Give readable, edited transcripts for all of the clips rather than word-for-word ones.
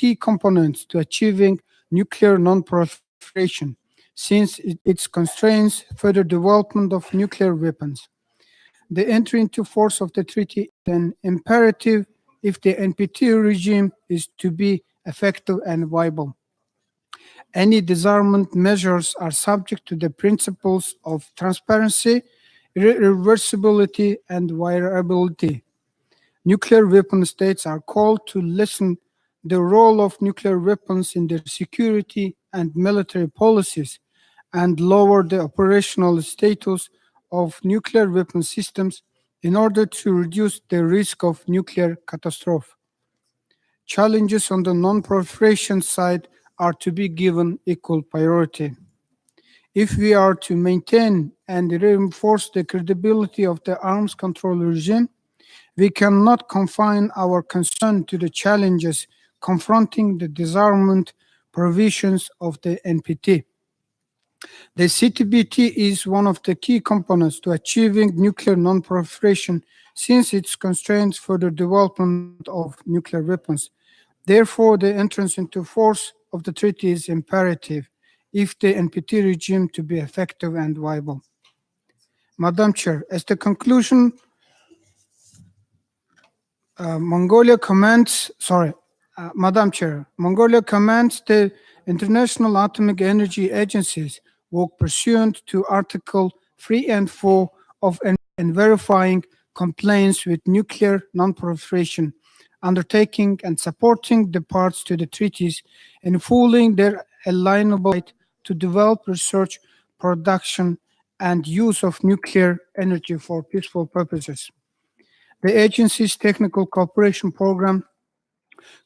key components to achieving nuclear non-proliferation, since it constrains further development of nuclear weapons. The entry into force of the treaty is an imperative if the NPT regime is to be effective and viable. Any disarmament measures are subject to the principles of transparency, irreversibility, and viability. Nuclear weapon states are called to lessen the role of nuclear weapons in their security and military policies and lower the operational status of nuclear weapon systems in order to reduce the risk of nuclear catastrophe. Challenges on the non-proliferation side are to be given equal priority. If we are to maintain and reinforce the credibility of the arms control regime, we cannot confine our concern to the challenges confronting the disarmament provisions of the NPT. The CTBT is one of the key components to achieving nuclear non-proliferation since it constrains further development of nuclear weapons. Therefore, the entrance into force of the treaty is imperative if the NPT regime to be effective and viable. Madam Chair, as the conclusion, Mongolia commends the International Atomic Energy Agency's work pursuant to Article 3 and 4 of and verifying compliance with nuclear non-proliferation, undertaking and supporting the parts to the treaties, and fulfilling their alienable right to develop, research, production, and use of nuclear energy for peaceful purposes. The agency's technical cooperation program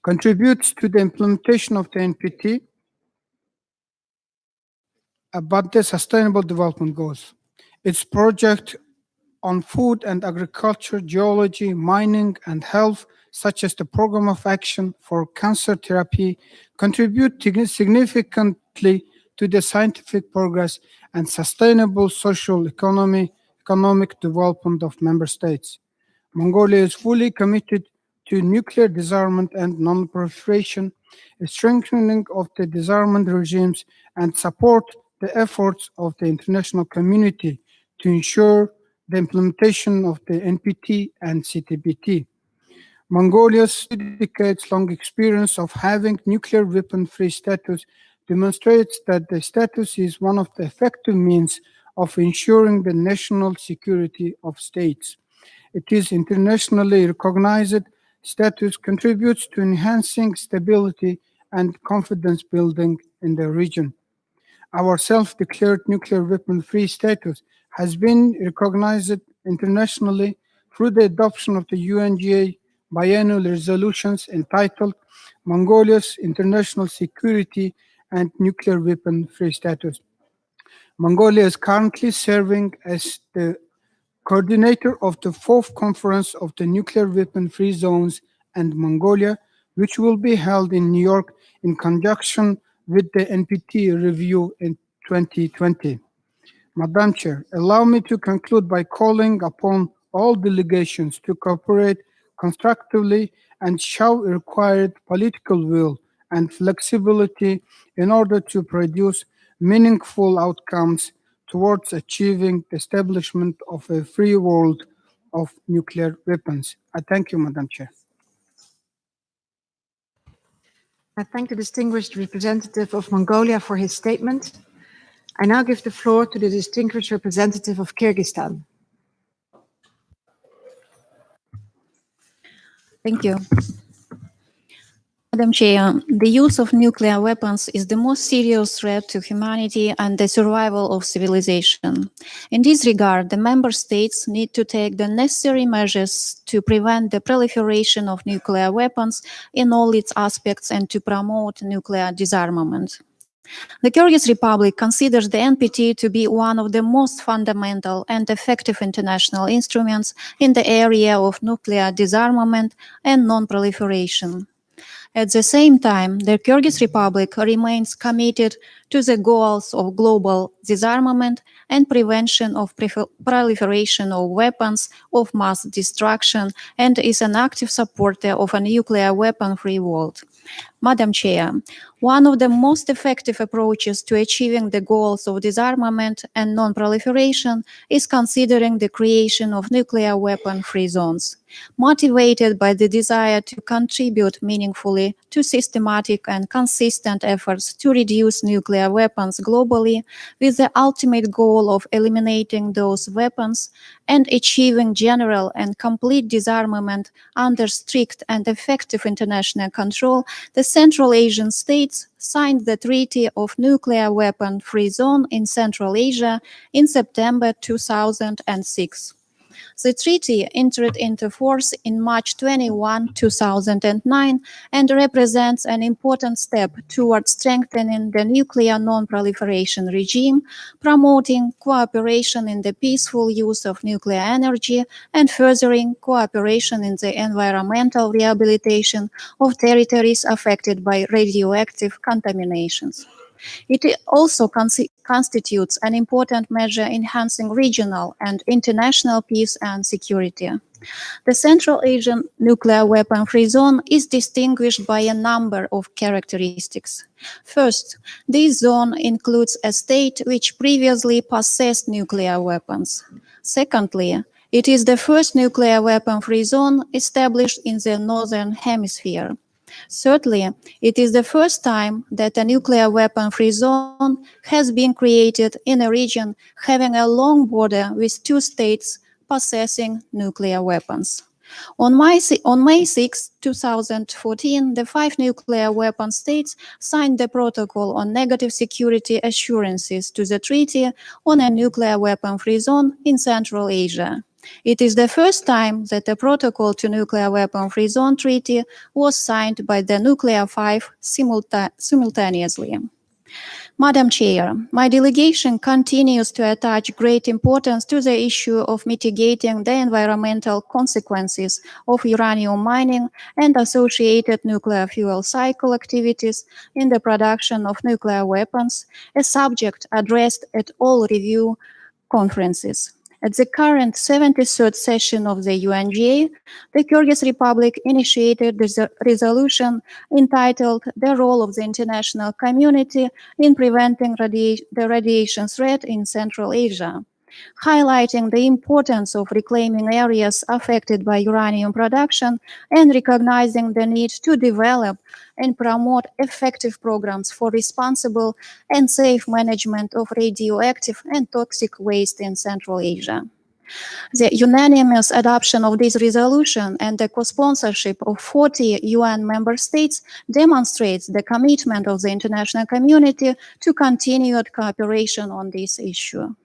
contributes to the implementation of the NPT, but the Sustainable Development Goals. Its project on food and agriculture, geology, mining, and health, such as the Program of Action for Cancer Therapy, contribute significantly to the scientific progress and sustainable social economic development of member states. Mongolia is fully committed to nuclear disarmament and non-proliferation, a strengthening of the disarmament regimes, and support the efforts of the international community to ensure the implementation of the NPT and CTBT. Mongolia's decades-long experience of having nuclear weapon-free status demonstrates that the status is one of the effective means of ensuring the national security of states. It is internationally recognized status contributes to enhancing stability and confidence building in the region. Our self-declared nuclear weapon-free status has been recognized internationally through the adoption of the UNGA biannual resolutions entitled Mongolia's International Security and Nuclear Weapon-Free Status. Mongolia is currently serving as the coordinator of the 4th Conference of the Nuclear Weapon-Free Zones and Mongolia, which will be held in New York in conjunction with the NPT review in 2020. Madam Chair, allow me to conclude by calling upon all delegations to cooperate constructively and show required political will and flexibility in order to produce meaningful outcomes towards achieving the establishment of a free world of nuclear weapons. I thank you, Madam Chair. I thank the distinguished representative of Mongolia for his statement. I now give the floor to the distinguished representative of Kyrgyzstan. Thank you. Madam Chair, the use of nuclear weapons is the most serious threat to humanity and the survival of civilization. In this regard, the member states need to take the necessary measures to prevent the proliferation of nuclear weapons in all its aspects and to promote nuclear disarmament. The Kyrgyz Republic considers the NPT to be one of the most fundamental and effective international instruments in the area of nuclear disarmament and non-proliferation. At the same time, the Kyrgyz Republic remains committed to the goals of global disarmament and prevention of proliferation of weapons of mass destruction and is an active supporter of a nuclear weapon-free world. Madam Chair, one of the most effective approaches to achieving the goals of disarmament and non-proliferation is considering the creation of nuclear weapon-free zones, motivated by the desire to contribute meaningfully to systematic and consistent efforts to reduce nuclear weapons globally, with the ultimate goal of eliminating those weapons and achieving general and complete disarmament under strict and effective international control. The Central Asian states signed the Treaty of Nuclear Weapon-Free Zone in Central Asia in September 2006. The treaty entered into force in March 21, 2009, and represents an important step towards strengthening the nuclear non-proliferation regime, promoting cooperation in the peaceful use of nuclear energy, and furthering cooperation in the environmental rehabilitation of territories affected by radioactive contaminations. It also constitutes an important measure enhancing regional and international peace and security. The Central Asian Nuclear Weapon-Free Zone is distinguished by a number of characteristics. First, this zone includes a state which previously possessed nuclear weapons. Secondly, it is the first nuclear weapon-free zone established in the Northern Hemisphere. Thirdly, it is the first time that a nuclear weapon-free zone has been created in a region having a long border with two states possessing nuclear weapons. On May 6, 2014, the 5 nuclear weapon states signed the Protocol on Negative Security Assurances to the Treaty on a Nuclear Weapon-Free Zone in Central Asia. It is the first time that a protocol to Nuclear Weapon-Free Zone Treaty was signed by the Nuclear 5 simultaneously. Madam Chair, my delegation continues to attach great importance to the issue of mitigating the environmental consequences of uranium mining and associated nuclear fuel cycle activities in the production of nuclear weapons, a subject addressed at all review conferences. At the current 73rd session of the UNGA, the Kyrgyz Republic initiated the resolution entitled "The Role of the International Community in Preventing the Radiation Threat in Central Asia," highlighting the importance of reclaiming areas affected by uranium production and recognizing the need to develop and promote effective programs for responsible and safe management of radioactive and toxic waste in Central Asia. The unanimous adoption of this resolution and the co-sponsorship of 40 UN member states demonstrates the commitment of the international community to continued cooperation on this issue.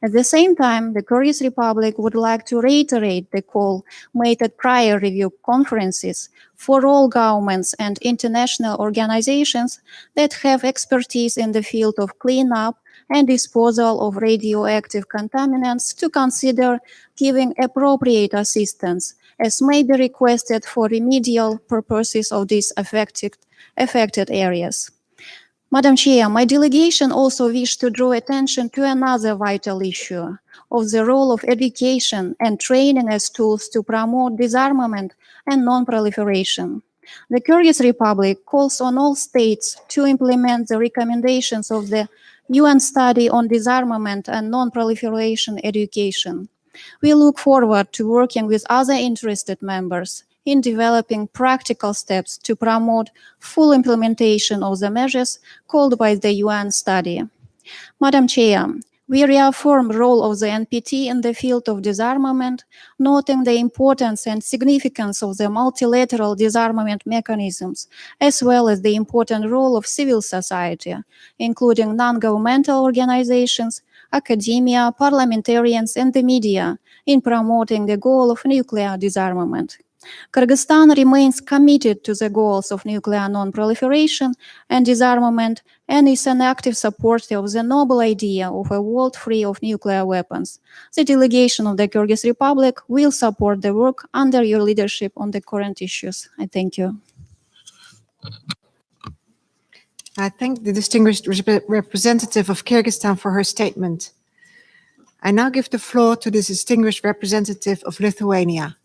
At the same time, the Kyrgyz Republic would like to reiterate the call made at prior review conferences for all governments and international organizations that have expertise in the field of cleanup and disposal of radioactive contaminants to consider giving appropriate assistance, as may be requested for remedial purposes of these affected areas. Madam Chair, my delegation also wished to draw attention to another vital issue of the role of education and training as tools to promote disarmament and non-proliferation. The Kyrgyz Republic calls on all states to implement the recommendations of the UN study on disarmament and non-proliferation education. We look forward to working with other interested members in developing practical steps to promote full implementation of the measures called by the UN study. Madam Chair, we reaffirm the role of the NPT in the field of disarmament, noting the importance and significance of the multilateral disarmament mechanisms, as well as the important role of civil society, including non-governmental organizations, academia, parliamentarians, and the media, in promoting the goal of nuclear disarmament. Kyrgyzstan remains committed to the goals of nuclear non-proliferation and disarmament and is an active supporter of the noble idea of a world free of nuclear weapons. The delegation of the Kyrgyz Republic will support the work under your leadership on the current issues. I thank you. I thank the distinguished representative of Kyrgyzstan for her statement. I now give the floor to the distinguished representative of Lithuania.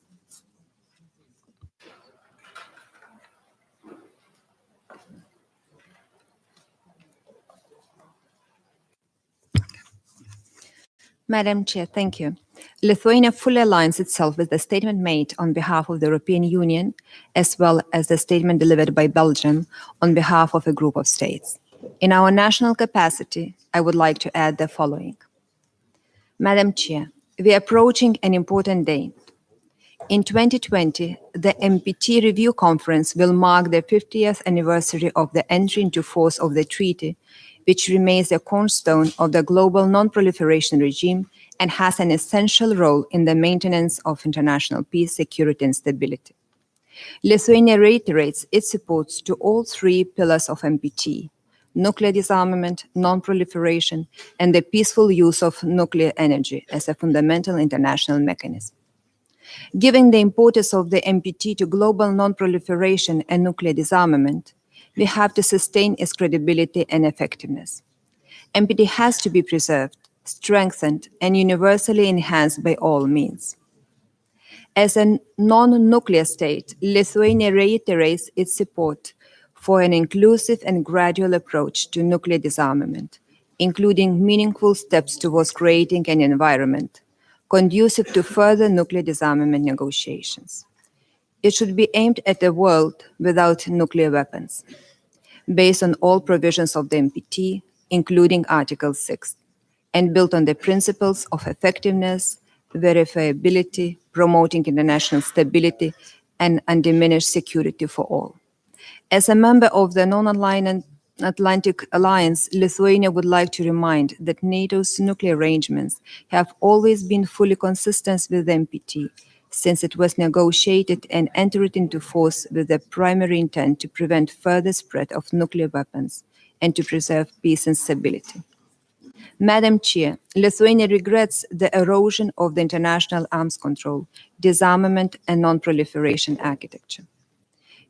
Madam Chair, thank you. Lithuania fully aligns itself with the statement made on behalf of the European Union, as well as the statement delivered by Belgium on behalf of a group of states. In our national capacity, I would like to add the following. Madam Chair, we are approaching an important day. In 2020, the NPT Review Conference will mark the 50th anniversary of the entry into force of the treaty, which remains the cornerstone of the global non-proliferation regime and has an essential role in the maintenance of international peace, security, and stability. Lithuania reiterates its support to all three pillars of NPT: nuclear disarmament, non-proliferation, and the peaceful use of nuclear energy as a fundamental international mechanism. Given the importance of the NPT to global non-proliferation and nuclear disarmament, we have to sustain its credibility and effectiveness. NPT has to be preserved, strengthened, and universally enhanced by all means. As a non-nuclear state, Lithuania reiterates its support for an inclusive and gradual approach to nuclear disarmament, including meaningful steps towards creating an environment conducive to further nuclear disarmament negotiations. It should be aimed at a world without nuclear weapons, based on all provisions of the NPT, including Article 6, and built on the principles of effectiveness, verifiability, promoting international stability, and undiminished security for all. As a member of the Non-Atlantic Alliance, Lithuania would like to remind that NATO's nuclear arrangements have always been fully consistent with the NPT, since it was negotiated and entered into force with the primary intent to prevent further spread of nuclear weapons and to preserve peace and stability. Madam Chair, Lithuania regrets the erosion of the international arms control, disarmament, and non-proliferation architecture.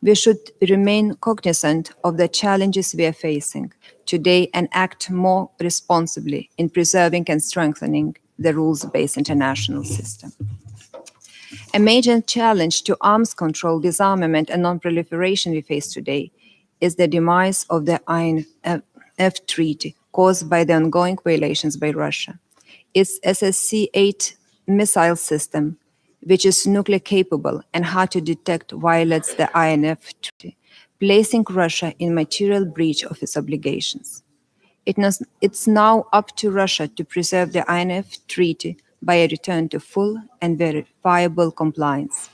We should remain cognizant of the challenges we are facing today and act more responsibly in preserving and strengthening the rules-based international system. A major challenge to arms control, disarmament, and non-proliferation we face today is the demise of the INF Treaty caused by the ongoing violations by Russia. Its SSC-8 missile system, which is nuclear capable and hard to detect, violates the INF Treaty, placing Russia in material breach of its obligations. It's now up to Russia to preserve the INF Treaty by a return to full and verifiable compliance.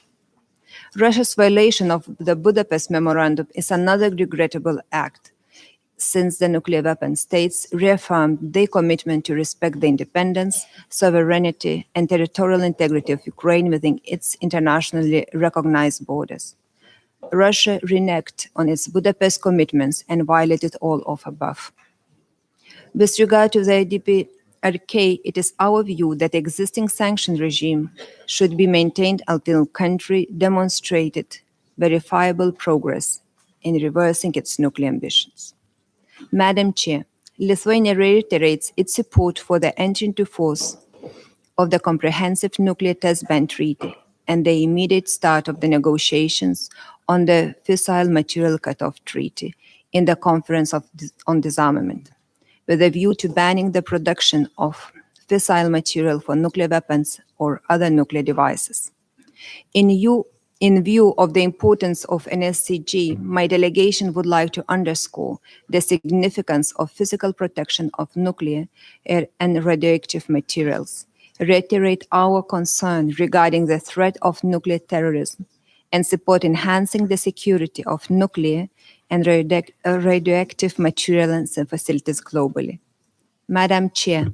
Russia's violation of the Budapest Memorandum is another regrettable act, since the nuclear weapon states reaffirmed their commitment to respect the independence, sovereignty, and territorial integrity of Ukraine within its internationally recognized borders. Russia reneged on its Budapest commitments and violated all of above. With regard to the DPRK, it is our view that the existing sanction regime should be maintained until the country demonstrated verifiable progress in reversing its nuclear ambitions. Madam Chair, Lithuania reiterates its support for the entry into force of the Comprehensive Nuclear Test Ban Treaty and the immediate start of the negotiations on the Fissile Material Cutoff Treaty in the Conference on Disarmament, with a view to banning the production of fissile material for nuclear weapons or other nuclear devices. In view of the importance of NSCG, my delegation would like to underscore the significance of physical protection of nuclear and radioactive materials, reiterate our concern regarding the threat of nuclear terrorism, and support enhancing the security of nuclear and radioactive materials and facilities globally. Madam Chair,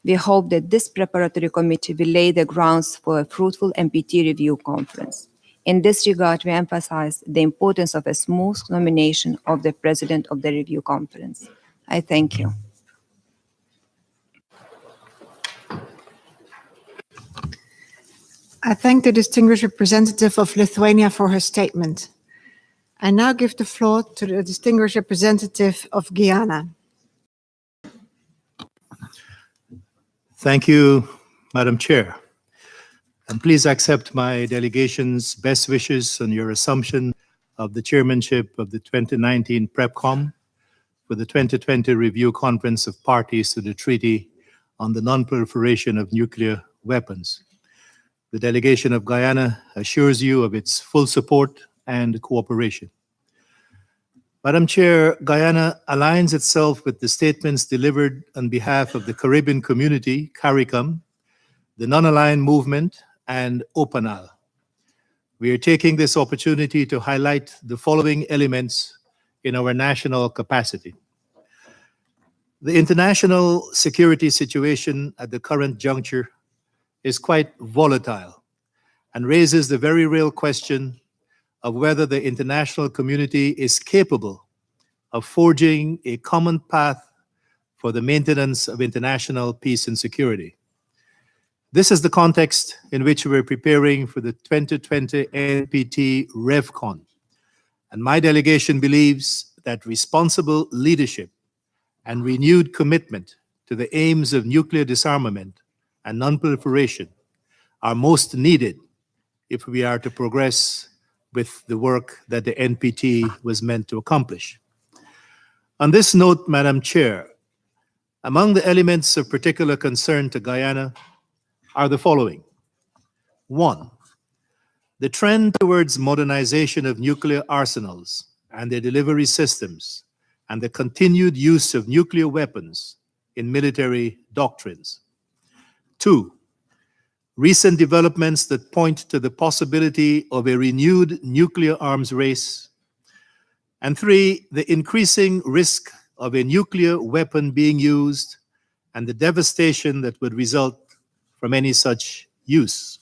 we hope that this preparatory committee will lay the grounds for a fruitful NPT review conference. In this regard, we emphasize the importance of a smooth nomination of the President of the Review Conference. I thank you. I thank the distinguished representative of Lithuania for her statement. I now give the floor to the distinguished representative of Guyana. Thank you, Madam Chair. And please accept my delegation's best wishes on your assumption of the chairmanship of the 2019 PrepCom for the 2020 Review Conference of Parties to the Treaty on the non-proliferation of nuclear weapons. The delegation of Guyana assures you of its full support and cooperation. Madam Chair, Guyana aligns itself with the statements delivered on behalf of the Caribbean community, CARICOM, the Non-Aligned Movement, and OPANAL. We are taking this opportunity to highlight the following elements in our national capacity. The international security situation at the current juncture is quite volatile and raises the very real question of whether the international community is capable of forging a common path for the maintenance of international peace and security. This is the context in which we're preparing for the 2020 NPT RevCon, and my delegation believes that responsible leadership and renewed commitment to the aims of nuclear disarmament and non-proliferation are most needed if we are to progress with the work that the NPT was meant to accomplish. On this note, Madam Chair, among the elements of particular concern to Guyana are the following. One, the trend towards modernization of nuclear arsenals and their delivery systems and the continued use of nuclear weapons in military doctrines. Two, recent developments that point to the possibility of a renewed nuclear arms race. And three, the increasing risk of a nuclear weapon being used and the devastation that would result from any such use.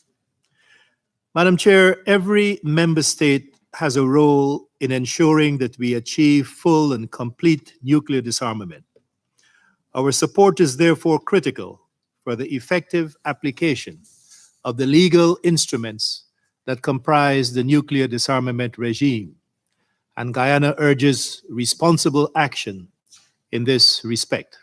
Madam Chair, every member state has a role in ensuring that we achieve full and complete nuclear disarmament. Our support is therefore critical for the effective application of the legal instruments that comprise the nuclear disarmament regime, and Guyana urges responsible action in this respect.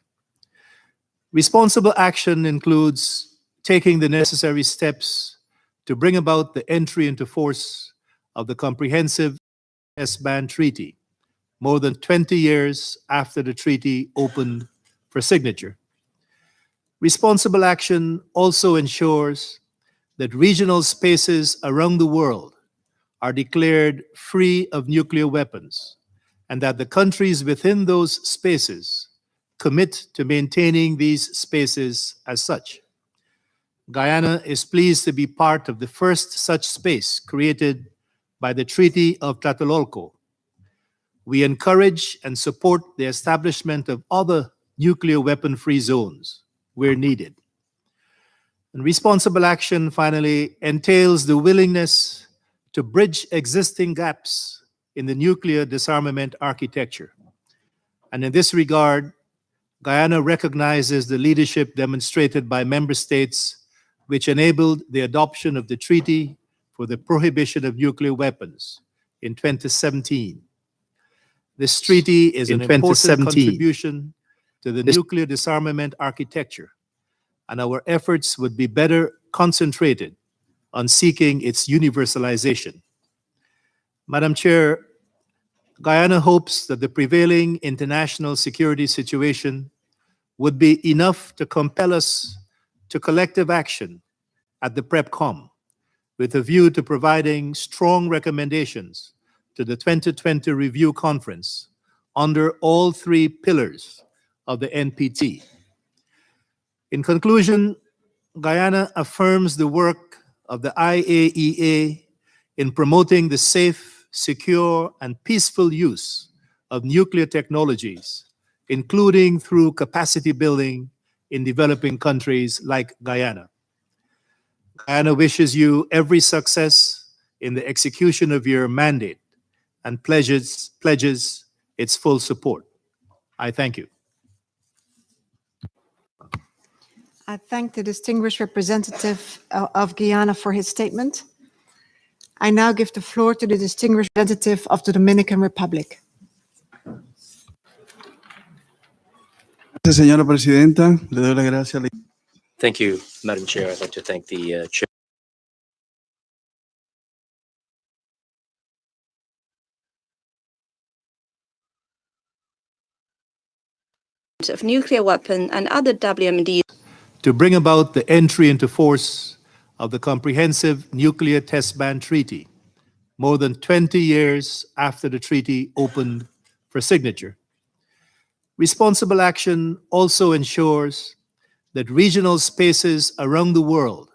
Responsible action includes taking the necessary steps to bring about the entry into force of the Comprehensive S-band Treaty, more than 20 years after the treaty opened for signature. Responsible action also ensures that regional spaces around the world are declared free of nuclear weapons, and that the countries within those spaces commit to maintaining these spaces as such. Guyana is pleased to be part of the first such space created by the Treaty of Tlatelolco. We encourage and support the establishment of other nuclear weapon-free zones where needed. And responsible action, finally, entails the willingness to bridge existing gaps in the nuclear disarmament architecture. And in this regard, Guyana recognizes the leadership demonstrated by member states which enabled the adoption of the Treaty for the Prohibition of Nuclear Weapons in 2017. This treaty is an important contribution to the nuclear disarmament architecture, and our efforts would be better concentrated on seeking its universalization. Madam Chair, Guyana hopes that the prevailing international security situation would be enough to compel us to collective action at the PrepCom, with a view to providing strong recommendations to the 2020 Review Conference under all three pillars of the NPT. In conclusion, Guyana affirms the work of the IAEA in promoting the safe, secure, and peaceful use of nuclear technologies, including through capacity building in developing countries like Guyana. Guyana wishes you every success in the execution of your mandate and pledges its full support. I thank you. I thank the distinguished representative of Guyana for his statement. I now give the floor to the distinguished representative of the Dominican Republic. Gracias, señora presidenta. Le doy las gracias. Thank you, Madam Chair. I'd like to thank the chair. Of nuclear weapon and other WMDs. to bring about the entry into force of the Comprehensive Nuclear Test Ban Treaty, more than 20 years after the treaty opened for signature. Responsible action also ensures that regional spaces around the world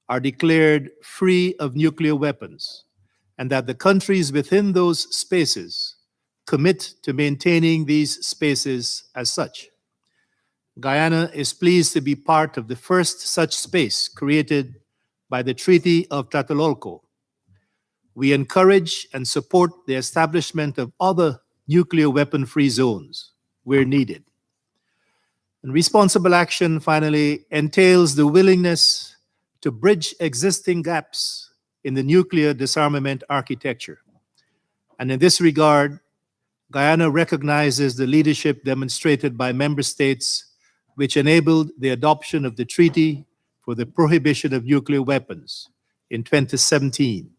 are declared free of nuclear weapons, and that the countries within those spaces commit to maintaining these spaces as such. Guyana is pleased to be part of the first such space created by the Treaty of Tlatelolco. We encourage and support the establishment of other nuclear weapon-free zones where needed. And responsible action, finally, entails the willingness to bridge existing gaps in the nuclear disarmament architecture. And in this regard, Guyana recognizes the leadership demonstrated by member states which enabled the adoption of the Treaty for the Prohibition of Nuclear Weapons in 2017.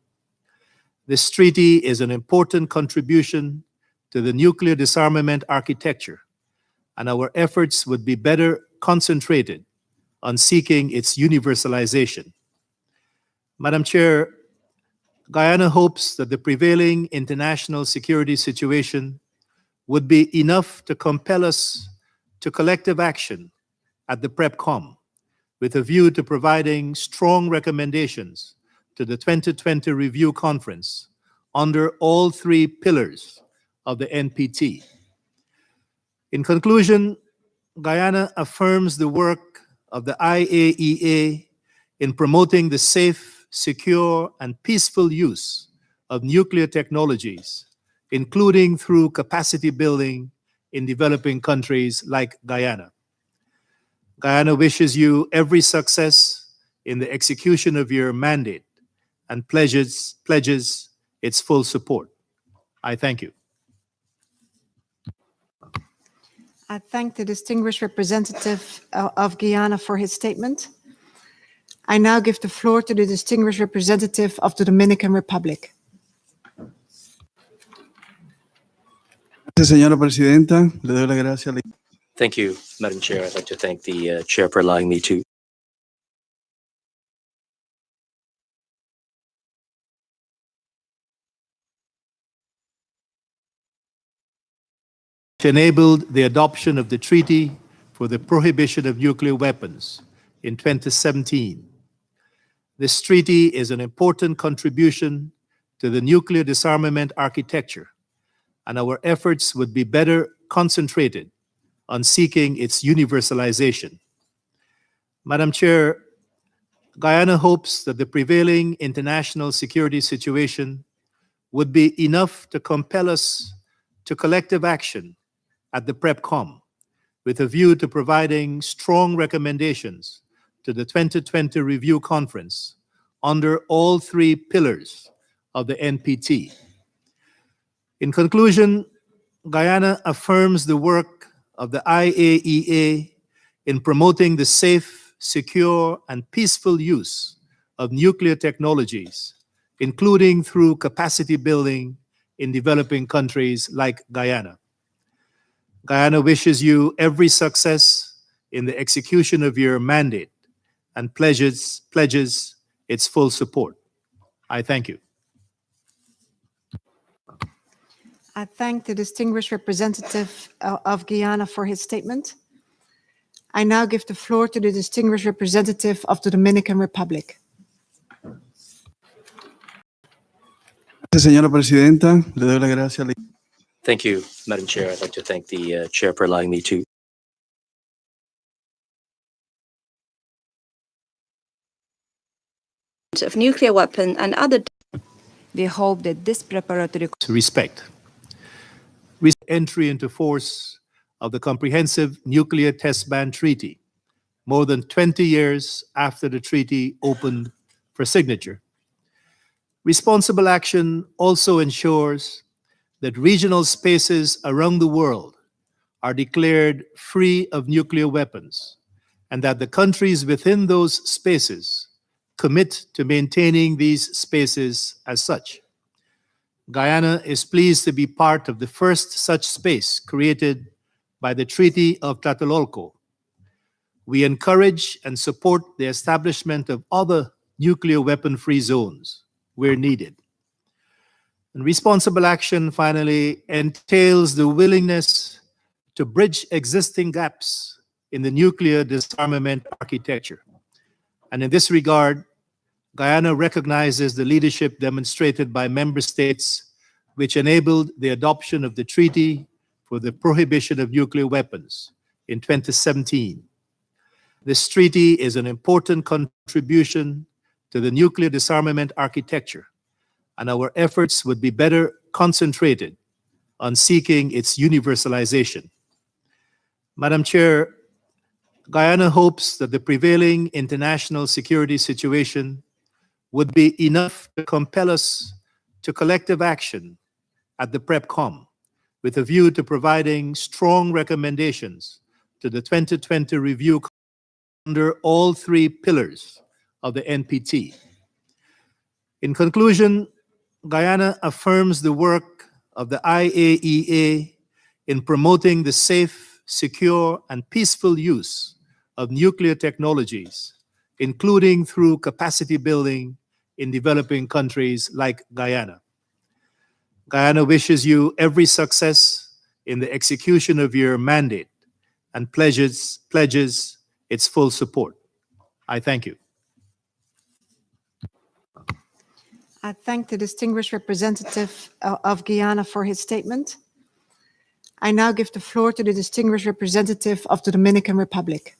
This treaty is an important contribution to the nuclear disarmament architecture, and our efforts would be better concentrated on seeking its universalization. Madam Chair, Guyana hopes that the prevailing international security situation would be enough to compel us to collective action at the PrepCom, with a view to providing strong recommendations to the 2020 Review Conference under all three pillars of the NPT. In conclusion, Guyana affirms the work of the IAEA in promoting the safe, secure, and peaceful use of nuclear technologies, including through capacity building in developing countries like Guyana. Guyana wishes you every success in the execution of your mandate and pledges its full support. I thank you. I thank the distinguished representative of Guyana for his statement. I now give the floor to the distinguished representative of the Dominican Republic. Gracias, señora presidenta. Le doy las gracias. Thank you, Madam Chair. I'd like to thank the chair for allowing me to enabled the adoption of the Treaty for the Prohibition of Nuclear Weapons in 2017. This treaty is an important contribution to the nuclear disarmament architecture, and our efforts would be better concentrated on seeking its universalization. Madam Chair, Guyana hopes that the prevailing international security situation would be enough to compel us to collective action at the PrepCom, with a view to providing strong recommendations to the 2020 Review Conference under all three pillars of the NPT. In conclusion, Guyana affirms the work of the IAEA in promoting the safe, secure, and peaceful use of nuclear technologies, including through capacity building in developing countries like Guyana. Guyana wishes you every success in the execution of your mandate and pledges its full support. I thank you. I thank the distinguished representative of Guyana for his statement. I now give the floor to the distinguished representative of the Dominican Republic. Gracias, señora presidenta. Le doy las gracias. Thank you, Madam Chair. I'd like to thank the chair for allowing me to of nuclear weapon and other. We hope that this preparatory Respect. Entry into force of the Comprehensive Nuclear Test Ban Treaty, more than 20 years after the treaty opened for signature. Responsible action also ensures that regional spaces around the world are declared free of nuclear weapons, and that the countries within those spaces commit to maintaining these spaces as such. Guyana is pleased to be part of the first such space created by the Treaty of Tlatelolco. We encourage and support the establishment of other nuclear weapon-free zones where needed. And responsible action, finally, entails the willingness to bridge existing gaps in the nuclear disarmament architecture. And in this regard, Guyana recognizes the leadership demonstrated by member states which enabled the adoption of the Treaty for the Prohibition of Nuclear Weapons in 2017. This treaty is an important contribution to the nuclear disarmament architecture, and our efforts would be better concentrated on seeking its universalization. Madam Chair, Guyana hopes that the prevailing international security situation would be enough to compel us to collective action at the PrepCom, with a view to providing strong recommendations to the 2020 review under all three pillars of the NPT. In conclusion, Guyana affirms the work of the IAEA in promoting the safe, secure, and peaceful use of nuclear technologies, including through capacity building in developing countries like Guyana. Guyana wishes you every success in the execution of your mandate and pledges its full support. I thank you. I thank the distinguished representative of Guyana for his statement. I now give the floor to the distinguished representative of the Dominican Republic.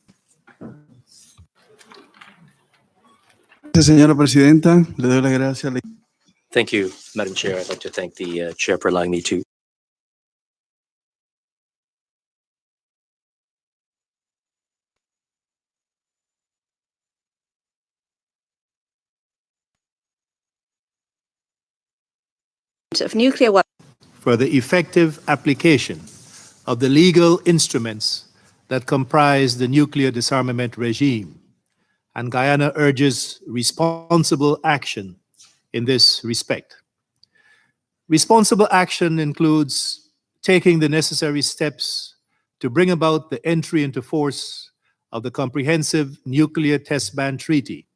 Gracias, señora presidenta. Le doy las gracias. Thank you, Madam Chair. I'd like to thank the chair for allowing me to of nuclear weapons. For the effective application of the legal instruments that comprise the nuclear disarmament regime, and Guyana urges responsible action in this respect. Responsible action includes taking the necessary steps to bring about the entry into force of the Comprehensive Nuclear Test Ban Treaty,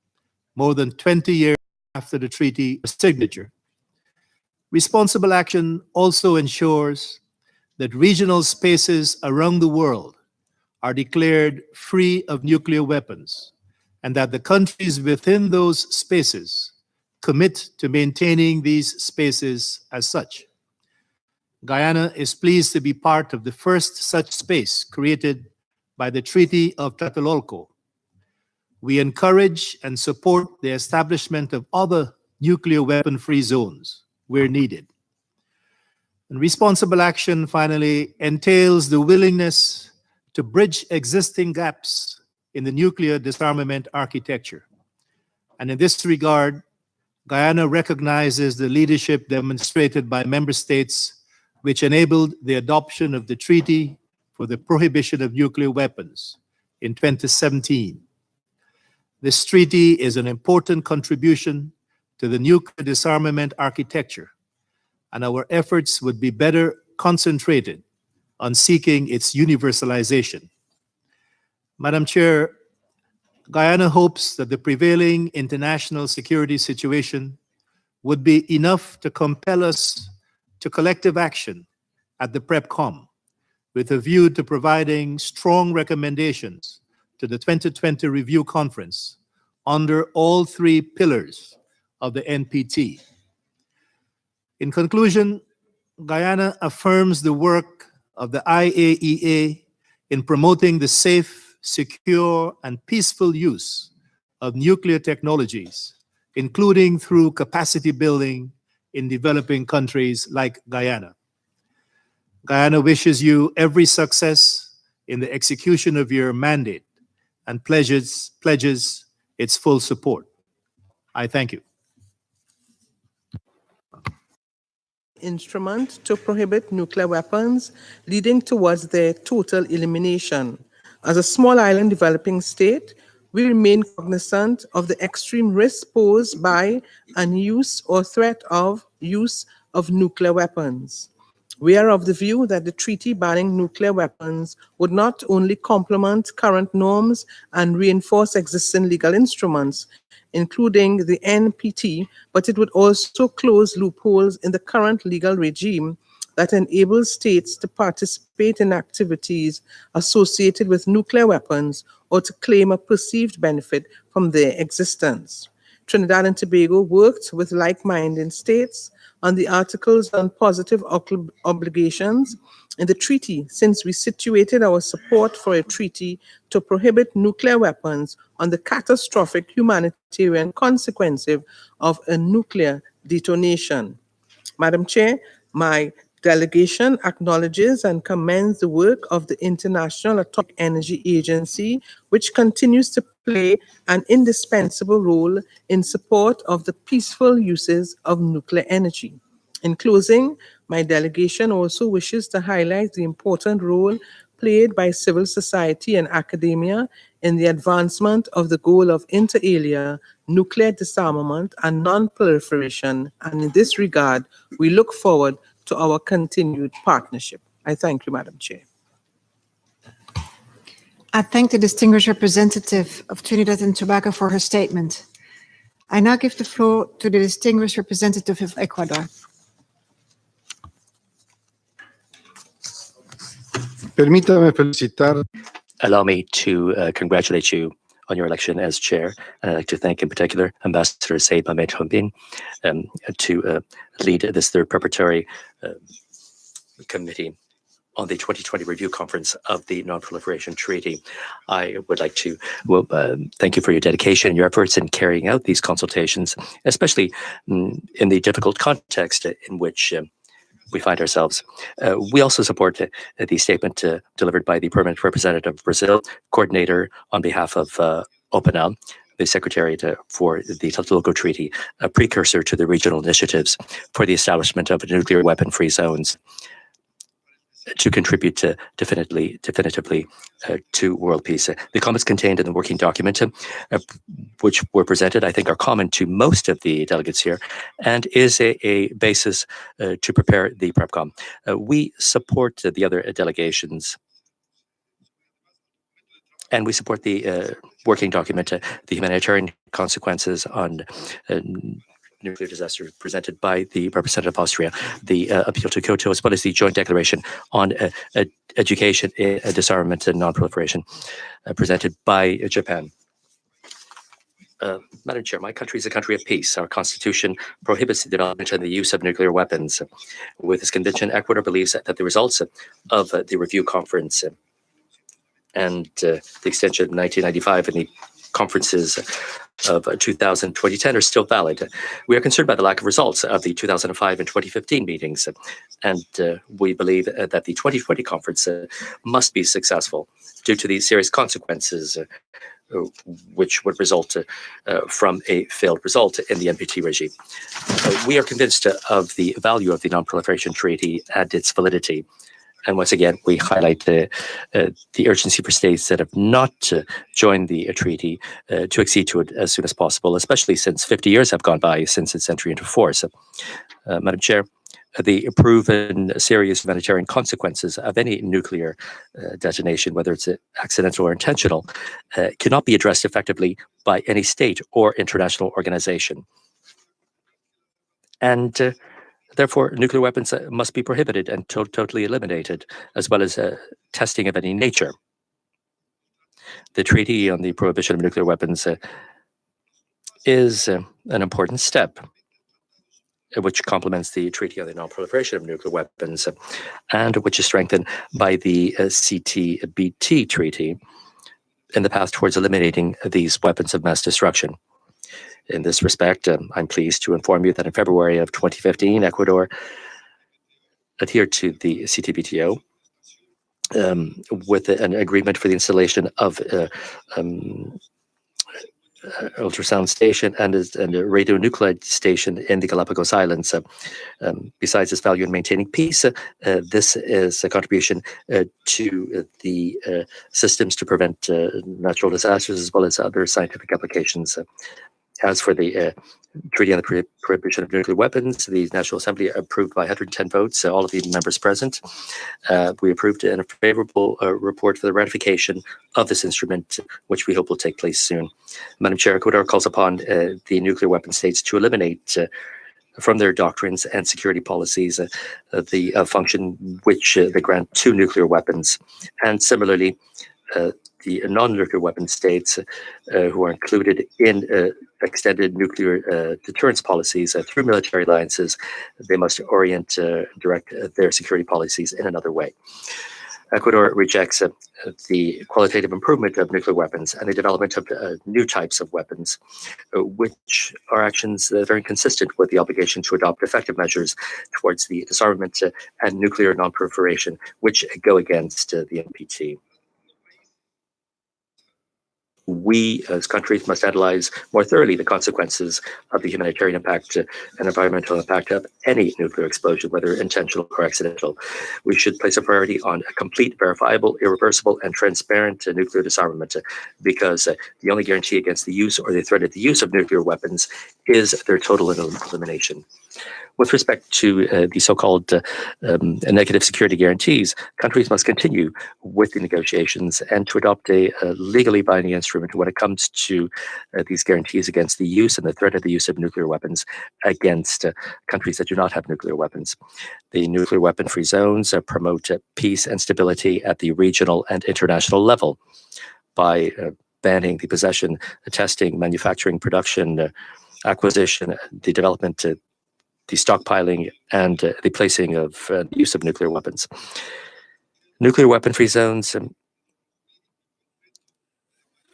more than 20 years after the treaty signature. Responsible action also ensures that regional spaces around the world are declared free of nuclear weapons, and that the countries within those spaces commit to maintaining these spaces as such. Guyana is pleased to be part of the first such space created by the Treaty of Tlatelolco. We encourage and support the establishment of other nuclear weapon-free zones where needed. And responsible action, finally, entails the willingness to bridge existing gaps in the nuclear disarmament architecture. And in this regard, Guyana recognizes the leadership demonstrated by member states which enabled the adoption of the Treaty for the Prohibition of Nuclear Weapons in 2017. This treaty is an important contribution to the nuclear disarmament architecture, and our efforts would be better concentrated on seeking its universalization. Madam Chair, Guyana hopes that the prevailing international security situation would be enough to compel us to collective action at the PrepCom, with a view to providing strong recommendations to the 2020 Review Conference under all three pillars of the NPT. In conclusion, Guyana affirms the work of the IAEA in promoting the safe, secure, and peaceful use of nuclear technologies, including through capacity building in developing countries like Guyana. Guyana wishes you every success in the execution of your mandate and pledges its full support. I thank you. Instrument to prohibit nuclear weapons, leading towards their total elimination. As a small island developing state, we remain cognizant of the extreme risks posed by an use or threat of use of nuclear weapons. We are of the view that the treaty banning nuclear weapons would not only complement current norms and reinforce existing legal instruments, including the NPT, but it would also close loopholes in the current legal regime that enables states to participate in activities associated with nuclear weapons or to claim a perceived benefit from their existence. Trinidad and Tobago worked with like-minded states on the articles on positive obligations in the treaty since we situated our support for a treaty to prohibit nuclear weapons on the catastrophic humanitarian consequences of a nuclear detonation. Madam Chair, my delegation acknowledges and commends the work of the International Atomic Energy Agency, which continues to play an indispensable role in support of the peaceful uses of nuclear energy. In closing, my delegation also wishes to highlight the important role played by civil society and academia in the advancement of the goal of inter alia, nuclear disarmament, and non-proliferation. And in this regard, we look forward to our continued partnership. I thank you, Madam Chair. I thank the distinguished representative of Trinidad and Tobago for her statement. I now give the floor to the distinguished representative of Ecuador. Permítame felicitar Allow me to congratulate you on your election as chair. And I'd like to thank in particular Ambassador Said Mohamed Hombin to lead this third preparatory committee on the 2020 review conference of the Non-Proliferation Treaty. I would like to thank you for your dedication and your efforts in carrying out these consultations, especially in the difficult context in which we find ourselves. We also support the statement delivered by the permanent representative of Brazil, coordinator on behalf of OPANA, the Secretariat for the Tlatelolco Treaty, a precursor to the regional initiatives for the establishment of nuclear weapon-free zones, to contribute definitively to world peace. The comments contained in the working document, which were presented, I think are common to most of the delegates here, and is a basis to prepare the PrepCom. We support the other delegations, and we support the working document, the humanitarian consequences on nuclear disaster presented by the representative of Austria, the appeal to Kyoto, as well as the joint declaration on education, disarmament, and non-proliferation presented by Japan. Madam Chair, my country is a country of peace. Our constitution prohibits the development and the use of nuclear weapons. With this conviction, Ecuador believes that the results of the review conference and the extension of 1995 and the conferences of 2010 are still valid. We are concerned by the lack of results of the 2005 and 2015 meetings, and we believe that the 2020 conference must be successful due to the serious consequences which would result from a failed result in the NPT regime. We are convinced of the value of the Non-Proliferation Treaty and its validity. And once again, we highlight the urgency for states that have not joined the treaty to accede to it as soon as possible, especially since 50 years have gone by since its entry into force. Madam Chair, the proven serious humanitarian consequences of any nuclear detonation, whether it's accidental or intentional, cannot be addressed effectively by any state or international organization. And therefore, nuclear weapons must be prohibited and totally eliminated, as well as testing of any nature. The Treaty on the Prohibition of Nuclear Weapons is an important step, which complements the Treaty on the Non-Proliferation of Nuclear Weapons, and which is strengthened by the CTBT Treaty in the path towards eliminating these weapons of mass destruction. In this respect, I'm pleased to inform you that in February of 2015, Ecuador adhered to the CTBTO with an agreement for the installation of ultrasound station and a radionuclide station in the Galapagos Islands. Besides its value in maintaining peace, this is a contribution to the systems to prevent natural disasters as well as other scientific applications. As for the Treaty on the Prohibition of Nuclear Weapons, the National Assembly approved by 110 votes, all of the members present. We approved a favorable report for the ratification of this instrument, which we hope will take place soon. Madam Chair, Ecuador calls upon the nuclear weapon states to eliminate from their doctrines and security policies the function which they grant to nuclear weapons. And similarly, the non-nuclear weapon states who are included in extended nuclear deterrence policies through military alliances, they must orient, direct their security policies in another way. Ecuador rejects the qualitative improvement of nuclear weapons and the development of new types of weapons, which are actions very consistent with the obligation to adopt effective measures towards the disarmament and nuclear non-proliferation, which go against the NPT. We, as countries, must analyze more thoroughly the consequences of the humanitarian impact and environmental impact of any nuclear explosion, whether intentional or accidental. We should place a priority on a complete, verifiable, irreversible, and transparent nuclear disarmament, because the only guarantee against the use or the threat of the use of nuclear weapons is their total elimination. With respect to the so-called negative security guarantees, countries must continue with the negotiations and to adopt a legally binding instrument when it comes to these guarantees against the use and the threat of the use of nuclear weapons against countries that do not have nuclear weapons. The nuclear weapon-free zones promote peace and stability at the regional and international level by banning the possession, testing, manufacturing, production, acquisition, the development, the stockpiling, and the placing of the use of nuclear weapons. Nuclear weapon-free zones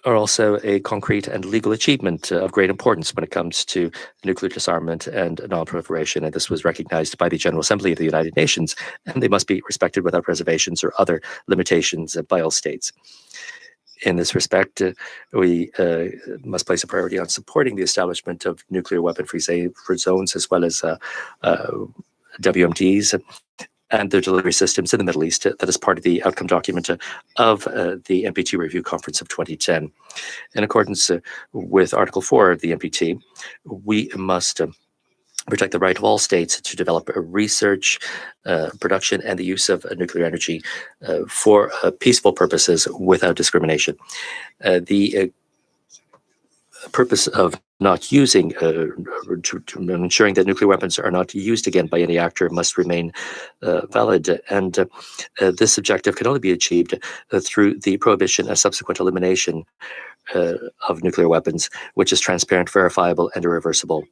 are also a concrete and legal achievement of great importance when it comes to nuclear disarmament and non-proliferation, and this was recognized by the General Assembly of the United Nations, and they must be respected without reservations or other limitations by all states. In this respect, we must place a priority on supporting the establishment of nuclear weapon-free zones, as well as WMDs and their delivery systems in the Middle East. That is part of the outcome document of the NPT Review Conference of 2010. In accordance with Article 4 of the NPT, we must protect the right of all states to develop research, production, and the use of nuclear energy for peaceful purposes without discrimination. The purpose of not using, ensuring that nuclear weapons are not used again by any actor must remain valid. And this objective can only be achieved through the prohibition and subsequent elimination of nuclear weapons, which is transparent, verifiable, and irreversible.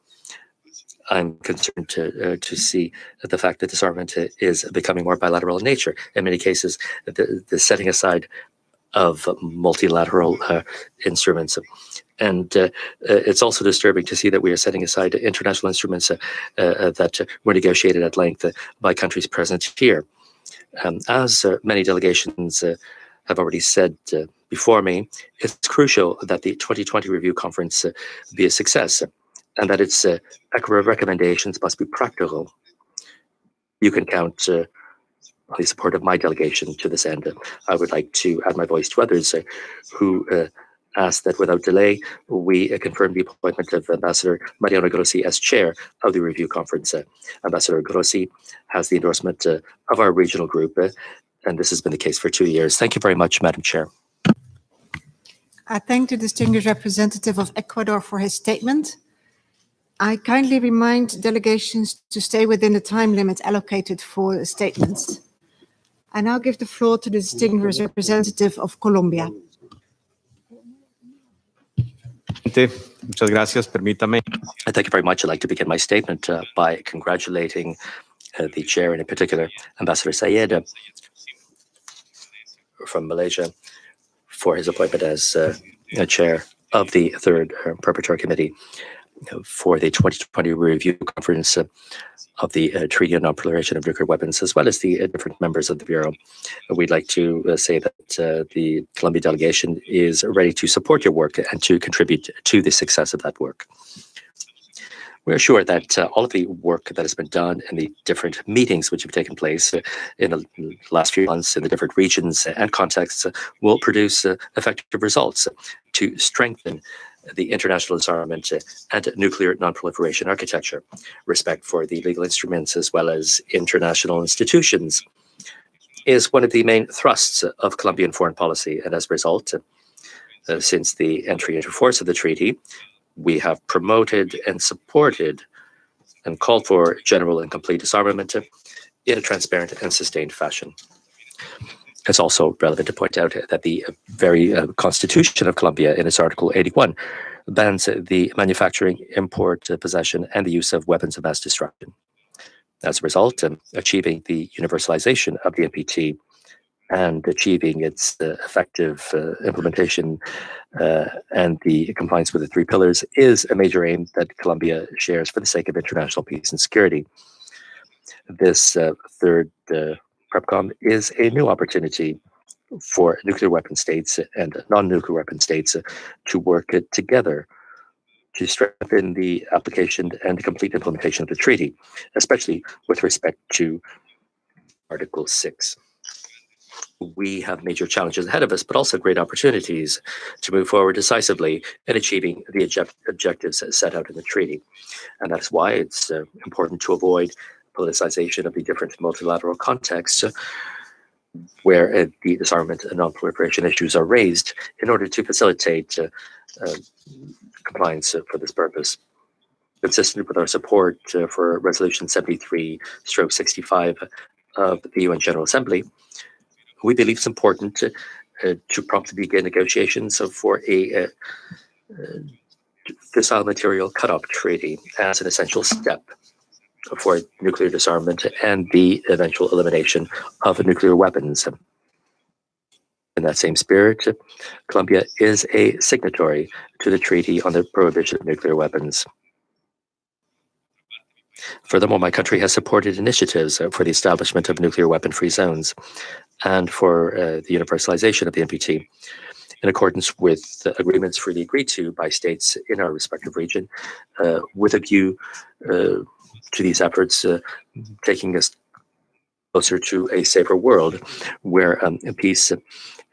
I'm concerned to see the fact that disarmament is becoming more bilateral in nature. In many cases, the setting aside of multilateral instruments. And it's also disturbing to see that we are setting aside international instruments that were negotiated at length by countries present here. As many delegations have already said before me, it's crucial that the 2020 Review Conference be a success, and that its recommendations must be practical. You can count on the support of my delegation to this end. I would like to add my voice to others who ask that without delay, we confirm the appointment of Ambassador Mariano Grossi as chair of the review conference. Ambassador Grossi has the endorsement of our regional group, and this has been the case for 2 years. Thank you very much, Madam Chair. I thank the distinguished representative of Ecuador for his statement. I kindly remind delegations to stay within the time limit allocated for statements. I now give the floor to the distinguished representative of Colombia. Muchas gracias. Permítame. Thank you very much. I'd like to begin my statement by congratulating the chair, and in particular, Ambassador Sayed from Malaysia, for his appointment as chair of the third Preparatory Committee for the 2020 Review Conference of the Treaty on Non-Proliferation of Nuclear Weapons, as well as the different members of the Bureau. We'd like to say that the Colombia delegation is ready to support your work and to contribute to the success of that work. We're sure that all of the work that has been done in the different meetings which have taken place in the last few months in the different regions and contexts will produce effective results to strengthen the international disarmament and nuclear non-proliferation architecture, respect for the legal instruments as well as international institutions is one of the main thrusts of Colombian foreign policy. And as a result, since the entry into force of the treaty, we have promoted and supported and called for general and complete disarmament in a transparent and sustained fashion. It's also relevant to point out that the very Constitution of Colombia, in its Article 81, bans the manufacturing, import, possession, and the use of weapons of mass destruction. As a result, achieving the universalization of the NPT and achieving its effective implementation and the compliance with the 3 pillars is a major aim that Colombia shares for the sake of international peace and security. This third PrepCom is a new opportunity for nuclear weapon states and non-nuclear weapon states to work together to strengthen the application and complete implementation of the treaty, especially with respect to Article 6. We have major challenges ahead of us, but also great opportunities to move forward decisively in achieving the objectives set out in the treaty. And that's why it's important to avoid politicization of the different multilateral contexts where the disarmament and non-proliferation issues are raised in order to facilitate compliance for this purpose. Consistent with our support for Resolution 73/65 of the UN General Assembly, we believe it's important to promptly begin negotiations for a fissile material cutoff treaty as an essential step for nuclear disarmament and the eventual elimination of nuclear weapons. In that same spirit, Colombia is a signatory to the Treaty on the Prohibition of Nuclear Weapons. Furthermore, my country has supported initiatives for the establishment of nuclear weapon-free zones and for the universalization of the NPT in accordance with agreements freely agreed to by states in our respective region, with a view to these efforts taking us closer to a safer world where peace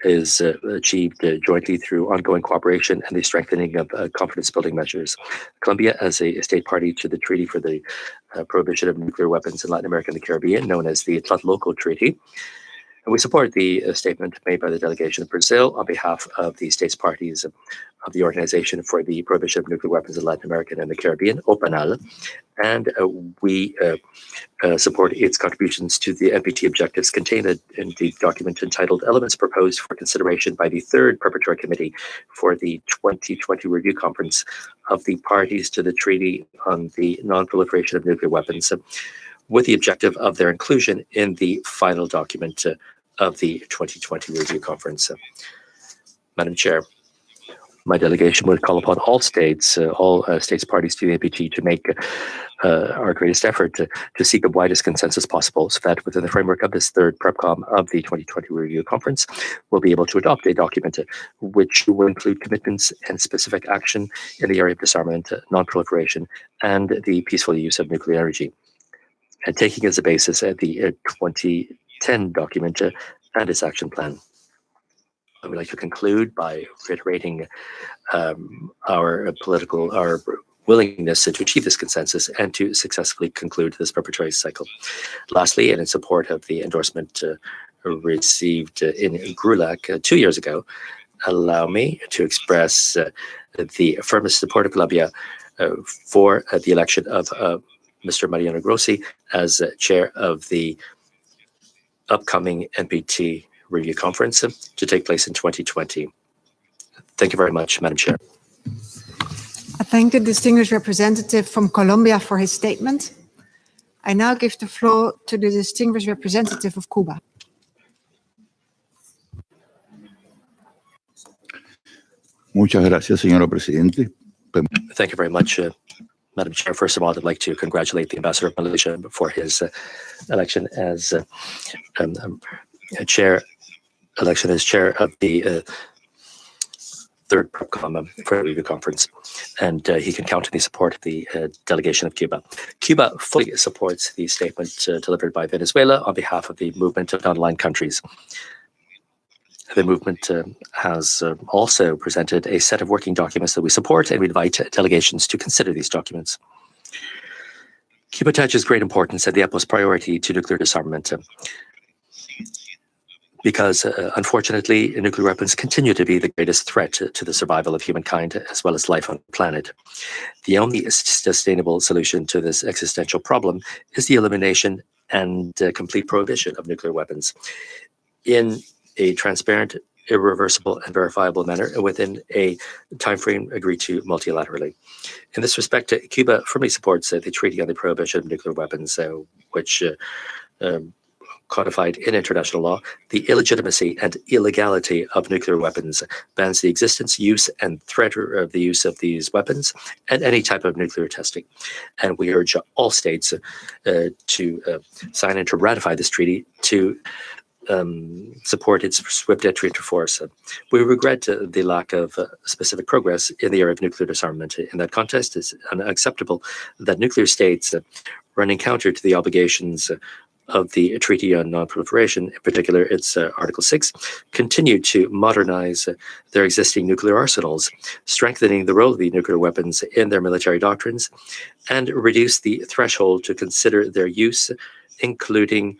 is achieved jointly through ongoing cooperation and the strengthening of confidence-building measures. Colombia, as a state party to the Treaty for the Prohibition of Nuclear Weapons in Latin America and the Caribbean, known as the Tlatelolco Treaty, and we support the statement made by the delegation of Brazil on behalf of the states parties of the Organization for the Prohibition of Nuclear Weapons in Latin America and the Caribbean, OPANAL, and we support its contributions to the NPT objectives contained in the document entitled Elements Proposed for Consideration by the Third Preparatory Committee for the 2020 Review Conference of the Parties to the Treaty on the Non-Proliferation of Nuclear Weapons, with the objective of their inclusion in the final document of the 2020 Review Conference. Madam Chair, my delegation would call upon all states parties to the NPT to make our greatest effort to seek the widest consensus possible so that within the framework of this third PrepCom of the 2020 Review Conference, we'll be able to adopt a document which will include commitments and specific action in the area of disarmament, non-proliferation, and the peaceful use of nuclear energy. And taking as a basis the 2010 document and its action plan. I would like to conclude by reiterating our willingness to achieve this consensus and to successfully conclude this preparatory cycle. Lastly, and in support of the endorsement received in GRULAC 2 years ago, allow me to express the firmest support of Colombia for the election of Mr. Mariano Grossi as chair of the upcoming NPT Review Conference to take place in 2020. Thank you very much, Madam Chair. I thank the distinguished representative from Colombia for his statement. I now give the floor to the distinguished representative of Cuba. Muchas gracias, señora Presidente. Thank you very much, Madam Chair. First of all, I'd like to congratulate the Ambassador of Malaysia for his election as chair of the third PrepCom for the Review Conference, and he can count on the support of the delegation of Cuba. Cuba fully supports the statement delivered by Venezuela on behalf of the movement of non-aligned countries. The movement has also presented a set of working documents that we support, and we invite delegations to consider these documents. Cuba attaches great importance and the utmost priority to nuclear disarmament because, unfortunately, nuclear weapons continue to be the greatest threat to the survival of humankind as well as life on the planet. The only sustainable solution to this existential problem is the elimination and complete prohibition of nuclear weapons in a transparent, irreversible, and verifiable manner within a timeframe agreed to multilaterally. In this respect, Cuba firmly supports the Treaty on the Prohibition of Nuclear Weapons, which codified in international law the illegitimacy and illegality of nuclear weapons, bans the existence, use, and threat of the use of these weapons, and any type of nuclear testing. And we urge all states to sign and to ratify this treaty to support its swift entry into force. We regret the lack of specific progress in the area of nuclear disarmament. In that context, it's unacceptable that nuclear states running counter to the obligations of the Treaty on Non-Proliferation, in particular its Article 6, continue to modernize their existing nuclear arsenals, strengthening the role of the nuclear weapons in their military doctrines, and reduce the threshold to consider their use, including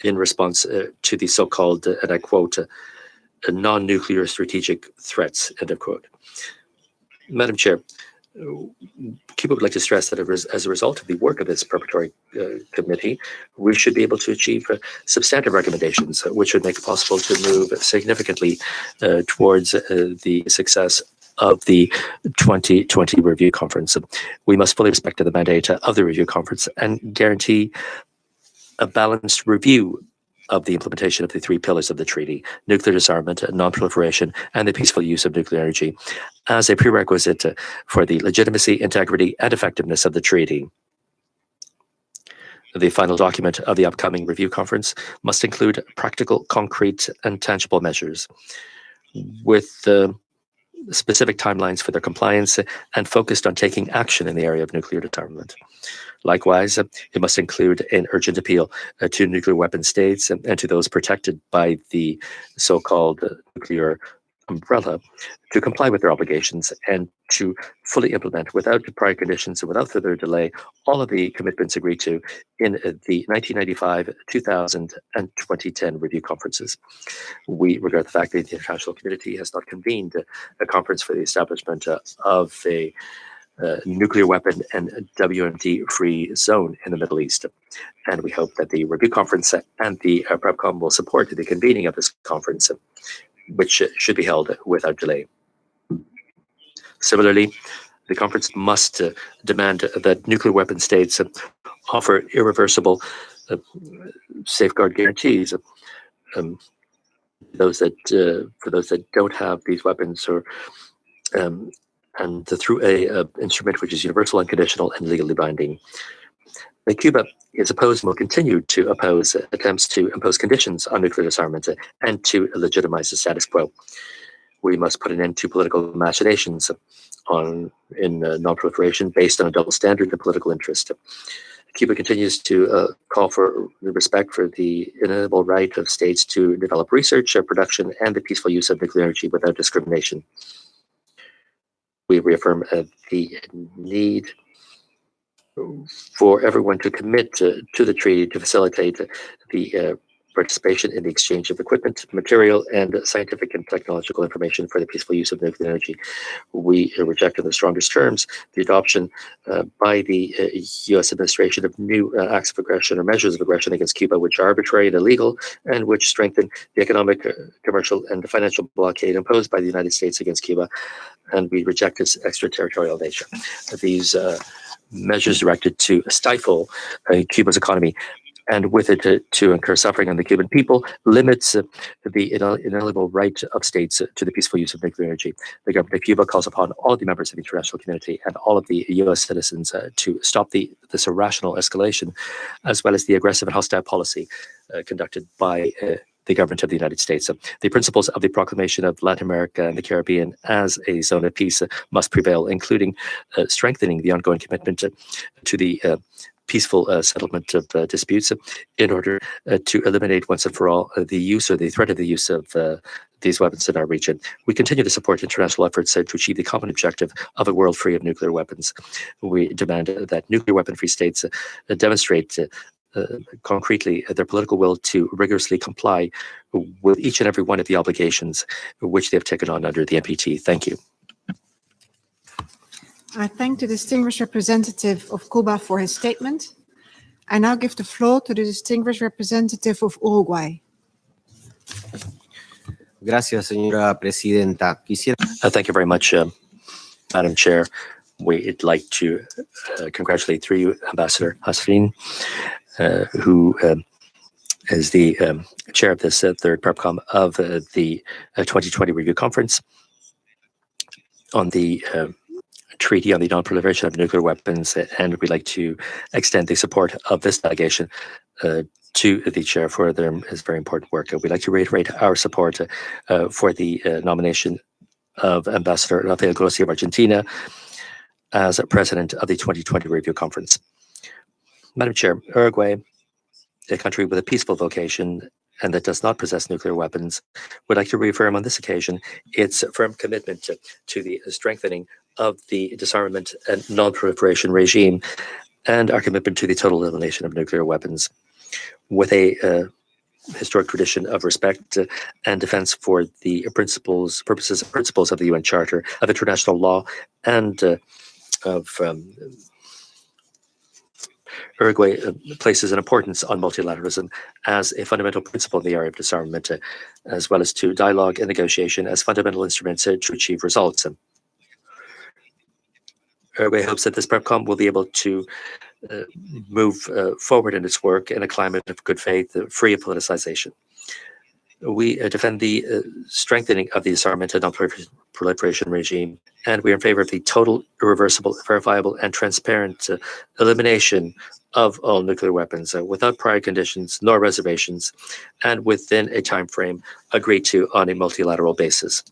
in response to the so-called, and I quote, non-nuclear strategic threats, end of quote. Madam Chair, Cuba would like to stress that as a result of the work of this preparatory committee, we should be able to achieve substantive recommendations, which would make it possible to move significantly towards the success of the 2020 review conference. We must fully respect the mandate of the review conference and guarantee a balanced review of the implementation of the three pillars of the treaty: nuclear disarmament, non-proliferation, and the peaceful use of nuclear energy, as a prerequisite for the legitimacy, integrity, and effectiveness of the treaty. The final document of the upcoming review conference must include practical, concrete, and tangible measures with specific timelines for their compliance and focused on taking action in the area of nuclear disarmament. Likewise, it must include an urgent appeal to nuclear weapon states and to those protected by the so-called nuclear umbrella to comply with their obligations and to fully implement without prior conditions and without further delay all of the commitments agreed to in the 1995, 2000, and 2010 review conferences. We regret the fact that the international community has not convened a conference for the establishment of a nuclear weapon and WMD-free zone in the Middle East. And we hope that the review conference and the PrepCom will support the convening of this conference, which should be held without delay. Similarly, the conference must demand that nuclear weapon states offer irreversible safeguard guarantees for those that don't have these weapons, or and through a instrument which is universal, unconditional, and legally binding. Cuba is opposed and will continue to oppose attempts to impose conditions on nuclear disarmament and to legitimize the status quo. We must put an end to political machinations in non-proliferation based on a double standard and political interest. Cuba continues to call for respect for the inalienable right of states to develop research, production, and the peaceful use of nuclear energy without discrimination. We reaffirm the need for everyone to commit to the treaty to facilitate the participation in the exchange of equipment, material, and scientific and technological information for the peaceful use of nuclear energy. We reject in the strongest terms the adoption by the U.S. administration of new acts of aggression or measures of aggression against Cuba, which are arbitrary and illegal, and which strengthen the economic, commercial, and financial blockade imposed by the United States against Cuba. And we reject its extraterritorial nature. These measures directed to stifle Cuba's economy and with it to incur suffering on the Cuban people limits the inalienable right of states to the peaceful use of nuclear energy. The government of Cuba calls upon all the members of the international community and all of the U.S. citizens to stop this irrational escalation, as well as the aggressive and hostile policy conducted by the government of the United States. The principles of the proclamation of Latin America and the Caribbean as a zone of peace must prevail, including strengthening the ongoing commitment to the peaceful settlement of disputes in order to eliminate once and for all the use or the threat of the use of these weapons in our region. We continue to support international efforts to achieve the common objective of a world free of nuclear weapons. We demand that nuclear weapon-free states demonstrate concretely their political will to rigorously comply with each and every one of the obligations which they have taken on under the NPT. Thank you. I thank the distinguished representative of Cuba for his statement. I now give the floor to the distinguished representative of Uruguay. Gracias, señora presidenta. Thank you very much, Madam Chair. We'd like to congratulate through you Ambassador Hasrin, who is the chair of this third PrepCom of the 2020 Review Conference on the Treaty on the Non-Proliferation of Nuclear Weapons, and we'd like to extend the support of this delegation to the chair for his very important work. We'd like to reiterate our support for the nomination of Ambassador Rafael Grossi of Argentina as president of the 2020 Review Conference. Madam Chair, Uruguay, a country with a peaceful vocation and that does not possess nuclear weapons, would like to reaffirm on this occasion its firm commitment to the strengthening of the disarmament and non-proliferation regime and our commitment to the total elimination of nuclear weapons, with a historic tradition of respect and defense for the purposes and principles of the UN Charter of International Law and of Uruguay places an importance on multilateralism as a fundamental principle in the area of disarmament, as well as to dialogue and negotiation as fundamental instruments to achieve results. Uruguay hopes that this PrepCom will be able to move forward in its work in a climate of good faith, free of politicization. We defend the strengthening of the disarmament and non-proliferation regime, and we are in favor of the total, irreversible, verifiable, and transparent elimination of all nuclear weapons without prior conditions nor reservations, and within a time frame agreed to on a multilateral basis.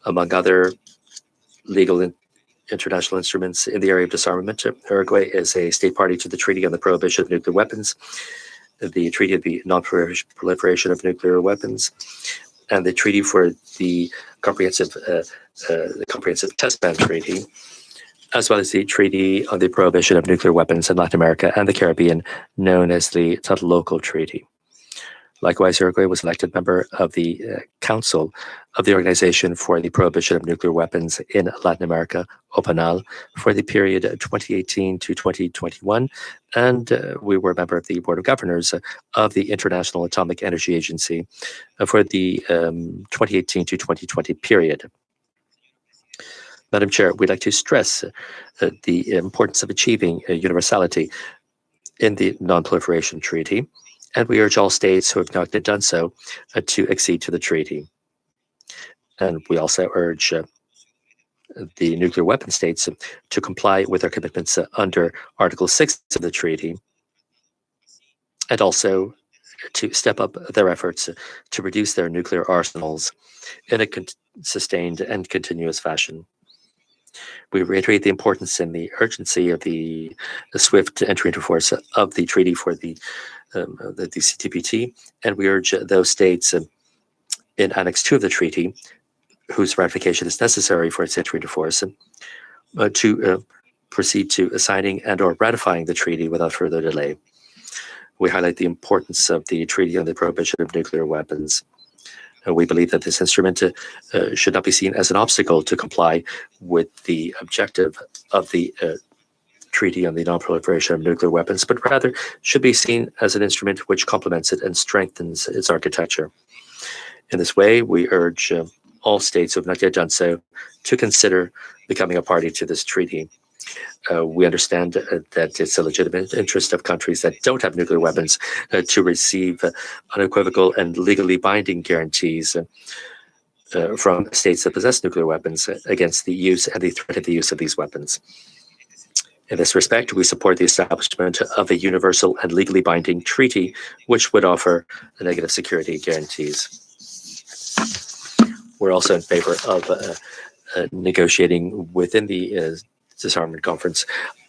Among other legal international instruments in the area of disarmament, Uruguay is a state party to the Treaty on the Prohibition of Nuclear Weapons, the Treaty of the Non-Proliferation of Nuclear Weapons, and the Treaty for the Comprehensive Test Ban Treaty, as well as the Treaty on the Prohibition of Nuclear Weapons in Latin America and the Caribbean, known as the Tlatelolco Treaty. Likewise, Uruguay was elected member of the Council of the Organization for the Prohibition of Nuclear Weapons in Latin America, OPANAL, for the period 2018 to 2021, and we were a member of the Board of Governors of the International Atomic Energy Agency for the 2018 to 2020 period. Madam Chair, we'd like to stress the importance of achieving universality in the Non-Proliferation Treaty, and we urge all states who have not yet done so to accede to the treaty. And we also urge the nuclear weapon states to comply with their commitments under Article 6 of the treaty, and also to step up their efforts to reduce their nuclear arsenals in a sustained and continuous fashion. We reiterate the importance and the urgency of the swift entry into force of the treaty for the CTBT, and we urge those states in Annex 2 of the treaty, whose ratification is necessary for its entry into force, to proceed to assigning and or ratifying the treaty without further delay. We highlight the importance of the Treaty on the Prohibition of Nuclear Weapons. We believe that this instrument should not be seen as an obstacle to comply with the objective of the Treaty on the Non-Proliferation of Nuclear Weapons, but rather should be seen as an instrument which complements it and strengthens its architecture. In this way, we urge all states who have not yet done so to consider becoming a party to this treaty. We understand that it's a legitimate interest of countries that don't have nuclear weapons to receive unequivocal and legally binding guarantees from states that possess nuclear weapons against the use and the threat of the use of these weapons. In this respect, we support the establishment of a universal and legally binding treaty, which would offer negative security guarantees. We're also in favor of negotiating within the Disarmament Conference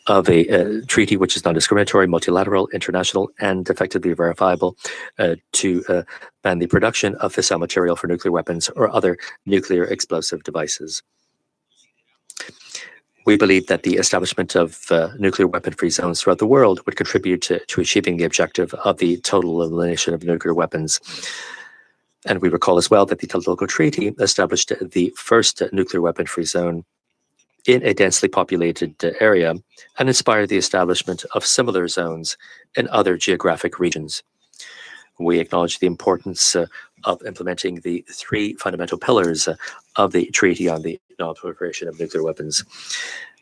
of a treaty which is non-discriminatory, multilateral, international, and effectively verifiable to ban the production of fissile material for nuclear weapons or other nuclear explosive devices. We believe that the establishment of nuclear weapon-free zones throughout the world would contribute to achieving the objective of the total elimination of nuclear weapons. And we recall as well that the Tlatelolco Treaty established the first nuclear weapon-free zone in a densely populated area and inspired the establishment of similar zones in other geographic regions. We acknowledge the importance of implementing the three fundamental pillars of the Treaty on the Non-Proliferation of Nuclear Weapons: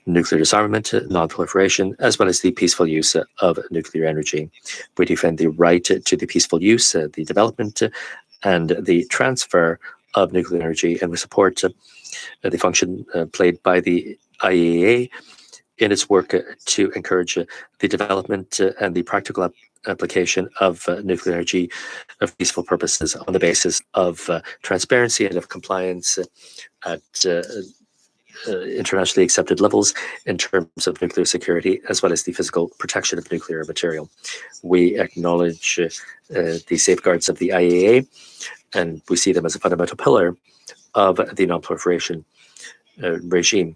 nuclear disarmament, non-proliferation, as well as the peaceful use of nuclear energy. We defend the right to the peaceful use, the development, and the transfer of nuclear energy, and we support the function played by the IAEA in its work to encourage the development and the practical application of nuclear energy for peaceful purposes on the basis of transparency and of compliance at internationally accepted levels in terms of nuclear security, as well as the physical protection of nuclear material. We acknowledge the safeguards of the IAEA, and we see them as a fundamental pillar of the non-proliferation regime.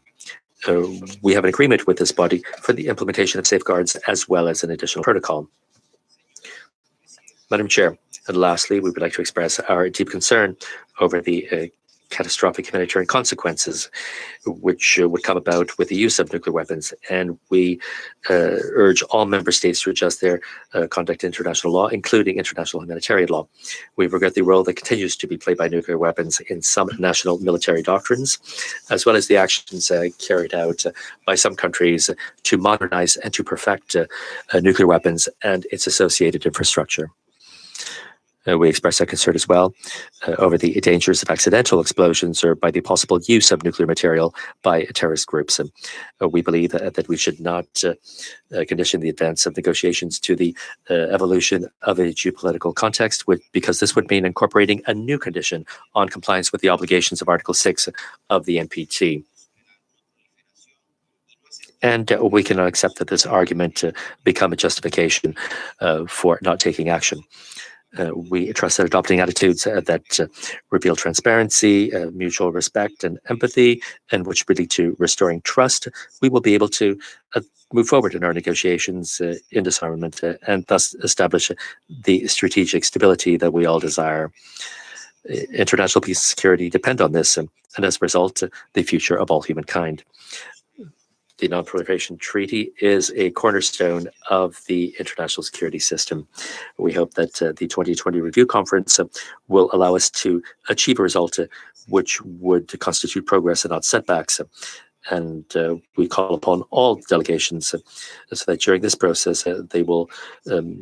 We have an agreement with this body for the implementation of safeguards as well as an additional protocol. Madam Chair, and lastly, we would like to express our deep concern over the catastrophic humanitarian consequences which would come about with the use of nuclear weapons. And we urge all member states to adjust their conduct to international law, including international humanitarian law. We regret the role that continues to be played by nuclear weapons in some national military doctrines, as well as the actions carried out by some countries to modernize and to perfect nuclear weapons and its associated infrastructure. We express our concern as well over the dangers of accidental explosions or by the possible use of nuclear material by terrorist groups. We believe that we should not condition the advance of negotiations to the evolution of a geopolitical context, because this would mean incorporating a new condition on compliance with the obligations of Article 6 of the NPT. And we cannot accept that this argument become a justification for not taking action. We trust that adopting attitudes that reveal transparency, mutual respect, and empathy, and which lead to restoring trust, we will be able to move forward in our negotiations in disarmament and thus establish the strategic stability that we all desire. International peace and security depend on this, and as a result, the future of all humankind. The Non-Proliferation Treaty is a cornerstone of the international security system. We hope that the 2020 Review Conference will allow us to achieve a result which would constitute progress and not setbacks. And we call upon all delegations so that during this process they will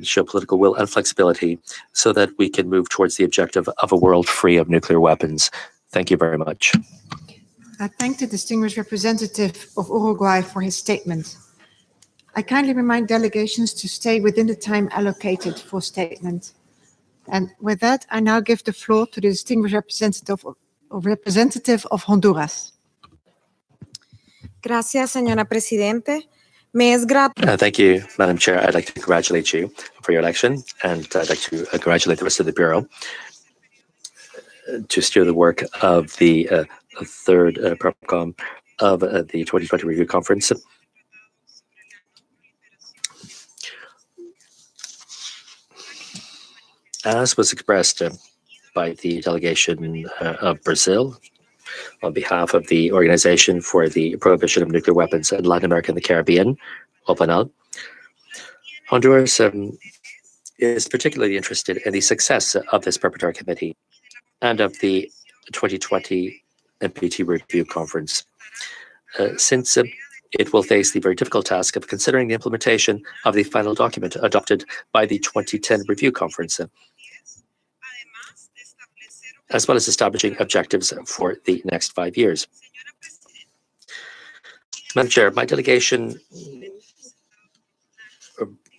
show political will and flexibility so that we can move towards the objective of a world free of nuclear weapons. Thank you very much. I thank the distinguished representative of Uruguay for his statement. I kindly remind delegations to stay within the time allocated for statement. And with that, I now give the floor to the distinguished representative of Honduras. Gracias, señora Presidente. Me es grato. Thank you, Madam Chair. I'd like to congratulate you for your election, and I'd like to congratulate the rest of the Bureau to steer the work of the third PROPCOM of the 2020 Review Conference. As was expressed by the delegation of Brazil on behalf of the Organization for the Prohibition of Nuclear Weapons in Latin America and the Caribbean, OPANAL, Honduras is particularly interested in the success of this preparatory committee and of the 2020 NPT Review Conference, since it will face the very difficult task of considering the implementation of the final document adopted by the 2010 Review Conference, as well as establishing objectives for the next 5 years. Madam Chair, my delegation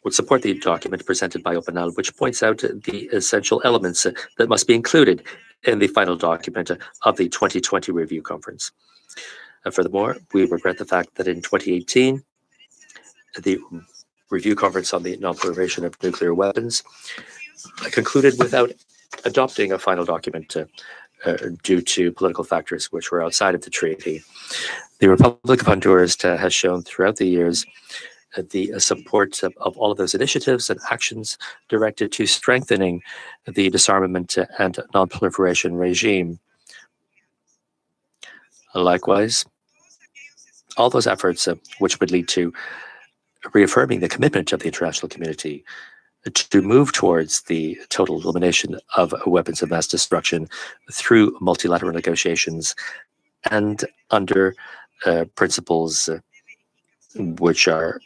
would support the document presented by OPANAL, which points out the essential elements that must be included in the final document of the 2020 Review Conference. Furthermore, we regret the fact that in 2018, the review conference on the non-proliferation of nuclear weapons concluded without adopting a final document due to political factors which were outside of the treaty. The Republic of Honduras has shown throughout the years the support of all of those initiatives and actions directed to strengthening the disarmament and non-proliferation regime. Likewise, all those efforts which would lead to reaffirming the commitment of the international community to move towards the total elimination of weapons of mass destruction through multilateral negotiations and under principles which are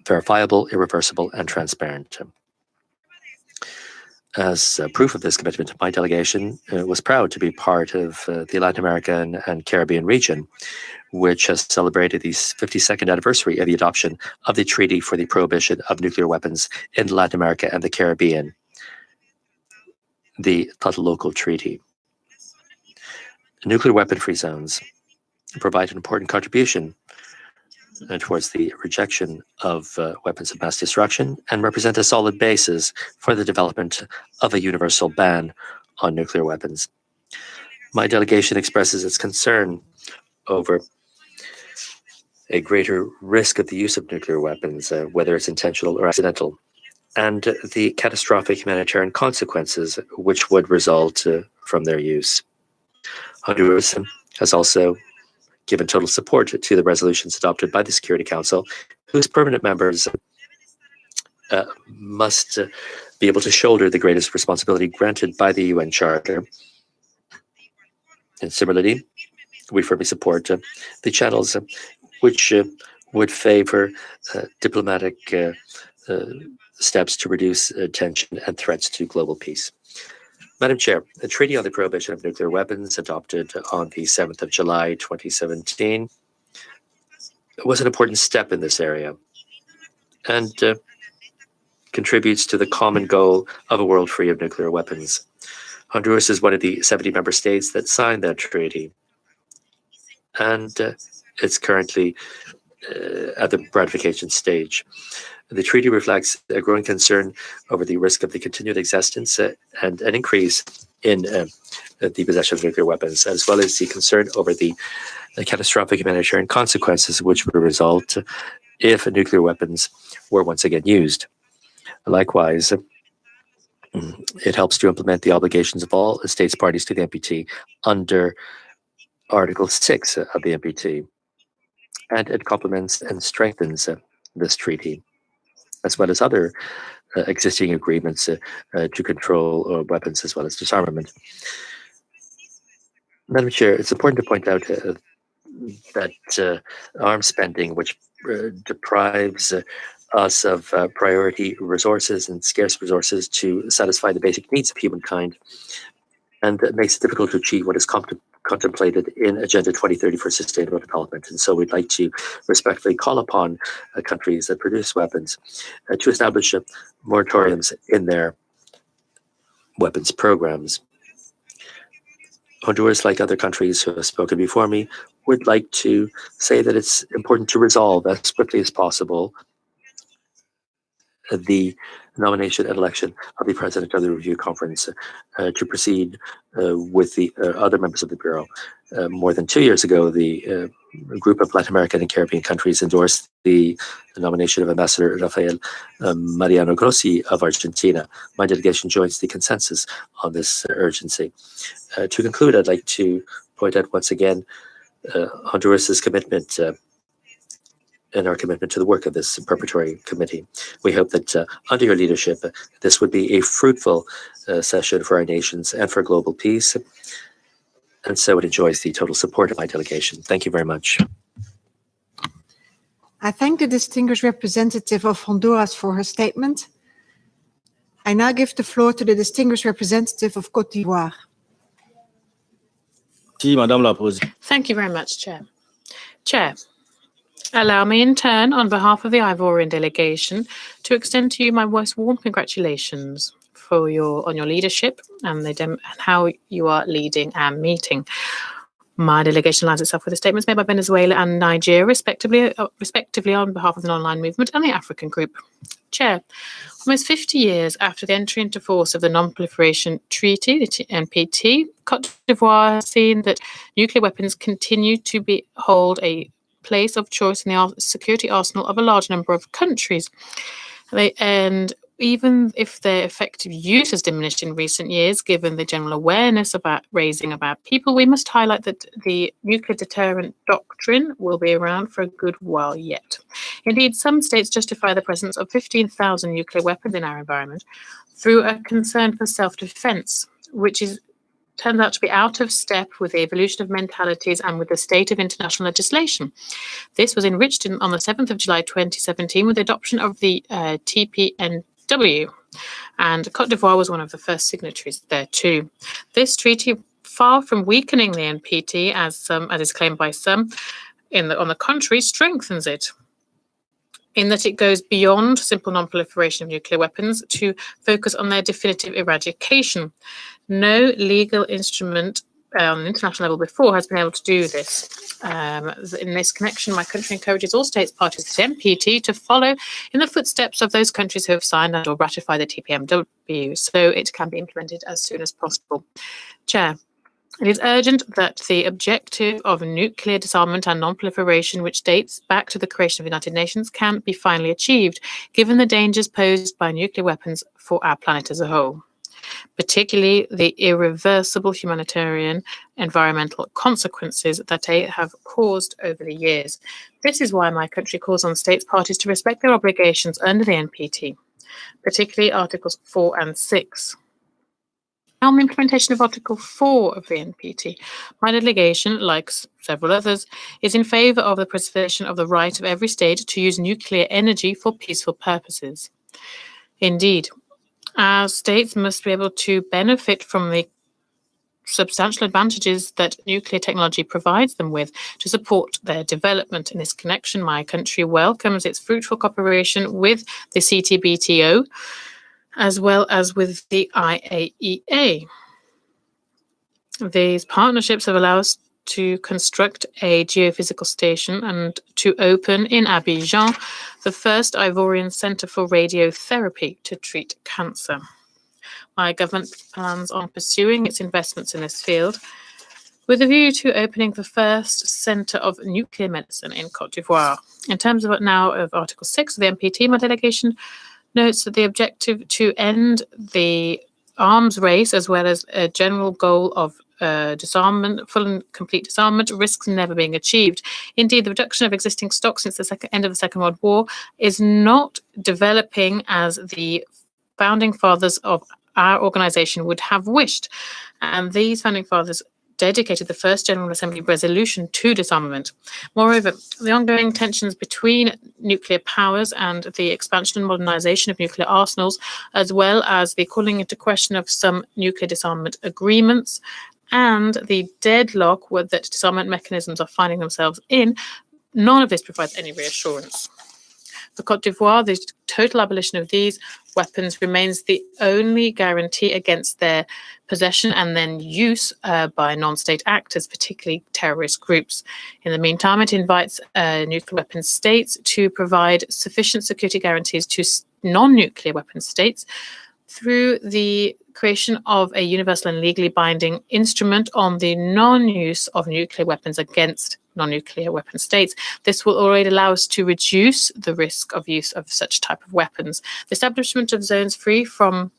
verifiable, irreversible, and transparent. As proof of this commitment, my delegation was proud to be part of the Latin American and Caribbean region, which has celebrated the 52nd anniversary of the adoption of the Treaty for the Prohibition of Nuclear Weapons in Latin America and the Caribbean, the Tlatelolco Treaty. Nuclear weapon-free zones provide an important contribution towards the rejection of weapons of mass destruction and represent a solid basis for the development of a universal ban on nuclear weapons. My delegation expresses its concern over a greater risk of the use of nuclear weapons, whether it's intentional or accidental, and the catastrophic humanitarian consequences which would result from their use. Honduras has also given total support to the resolutions adopted by the Security Council, whose permanent members must be able to shoulder the greatest responsibility granted by the UN Charter. And similarly, we firmly support the channels which would favor diplomatic steps to reduce tension and threats to global peace. Madam Chair, the Treaty on the Prohibition of Nuclear Weapons, adopted on the 7th of July 2017, was an important step in this area and contributes to the common goal of a world free of nuclear weapons. Honduras is one of the 70 member states that signed that treaty, and it's currently at the ratification stage. The treaty reflects a growing concern over the risk of the continued existence and an increase in the possession of nuclear weapons, as well as the concern over the catastrophic humanitarian consequences which would result if nuclear weapons were once again used. Likewise, it helps to implement the obligations of all states parties to the NPT under Article 6 of the NPT, and it complements and strengthens this treaty, as well as other existing agreements to control weapons as well as disarmament. Madam Chair, it's important to point out that arms spending, which deprives us of priority resources and scarce resources to satisfy the basic needs of humankind, and it makes it difficult to achieve what is contemplated in Agenda 2030 for Sustainable Development. And so we'd like to respectfully call upon countries that produce weapons to establish moratoriums in their weapons programs. Honduras, like other countries who have spoken before me, would like to say that it's important to resolve as quickly as possible the nomination and election of the president of the review conference to proceed with the other members of the Bureau. More than 2 years ago, the group of Latin American and Caribbean countries endorsed the nomination of Ambassador Rafael Mariano Grossi of Argentina. My delegation joins the consensus on this urgency. To conclude, I'd like to point out once again Honduras's commitment and our commitment to the work of this preparatory committee. We hope that under your leadership, this would be a fruitful session for our nations and for global peace. And so it enjoys the total support of my delegation. Thank you very much. I thank the distinguished representative of Honduras for her statement. I now give the floor to the distinguished representative of Côte d'Ivoire. Thank you very much, Chair. Chair, allow me in turn, on behalf of the Ivorian delegation, to extend to you my most warm congratulations on your leadership and how you are leading our meeting. My delegation aligns itself with the statements made by Venezuela and Nigeria, respectively on behalf of the Non-Aligned Movement and the African Group. Chair, almost 50 years after the entry into force of the Non-Proliferation Treaty, the NPT, Côte d'Ivoire has seen that nuclear weapons continue to hold a place of choice in the security arsenal of a large number of countries. And even if their effective use has diminished in recent years, given the general awareness about raising about people, we must highlight that the nuclear deterrent doctrine will be around for a good while yet. Indeed, some states justify the presence of 15,000 nuclear weapons in our environment through a concern for self-defense, which turns out to be out of step with the evolution of mentalities and with the state of international legislation. This was enriched on the 7th of July 2017 with the adoption of the TPNW, and Côte d'Ivoire was one of the first signatories there too. This treaty, far from weakening the NPT, as is claimed by some, on the contrary, strengthens it, in that it goes beyond simple non-proliferation of nuclear weapons to focus on their definitive eradication. No legal instrument on an international level before has been able to do this. In this connection, my country encourages all states parties to the NPT to follow in the footsteps of those countries who have signed and or ratified the TPNW, so it can be implemented as soon as possible. Chair, it is urgent that the objective of nuclear disarmament and non-proliferation, which dates back to the creation of the United Nations, can be finally achieved, given the dangers posed by nuclear weapons for our planet as a whole, particularly the irreversible humanitarian environmental consequences that they have caused over the years. This is why my country calls on states parties to respect their obligations under the NPT, particularly Articles 4 and 6. On the implementation of Article 4 of the NPT, my delegation, like several others, is in favour of the preservation of the right of every state to use nuclear energy for peaceful purposes. Indeed, our states must be able to benefit from the substantial advantages that nuclear technology provides them with to support their development. In this connection, my country welcomes its fruitful cooperation with the CTBTO, as well as with the IAEA. These partnerships have allowed us to construct a geophysical station and to open in Abidjan the first Ivorian Centre for Radiotherapy to treat cancer. My government plans on pursuing its investments in this field with a view to opening the first centre of nuclear medicine in Côte d'Ivoire. In terms of Article 6 of the NPT, my delegation notes that the objective to end the arms race, as well as a general goal of disarmament, full and complete disarmament, risks never being achieved. Indeed, the reduction of existing stocks since the end of the Second World War is not developing as the founding fathers of our organization would have wished. And these founding fathers dedicated the first General Assembly resolution to disarmament. Moreover, the ongoing tensions between nuclear powers and the expansion and modernization of nuclear arsenals, as well as the calling into question of some nuclear disarmament agreements, and the deadlock that disarmament mechanisms are finding themselves in, none of this provides any reassurance. For Côte d'Ivoire, the total abolition of these weapons remains the only guarantee against their possession and then use by non-state actors, particularly terrorist groups. In the meantime, it invites nuclear weapon states to provide sufficient security guarantees to non-nuclear weapon states through the creation of a universal and legally binding instrument on the non-use of nuclear weapons against non-nuclear weapon states. This will already allow us to reduce the risk of use of such type of weapons. The establishment of zones free from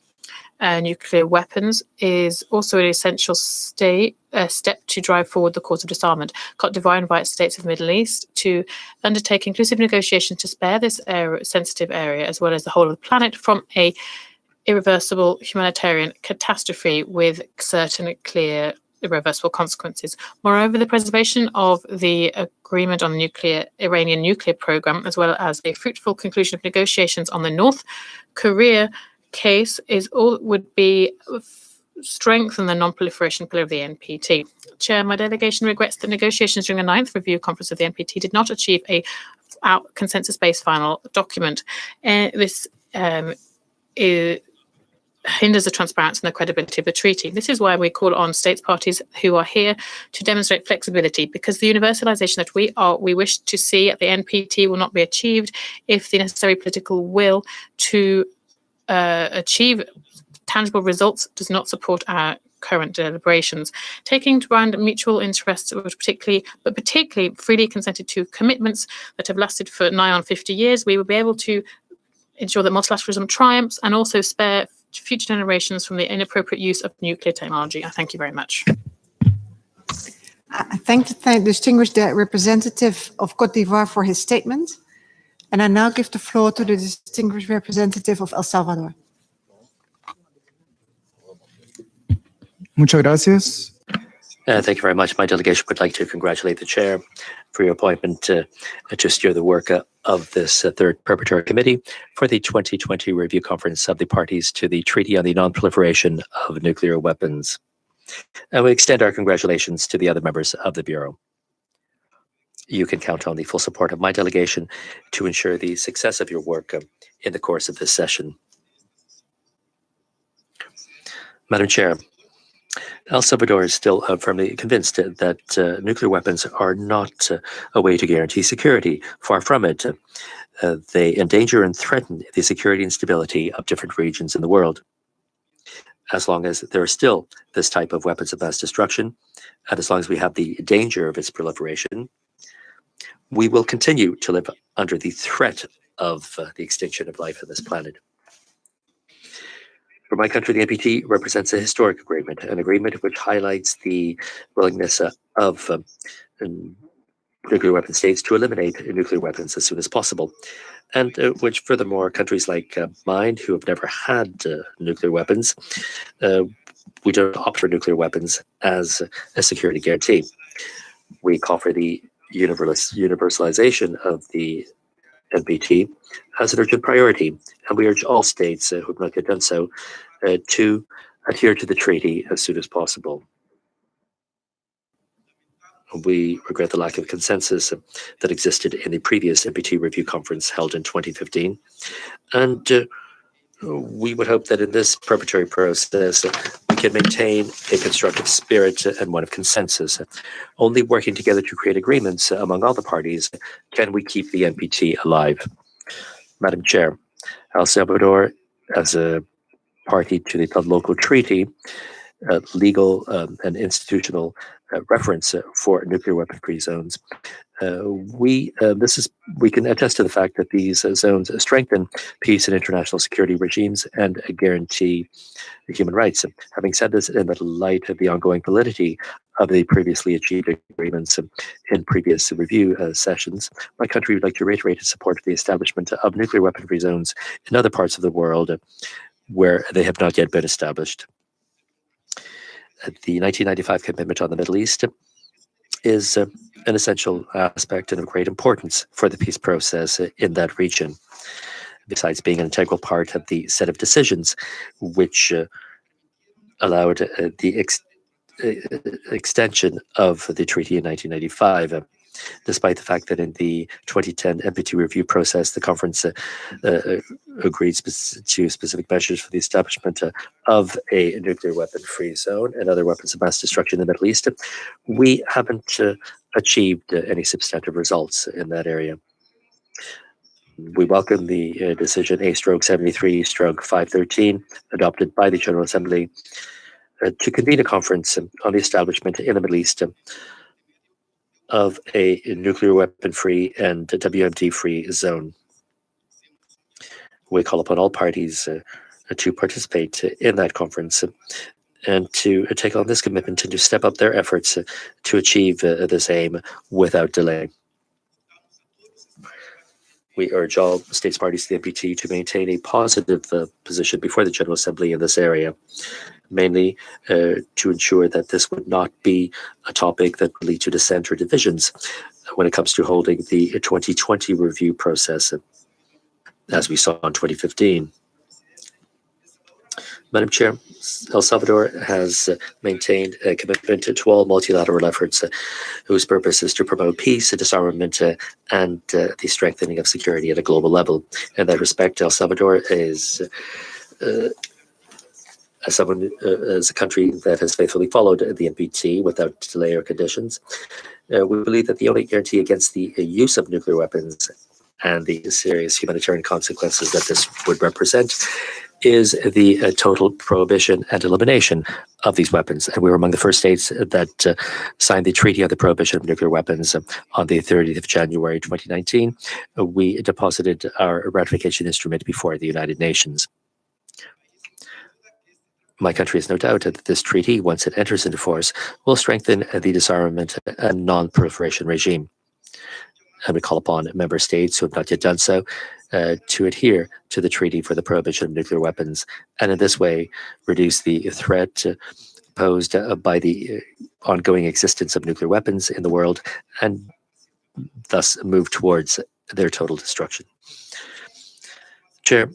nuclear weapons is also an essential step to drive forward the cause of disarmament. Côte d'Ivoire invites states of the Middle East to undertake inclusive negotiations to spare this sensitive area, as well as the whole of the planet, from a irreversible humanitarian catastrophe with certain clear irreversible consequences. Moreover, the preservation of the agreement on the Iranian nuclear program, as well as a fruitful conclusion of negotiations on the North Korea case, would be strengthen the non-proliferation pillar of the NPT. Chair, my delegation regrets that negotiations during the 9th review conference of the NPT did not achieve a consensus-based final document. This is hinders the transparency and the credibility of the treaty. This is why we call on states parties who are here to demonstrate flexibility, because the universalization that we wish to see at the NPT will not be achieved if the necessary political will to achieve tangible results does not support our current deliberations. Taking to ground mutual interests, particularly freely consented to commitments that have lasted for nigh on 50 years, we will be able to ensure that multilateralism triumphs and also spare future generations from the inappropriate use of nuclear technology. I thank you very much. I thank the distinguished representative of Côte d'Ivoire for his statement. And I now give the floor to the distinguished representative of El Salvador. Muchas gracias. Thank you very much. My delegation would like to congratulate the chair for your appointment to steer the work of this third preparatory committee for the 2020 review conference of the parties to the Treaty on the Non-Proliferation of Nuclear Weapons. And we extend our congratulations to the other members of the Bureau. You can count on the full support of my delegation to ensure the success of your work in the course of this session. Madam Chair, El Salvador is still firmly convinced that nuclear weapons are not a way to guarantee security. Far from it. They endanger and threaten the security and stability of different regions in the world. As long as there are still this type of weapons of mass destruction, and as long as we have the danger of its proliferation, we will continue to live under the threat of the extinction of life on this planet. For my country, the NPT represents a historic agreement, an agreement which highlights the willingness of nuclear weapon states to eliminate nuclear weapons as soon as possible, and which furthermore countries like mine, who have never had nuclear weapons, we don't opt for nuclear weapons as a security guarantee. We call for the universalization of the NPT as an urgent priority, and we urge all states who have not yet done so to adhere to the treaty as soon as possible. We regret the lack of consensus that existed in the previous NPT review conference held in 2015, and we would hope that in this preparatory process we can maintain a constructive spirit and one of consensus. Only working together to create agreements among all the parties can we keep the NPT alive. Madam Chair, El Salvador, as a party to the local treaty, legal and institutional reference for nuclear weapon-free zones, we can attest to the fact that these zones strengthen peace and international security regimes and guarantee human rights. Having said this, in the light of the ongoing validity of the previously achieved agreements in previous review sessions, my country would like to reiterate its support for the establishment of nuclear weapon-free zones in other parts of the world where they have not yet been established. The 1995 commitment on the Middle East is an essential aspect and of great importance for the peace process in that region, besides being an integral part of the set of decisions which allowed the extension of the treaty in 1995. Despite the fact that in the 2010 NPT review process, the conference agreed to specific measures for the establishment of a nuclear weapon-free zone and other weapons of mass destruction in the Middle East, we haven't achieved any substantive results in that area. We welcome the decision A/73/513 adopted by the General Assembly to convene a conference on the establishment in the Middle East of a nuclear weapon-free and WMD-free zone. We call upon all parties to participate in that conference and to take on this commitment and to step up their efforts to achieve this aim without delay. We urge all states parties to the NPT to maintain a positive position before the General Assembly in this area, mainly to ensure that this would not be a topic that would lead to dissent or divisions when it comes to holding the 2020 review process, as we saw in 2015. Madam Chair, El Salvador has maintained a commitment to all multilateral efforts whose purpose is to promote peace, disarmament, and the strengthening of security at a global level. In that respect, El Salvador is as a country that has faithfully followed the NPT without delay or conditions, we believe that the only guarantee against the use of nuclear weapons and the serious humanitarian consequences that this would represent is the total prohibition and elimination of these weapons. And we were among the first states that signed the Treaty on the Prohibition of Nuclear Weapons on the 30th of January 2019. We deposited our ratification instrument before the United Nations. My country has no doubt that this treaty, once it enters into force, will strengthen the disarmament and non-proliferation regime. And we call upon member states who have not yet done so to adhere to the Treaty for the Prohibition of Nuclear Weapons, and in this way reduce the threat posed by the ongoing existence of nuclear weapons in the world, and thus move towards their total destruction. Chair,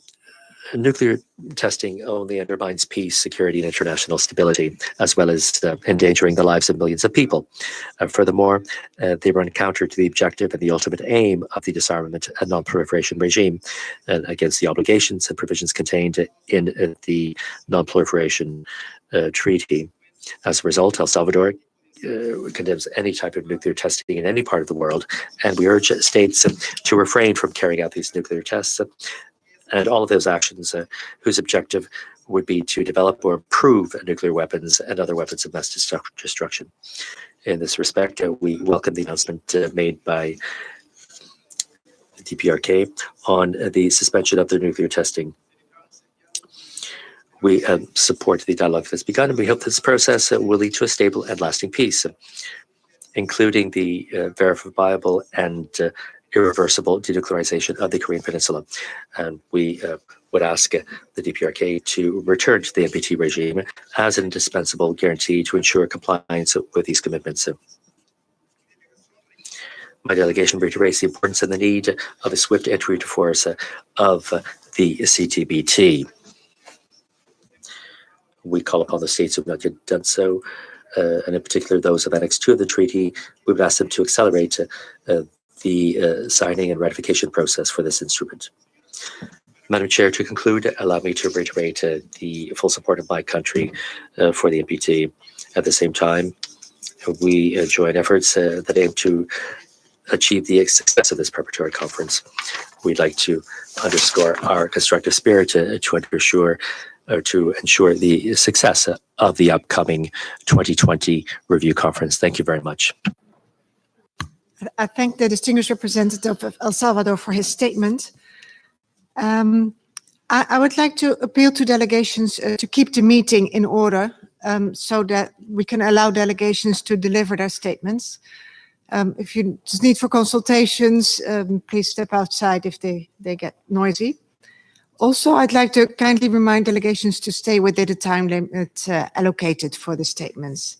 nuclear testing only undermines peace, security, and international stability, as well as endangering the lives of millions of people. Furthermore, they run counter to the objective and the ultimate aim of the disarmament and non-proliferation regime, and against the obligations and provisions contained in the non-proliferation treaty. As a result, El Salvador condemns any type of nuclear testing in any part of the world, and we urge states to refrain from carrying out these nuclear tests and all of those actions whose objective would be to develop or improve nuclear weapons and other weapons of mass destruction. In this respect, we welcome the announcement made by the DPRK on the suspension of the nuclear testing. We support the dialogue that has begun, and we hope this process will lead to a stable and lasting peace, including the verifiable and irreversible denuclearization of the Korean Peninsula. And we would ask the DPRK to return to the NPT regime as an indispensable guarantee to ensure compliance with these commitments. My delegation reiterates the importance and the need of a swift entry into force of the CTBT. We call upon the states who have not yet done so, and in particular those of Annex 2 of the treaty. We would ask them to accelerate the signing and ratification process for this instrument. Madam Chair, to conclude, allow me to reiterate the full support of my country for the NPT. At the same time, we join efforts that aim to achieve the success of this preparatory conference. We'd like to underscore our constructive spirit to ensure the success of the upcoming 2020 review conference. Thank you very much. I thank the distinguished representative of El Salvador for his statement. I would like to appeal to delegations to keep the meeting in order so that we can allow delegations to deliver their statements. If you just need for consultations, please step outside if they get noisy. Also, I'd like to kindly remind delegations to stay within the time limit allocated for the statements.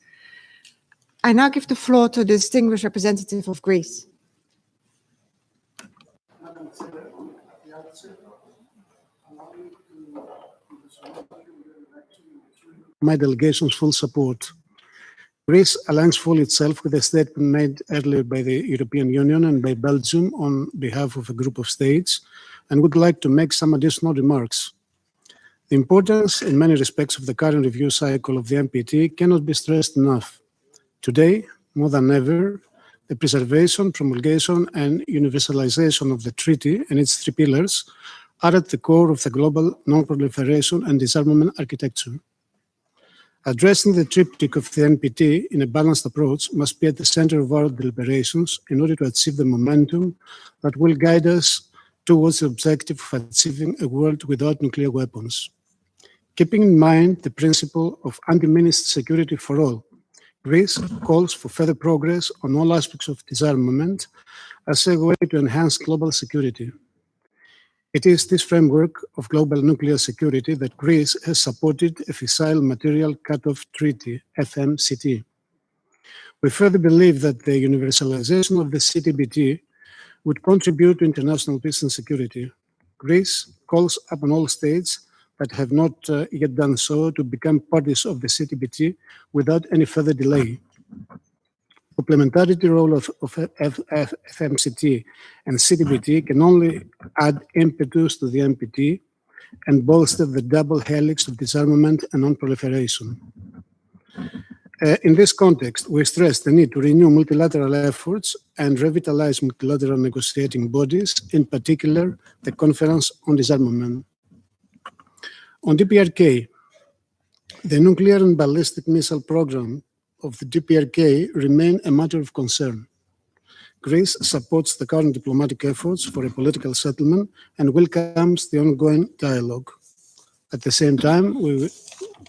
I now give the floor to the distinguished representative of Greece. My delegation's full support. Greece aligns fully itself with the statement made earlier by the European Union and by Belgium on behalf of a group of states, and would like to make some additional remarks. The importance in many respects of the current review cycle of the NPT cannot be stressed enough. Today, more than ever, the preservation, promulgation, and universalization of the treaty and its three pillars are at the core of the global non-proliferation and disarmament architecture. Addressing the triptych of the NPT in a balanced approach must be at the center of our deliberations in order to achieve the momentum that will guide us towards the objective of achieving a world without nuclear weapons. Keeping in mind the principle of undiminished security for all, Greece calls for further progress on all aspects of disarmament as a way to enhance global security. It is this framework of global nuclear security that Greece has supported a Fissile Material Cut-off Treaty, FMCT. We further believe that the universalization of the CTBT would contribute to international peace and security. Greece calls upon all states that have not yet done so to become parties of the CTBT without any further delay. Complementarity role of FMCT and CTBT can only add impetus to the NPT and bolster the double helix of disarmament and non-proliferation. In this context, we stress the need to renew multilateral efforts and revitalize multilateral negotiating bodies, in particular, the Conference on Disarmament. On DPRK, the nuclear and ballistic missile program of the DPRK remain a matter of concern. Greece supports the current diplomatic efforts for a political settlement and welcomes the ongoing dialogue. At the same time, we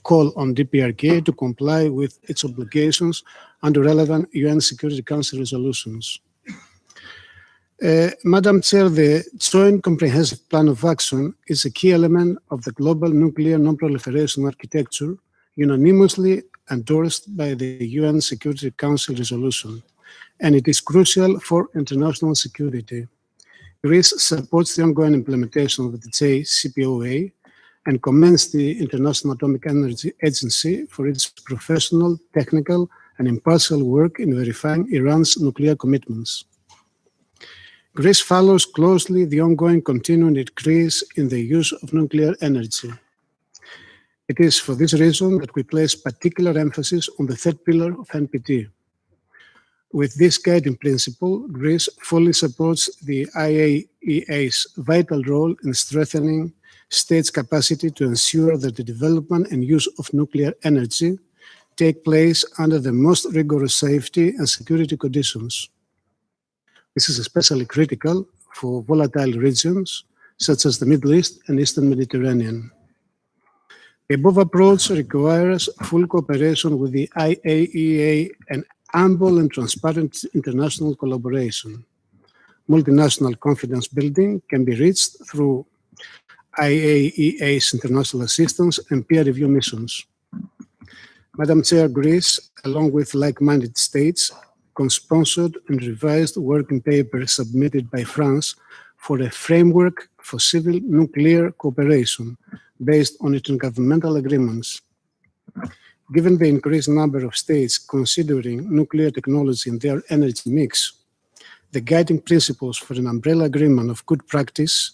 call on DPRK to comply with its obligations under relevant UN Security Council resolutions. Madam Chair, the Joint Comprehensive Plan of Action is a key element of the global nuclear non-proliferation architecture, unanimously endorsed by the UN Security Council resolution, and it is crucial for international security. Greece supports the ongoing implementation of the JCPOA and commends the International Atomic Energy Agency for its professional, technical, and impartial work in verifying Iran's nuclear commitments. Greece follows closely the ongoing continuing increase in the use of nuclear energy. It is for this reason that we place particular emphasis on the third pillar of NPT. With this guiding principle, Greece fully supports the IAEA's vital role in strengthening states' capacity to ensure that the development and use of nuclear energy take place under the most rigorous safety and security conditions. This is especially critical for volatile regions such as the Middle East and Eastern Mediterranean. The above approach requires full cooperation with the IAEA and ample and transparent international collaboration. Multinational confidence building can be reached through IAEA's international assistance and peer review missions. Madam Chair, Greece, along with like-minded states, co-sponsored and revised working paper submitted by France for a framework for civil nuclear cooperation based on intergovernmental agreements. Given the increased number of states considering nuclear technology in their energy mix, the guiding principles for an umbrella agreement of good practice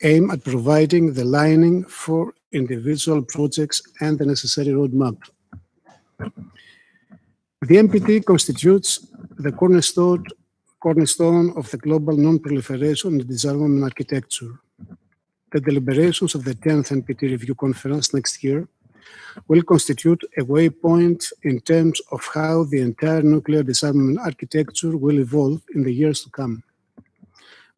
aim at providing the lining for individual projects and the necessary roadmap. The NPT constitutes the cornerstone of the global non-proliferation and disarmament architecture. The deliberations of the 10th NPT Review Conference next year will constitute a waypoint in terms of how the entire nuclear disarmament architecture will evolve in the years to come.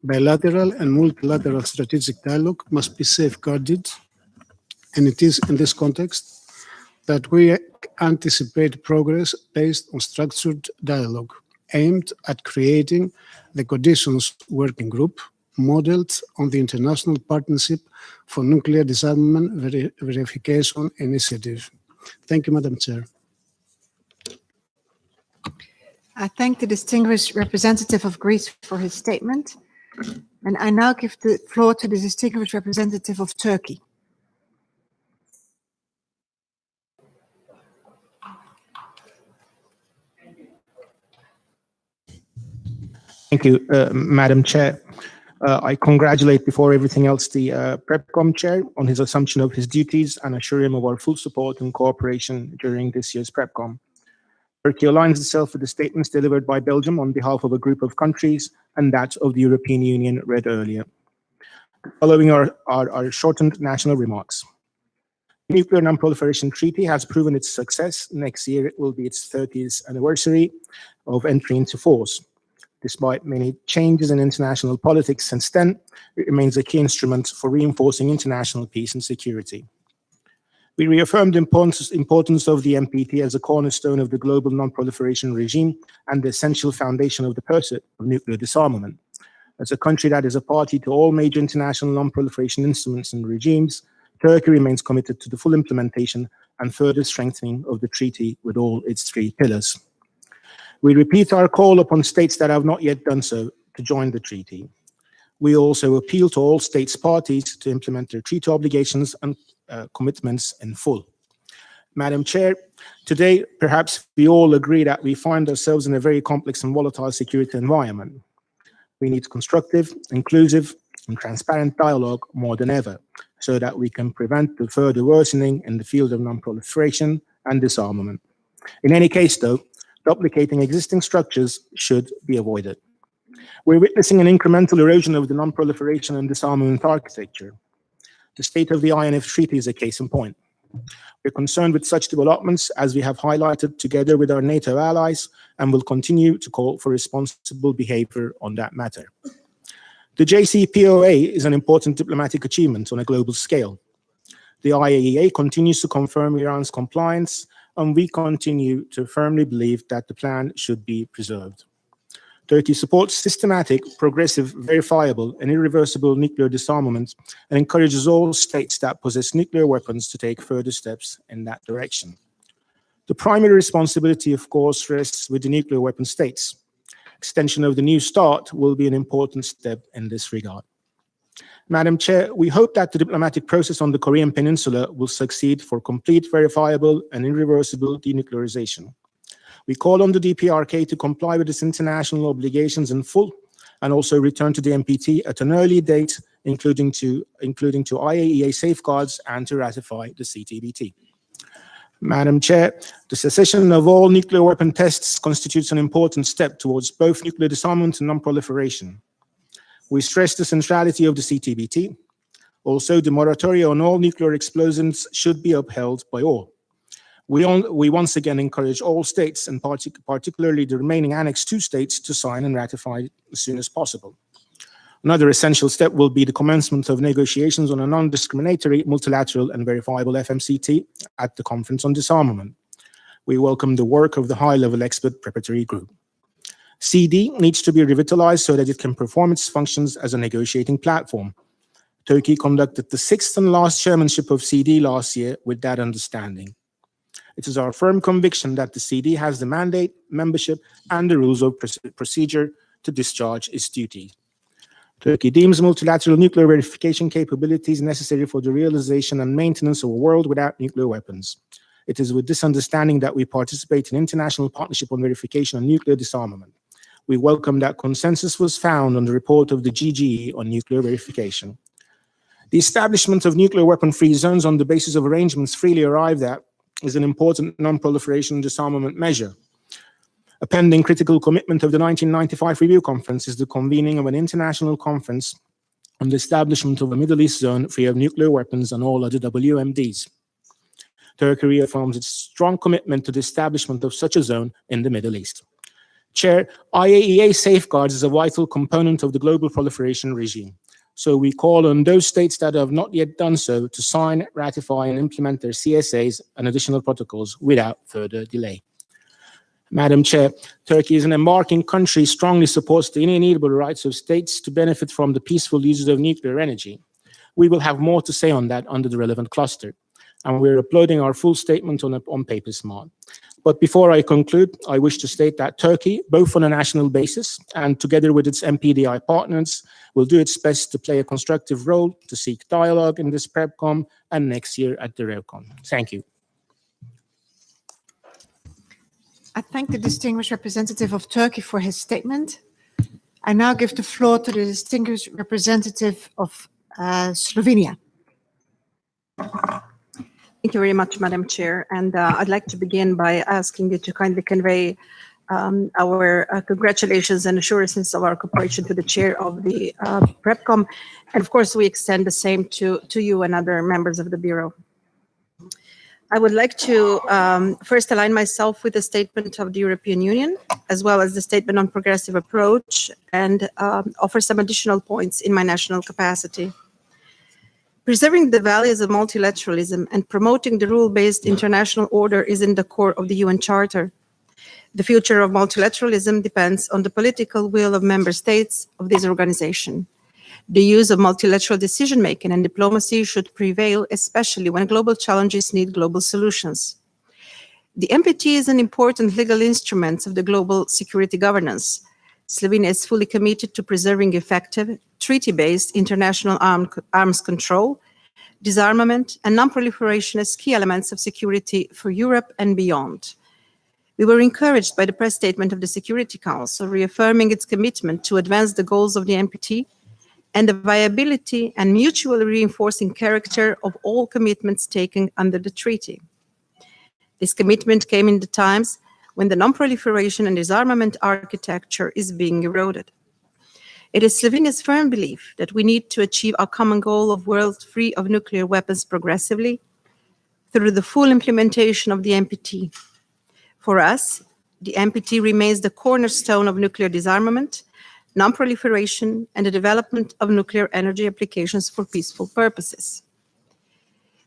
Bilateral and multilateral strategic dialogue must be safeguarded, and it is in this context that we anticipate progress based on structured dialogue aimed at creating the conditions working group modeled on the International Partnership for Nuclear Disarmament Verification Initiative. Thank you, Madam Chair. I thank the distinguished representative of Greece for his statement. And I now give the floor to the distinguished representative of Turkey. Thank you, Madam Chair. I congratulate, before everything else, the PrepCom Chair on his assumption of his duties and assure him of our full support and cooperation during this year's PrepCom. Turkey aligns itself with the statements delivered by Belgium on behalf of a group of countries and that of the European Union read earlier. Following our shortened national remarks. The Nuclear Non-Proliferation Treaty has proven its success. Next year, it will be its 30th anniversary of entry into force. Despite many changes in international politics since then, it remains a key instrument for reinforcing international peace and security. We reaffirmed the importance of the NPT as a cornerstone of the global non-proliferation regime and the essential foundation of the pursuit of nuclear disarmament. As a country that is a party to all major international non-proliferation instruments and regimes, Turkey remains committed to the full implementation and further strengthening of the treaty with all its three pillars. We repeat our call upon states that have not yet done so to join the treaty. We also appeal to all states parties to implement their treaty obligations and commitments in full. Madam Chair, today perhaps we all agree that we find ourselves in a very complex and volatile security environment. We need constructive, inclusive, and transparent dialogue more than ever, so that we can prevent the further worsening in the field of non-proliferation and disarmament. In any case, though, duplicating existing structures should be avoided. We're witnessing an incremental erosion of the non-proliferation and disarmament architecture. The state of the INF Treaty is a case in point. We're concerned with such developments, as we have highlighted together with our NATO allies, and will continue to call for responsible behavior on that matter. The JCPOA is an important diplomatic achievement on a global scale. The IAEA continues to confirm Iran's compliance, and we continue to firmly believe that the plan should be preserved. Turkey supports systematic, progressive, verifiable, and irreversible nuclear disarmament and encourages all states that possess nuclear weapons to take further steps in that direction. The primary responsibility, of course, rests with the nuclear weapon states. Extension of the New START will be an important step in this regard. Madam Chair, we hope that the diplomatic process on the Korean Peninsula will succeed for complete, verifiable, and irreversible denuclearization. We call on the DPRK to comply with its international obligations in full and also return to the NPT at an early date, including to IAEA safeguards and to ratify the CTBT. Madam Chair, the cessation of all nuclear weapon tests constitutes an important step towards both nuclear disarmament and non-proliferation. We stress the centrality of the CTBT. Also, the moratorium on all nuclear explosions should be upheld by all. We once again encourage all states, and particularly the remaining Annex II states, to sign and ratify as soon as possible. Another essential step will be the commencement of negotiations on a non-discriminatory, multilateral, and verifiable FMCT at the Conference on Disarmament. We welcome the work of the high-level expert preparatory group. CD needs to be revitalized so that it can perform its functions as a negotiating platform. Turkey conducted the 6th and last chairmanship of CD last year with that understanding. It is our firm conviction that the CD has the mandate, membership, and the rules of procedure to discharge its duty. Turkey deems multilateral nuclear verification capabilities necessary for the realization and maintenance of a world without nuclear weapons. It is with this understanding that we participate in international partnership on verification and nuclear disarmament. We welcome that consensus was found on the report of the GGE on nuclear verification. The establishment of nuclear weapon-free zones on the basis of arrangements freely arrived at is an important non-proliferation and disarmament measure. A pending critical commitment of the 1995 Review Conference is the convening of an international conference on the establishment of a Middle East zone free of nuclear weapons and all other WMDs. Turkey reaffirms its strong commitment to the establishment of such a zone in the Middle East. Chair, IAEA safeguards is a vital component of the global proliferation regime. So we call on those states that have not yet done so to sign, ratify, and implement their CSAs and additional protocols without further delay. Madam Chair, Turkey is an embarking country strongly supports the inalienable rights of states to benefit from the peaceful uses of nuclear energy. We will have more to say on that under the relevant cluster, and we're uploading our full statement on PaperSmart. But before I conclude, I wish to state that Turkey, both on a national basis and together with its MPDI partners, will do its best to play a constructive role to seek dialogue in this PrepCom and next year at the RevCon. Thank you. I thank the distinguished representative of Turkey for his statement. I now give the floor to the distinguished representative of Slovenia. Thank you very much, Madam Chair. And I'd like to begin by asking you to kindly convey our congratulations and assurances of our cooperation to the chair of the PrepCom. And of course, we extend the same to you and other members of the Bureau. I would like to first align myself with the statement of the European Union, as well as the statement on progressive approach, and offer some additional points in my national capacity. Preserving the values of multilateralism and promoting the rule-based international order is in the core of the UN Charter. The future of multilateralism depends on the political will of member states of this organization. The use of multilateral decision-making and diplomacy should prevail, especially when global challenges need global solutions. The NPT is an important legal instrument of the global security governance. Slovenia is fully committed to preserving effective, treaty-based international arms control, disarmament, and non-proliferation as key elements of security for Europe and beyond. We were encouraged by the press statement of the Security Council reaffirming its commitment to advance the goals of the NPT, and the viability and mutually reinforcing character of all commitments taken under the treaty. This commitment came in the times when the non-proliferation and disarmament architecture is being eroded. It is Slovenia's firm belief that we need to achieve our common goal of world free of nuclear weapons progressively through the full implementation of the NPT. For us, the NPT remains the cornerstone of nuclear disarmament, non-proliferation, and the development of nuclear energy applications for peaceful purposes.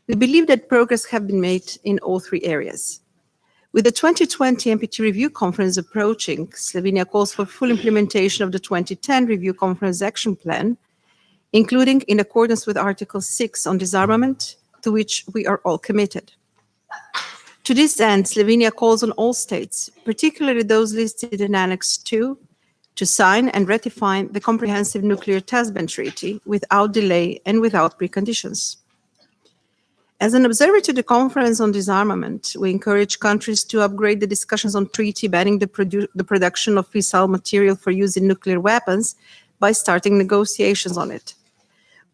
We believe that progress has been made in all three areas. With the 2020 NPT Review Conference approaching, Slovenia calls for full implementation of the 2010 Review Conference Action Plan, including in accordance with Article 6 on disarmament, to which we are all committed. To this end, Slovenia calls on all states, particularly those listed in Annex 2, to sign and ratify the Comprehensive Nuclear Test Ban Treaty without delay and without preconditions. As an observer to the Conference on Disarmament, we encourage countries to upgrade the discussions on treaty banning the production of fissile material for use in nuclear weapons by starting negotiations on it.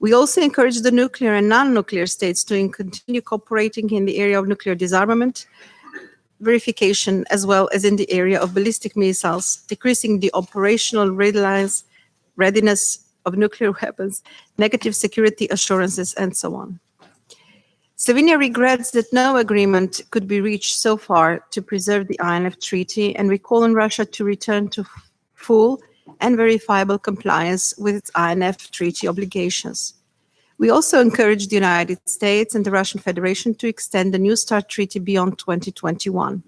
We also encourage the nuclear and non-nuclear states to continue cooperating in the area of nuclear disarmament, verification, as well as in the area of ballistic missiles, decreasing the operational readiness of nuclear weapons, negative security assurances, and so on. Slovenia regrets that no agreement could be reached so far to preserve the INF Treaty, and we call on Russia to return to full and verifiable compliance with its INF Treaty obligations. We also encourage the United States and the Russian Federation to extend the New START Treaty beyond 2021.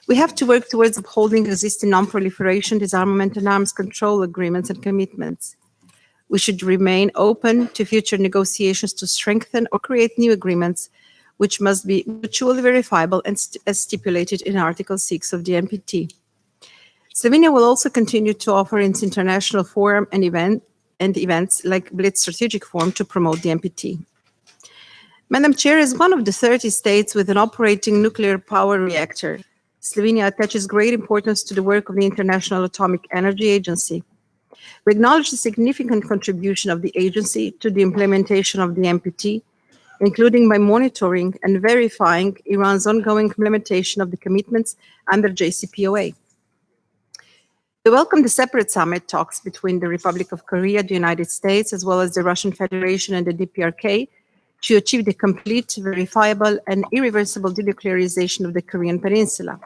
We have to work towards upholding existing non-proliferation, disarmament, and arms control agreements and commitments. We should remain open to future negotiations to strengthen or create new agreements, which must be mutually verifiable and as stipulated in Article 6 of the NPT. Slovenia will also continue to offer its international forum and events like Blitz Strategic Forum to promote the NPT. Madam Chair, as one of the 30 states with an operating nuclear power reactor, Slovenia attaches great importance to the work of the International Atomic Energy Agency. We acknowledge the significant contribution of the agency to the implementation of the NPT, including by monitoring and verifying Iran's ongoing implementation of the commitments under JCPOA. We welcome the separate summit talks between the Republic of Korea, the United States, as well as the Russian Federation and the DPRK to achieve the complete, verifiable, and irreversible denuclearization of the Korean Peninsula.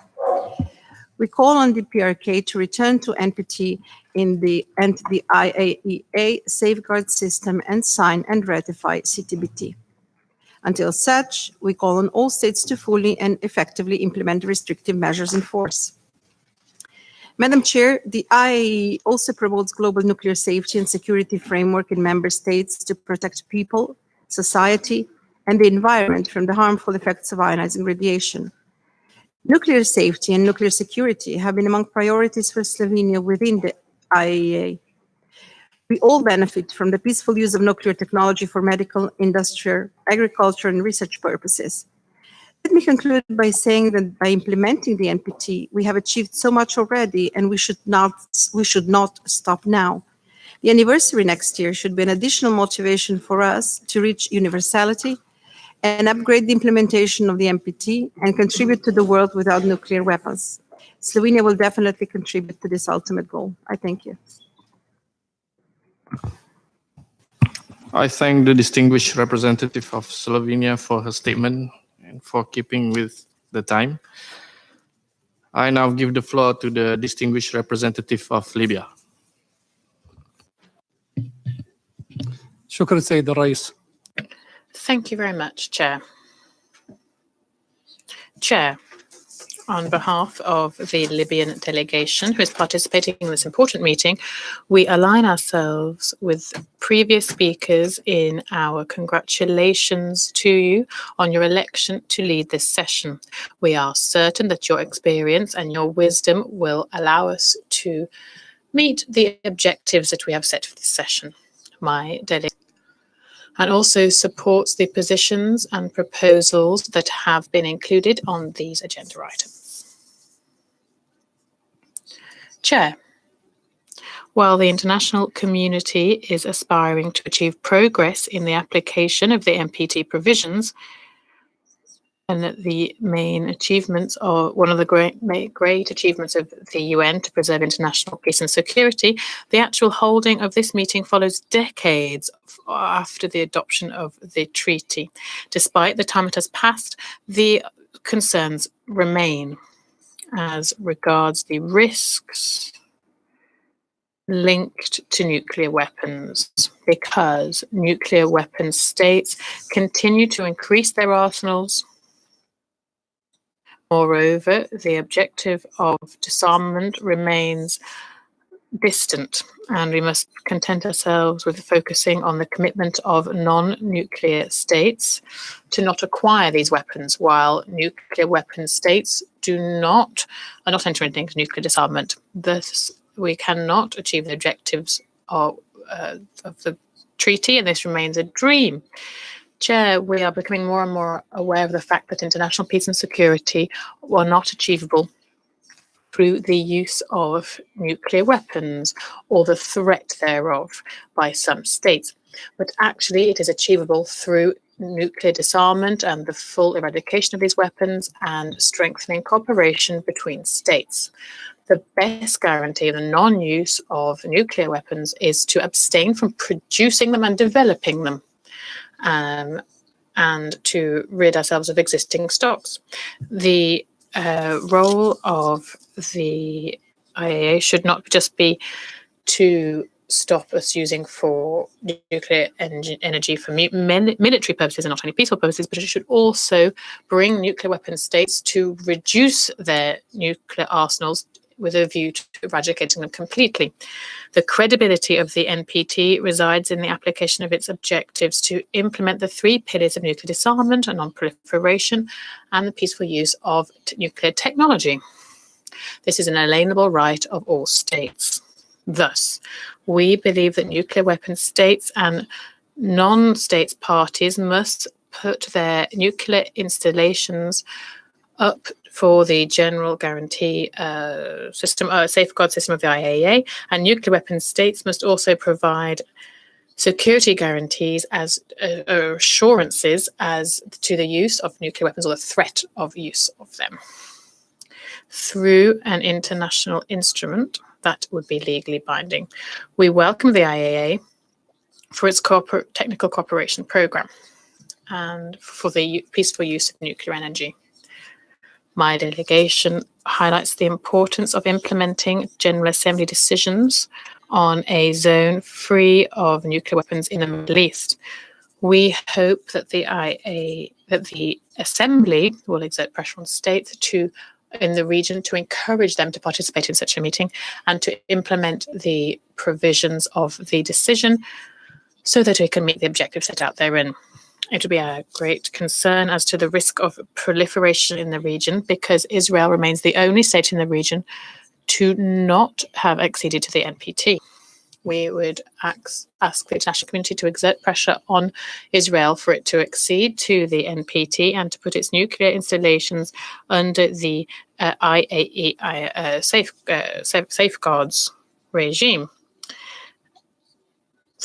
We call on the DPRK to return to NPT and the IAEA safeguard system and sign and ratify CTBT. Until such, we call on all states to fully and effectively implement restrictive measures in force. Madam Chair, the IAEA also promotes global nuclear safety and security framework in member states to protect people, society, and the environment from the harmful effects of ionizing radiation. Nuclear safety and nuclear security have been among priorities for Slovenia within the IAEA. We all benefit from the peaceful use of nuclear technology for medical, industrial, agriculture, and research purposes. Let me conclude by saying that by implementing the NPT, we have achieved so much already, and we should not stop now. The anniversary next year should be an additional motivation for us to reach universality and upgrade the implementation of the NPT and contribute to the world without nuclear weapons. Slovenia will definitely contribute to this ultimate goal. I thank you. I thank the distinguished representative of Slovenia for her statement and for keeping with the time. I now give the floor to the distinguished representative of Libya. شكرا سيد الرئيس. Thank you very much, Chair. Chair, on behalf of the Libyan delegation who is participating in this important meeting, we align ourselves with previous speakers in our congratulations to you on your election to lead this session. We are certain that your experience and your wisdom will allow us to meet the objectives that we have set for this session. My delegation and also supports the positions and proposals that have been included on these agenda items. Chair, While the international community is aspiring to achieve progress in the application of the NPT provisions, and that the main achievements are one of the great achievements of the UN to preserve international peace and security, the actual holding of this meeting follows decades after the adoption of the treaty. Despite the time it has passed, the concerns remain as regards the risks linked to nuclear weapons, because nuclear weapon states continue to increase their arsenals. Moreover, the objective of disarmament remains distant, and we must content ourselves with focusing on the commitment of non-nuclear states to not acquire these weapons, while nuclear weapon states are not entering into nuclear disarmament. Thus, we cannot achieve the objectives of the treaty, and this remains a dream. Chair, we are becoming more and more aware of the fact that international peace and security are not achievable through the use of nuclear weapons or the threat thereof by some states, but actually it is achievable through nuclear disarmament and the full eradication of these weapons and strengthening cooperation between states. The best guarantee of the non-use of nuclear weapons is to abstain from producing them and developing them, and to rid ourselves of existing stocks. The role of the IAEA should not just be to stop us using for nuclear energy for military purposes and not only peaceful purposes, but it should also bring nuclear weapon states to reduce their nuclear arsenals with a view to eradicating them completely. The credibility of the NPT resides in the application of its objectives to implement the 3 pillars of nuclear disarmament and non-proliferation and the peaceful use of nuclear technology. This is an inalienable right of all states. Thus, we believe that nuclear weapon states and non-states parties must put their nuclear installations up for the general guarantee safeguard system of the IAEA, and nuclear weapon states must also provide security guarantees as assurances as to the use of nuclear weapons or the threat of use of them through an international instrument that would be legally binding. We welcome the IAEA for its technical cooperation program and for the peaceful use of nuclear energy. My delegation highlights the importance of implementing General Assembly decisions on a zone free of nuclear weapons in the Middle East. We hope that the Assembly will exert pressure on states in the region to encourage them to participate in such a meeting and to implement the provisions of the decision so that we can meet the objectives set out therein. It will be a great concern as to the risk of proliferation in the region, because Israel remains the only state in the region to not have acceded to the NPT. We would ask the international community to exert pressure on Israel for it to accede to the NPT and to put its nuclear installations under the IAEA safeguards regime.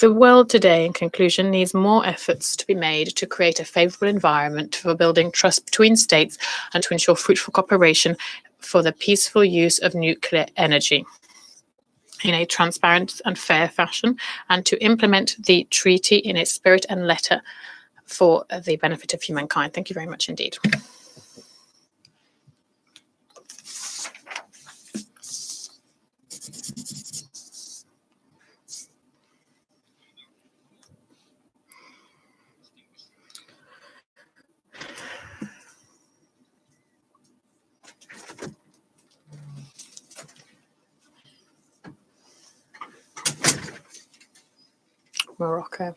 The world today, in conclusion, needs more efforts to be made to create a favorable environment for building trust between states and to ensure fruitful cooperation for the peaceful use of nuclear energy in a transparent and fair fashion, and to implement the treaty in its spirit and letter for the benefit of humankind. Thank you very much indeed. Morocco.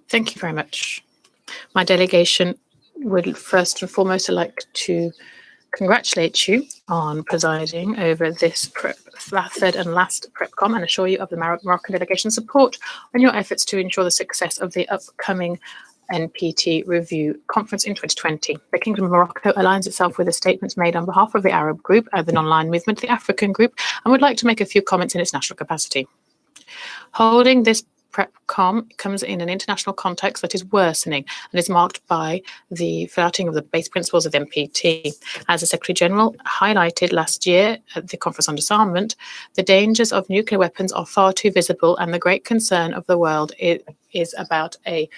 Thank you very much. My delegation would first and foremost like to congratulate you on presiding over this third and last PrepCom and assure you of the Moroccan delegation's support on your efforts to ensure the success of the upcoming NPT Review Conference in 2020. The Kingdom of Morocco aligns itself with the statements made on behalf of the Arab group, the non-aligned movement, the African group, and would like to make a few comments in its national capacity. Holding this PrepCom comes in an international context that is worsening and is marked by the flouting of the base principles of the NPT. As the Secretary General highlighted last year at the Conference on Disarmament, the dangers of nuclear weapons are far too visible, and the great concern of the world is about a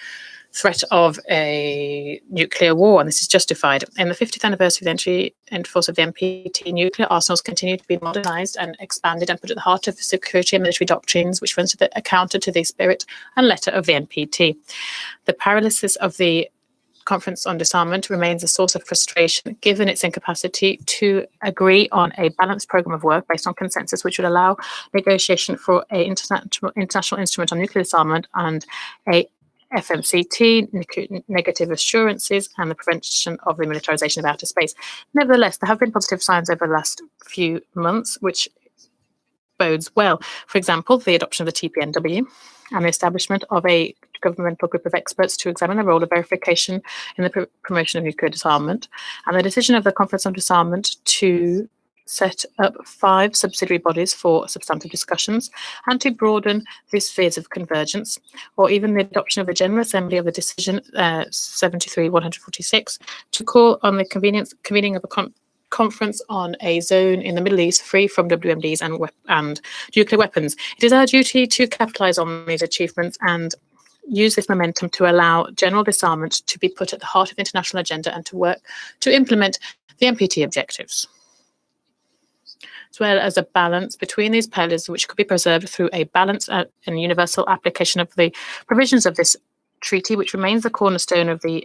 threat of a nuclear war, and this is justified. In the 50th anniversary of the entry into force of the NPT, nuclear arsenals continue to be modernized and expanded and put at the heart of security and military doctrines, which runs counter to the spirit and letter of the NPT. The paralysis of the Conference on Disarmament remains a source of frustration, given its incapacity to agree on a balanced program of work based on consensus, which would allow negotiation for an international instrument on nuclear disarmament and a FMCT, negative assurances, and the prevention of the militarization of outer space. Nevertheless, there have been positive signs over the last few months, which bodes well. For example, the adoption of the TPNW and the establishment of a governmental group of experts to examine the role of verification in the promotion of nuclear disarmament, and the decision of the Conference on Disarmament to set up 5 subsidiary bodies for substantive discussions and to broaden the spheres of convergence, or even the adoption of the General Assembly of the Decision 73-146 to call on the convening of a conference on a zone in the Middle East free from WMDs and nuclear weapons. It is our duty to capitalize on these achievements and use this momentum to allow general disarmament to be put at the heart of the international agenda and to work to implement the NPT objectives, as well as a balance between these pillars, which could be preserved through a balanced and universal application of the provisions of this treaty, which remains the cornerstone of the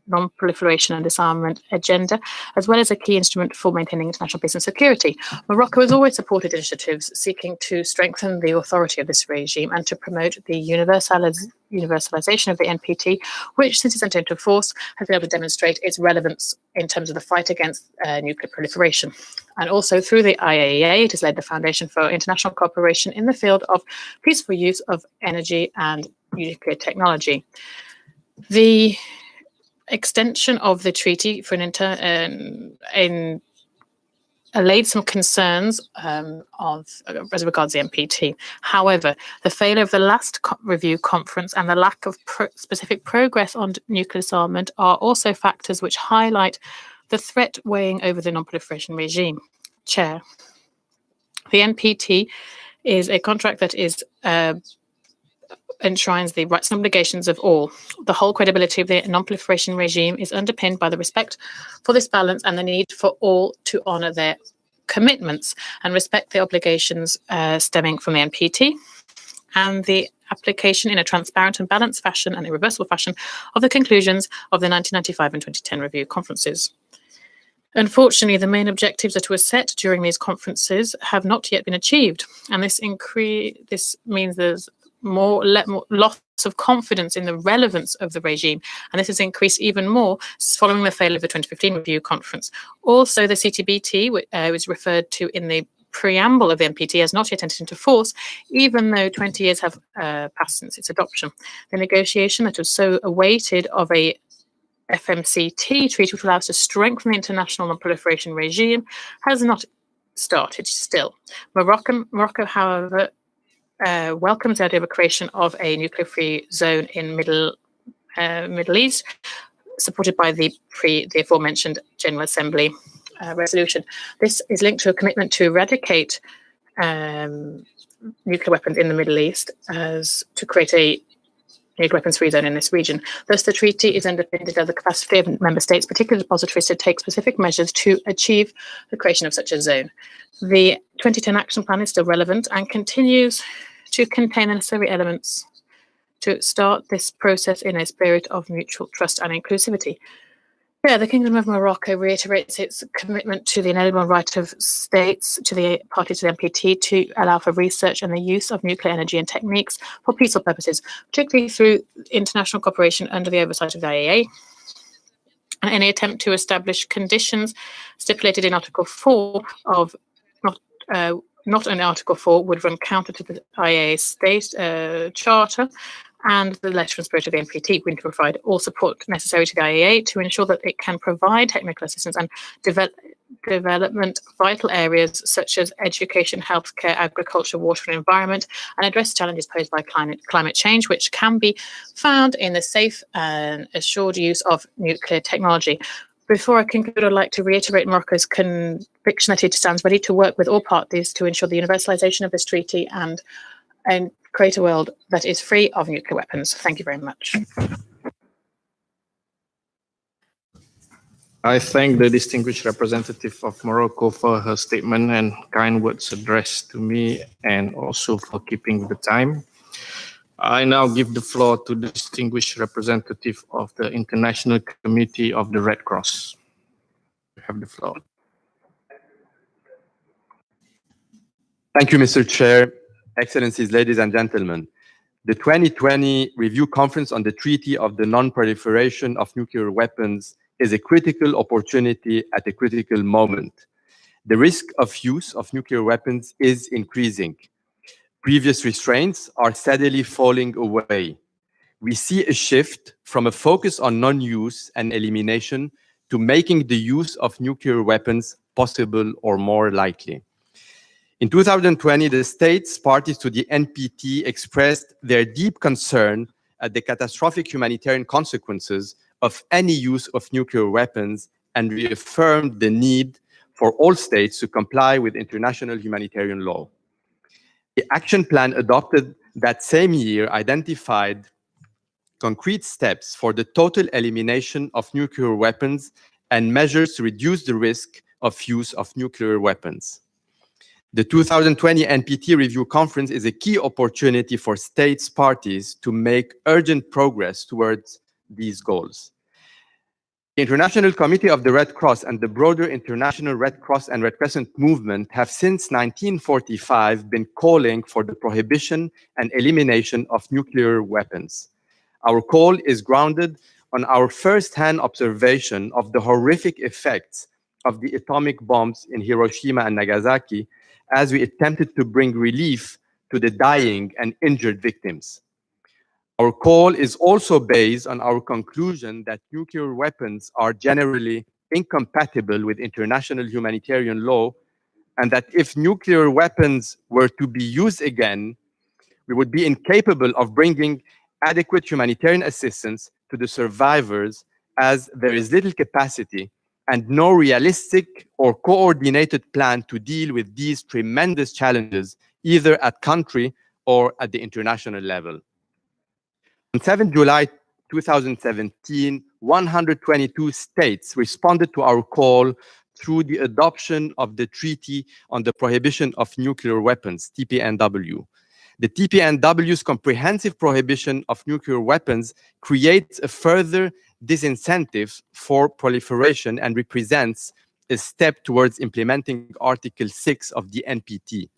non-proliferation and disarmament agenda, as well as a key instrument for maintaining international peace and security. Morocco has always supported initiatives seeking to strengthen the authority of this regime and to promote the universalization of the NPT, which, since its entry into force, has been able to demonstrate its relevance in terms of the fight against nuclear proliferation. And also through the IAEA, it has laid the foundation for international cooperation in the field of peaceful use of energy and nuclear technology. The extension of the treaty for allayed some concerns as regards the NPT. However, the failure of the last review conference and the lack of specific progress on nuclear disarmament are also factors which highlight the threat weighing over the non-proliferation regime. Chair, the NPT is a contract that enshrines the rights and obligations of all. The whole credibility of the non-proliferation regime is underpinned by the respect for this balance and the need for all to honour their commitments and respect the obligations stemming from the NPT and the application in a transparent and balanced fashion and irreversible fashion of the conclusions of the 1995 and 2010 review conferences. Unfortunately, the main objectives that were set during these conferences have not yet been achieved, and this means there's more loss of confidence in the relevance of the regime, and this has increased even more following the failure of the 2015 review conference. Also, the CTBT was referred to in the preamble of the NPT has not yet entered into force, even though 20 years have passed since its adoption. The negotiation that was so awaited of a FMCT treaty, which allows us to strengthen the international non-proliferation regime, has not started still. Morocco, however, welcomes the idea of a creation of a nuclear-free zone in Middle East, supported by the aforementioned General Assembly resolution. This is linked to a commitment to eradicate nuclear weapons in the Middle East to create a nuclear weapons-free zone in this region. Thus, the treaty is underpinned by the capacity of member states, particularly depositories, to take specific measures to achieve the creation of such a zone. The 2010 action plan is still relevant and continues to contain the necessary elements to start this process in a spirit of mutual trust and inclusivity. Yeah, the Kingdom of Morocco reiterates its commitment to the inalienable right of states, to the parties to the NPT, to allow for research and the use of nuclear energy and techniques for peaceful purposes, particularly through international cooperation under the oversight of the IAEA, and any attempt to establish conditions stipulated in Article 4 of not in Article 4 would run counter to the IAEA state charter and the letter and spirit of the NPT going to provide all support necessary to the IAEA to ensure that it can provide technical assistance and development vital areas such as education, healthcare, agriculture, water and environment, and address challenges posed by climate change, which can be found in the safe and assured use of nuclear technology. Before I conclude, I'd like to reiterate Morocco's conviction that it stands ready to work with all parties to ensure the universalization of this treaty and create a world that is free of nuclear weapons. Thank you very much. I thank the distinguished representative of Morocco for her statement and kind words addressed to me, and also for keeping with the time. I now give the floor to the distinguished representative of the International Committee of the Red Cross. You have the floor. Thank you, Mr. Chair, Excellencies, ladies and gentlemen. The 2020 Review Conference on the Treaty of the Non-Proliferation of Nuclear Weapons is a critical opportunity at a critical moment. The risk of use of nuclear weapons is increasing. Previous restraints are steadily falling away. We see a shift from a focus on non-use and elimination to making the use of nuclear weapons possible or more likely. In 2020, the states parties to the NPT expressed their deep concern at the catastrophic humanitarian consequences of any use of nuclear weapons and reaffirmed the need for all states to comply with international humanitarian law. The action plan adopted that same year identified concrete steps for the total elimination of nuclear weapons and measures to reduce the risk of use of nuclear weapons. The 2020 NPT Review Conference is a key opportunity for states parties to make urgent progress towards these goals. The International Committee of the Red Cross and the broader International Red Cross and Red Crescent movement have since 1945 been calling for the prohibition and elimination of nuclear weapons. Our call is grounded on our first-hand observation of the horrific effects of the atomic bombs in Hiroshima and Nagasaki as we attempted to bring relief to the dying and injured victims. Our call is also based on our conclusion that nuclear weapons are generally incompatible with international humanitarian law, and that if nuclear weapons were to be used again, we would be incapable of bringing adequate humanitarian assistance to the survivors, as there is little capacity and no realistic or coordinated plan to deal with these tremendous challenges, either at country or at the international level. On 7 July 2017, 122 states responded to our call through the adoption of the Treaty on the Prohibition of Nuclear Weapons, TPNW. The TPNW's comprehensive prohibition of nuclear weapons creates a further disincentive for proliferation and represents a step towards implementing Article 6 of the NPT.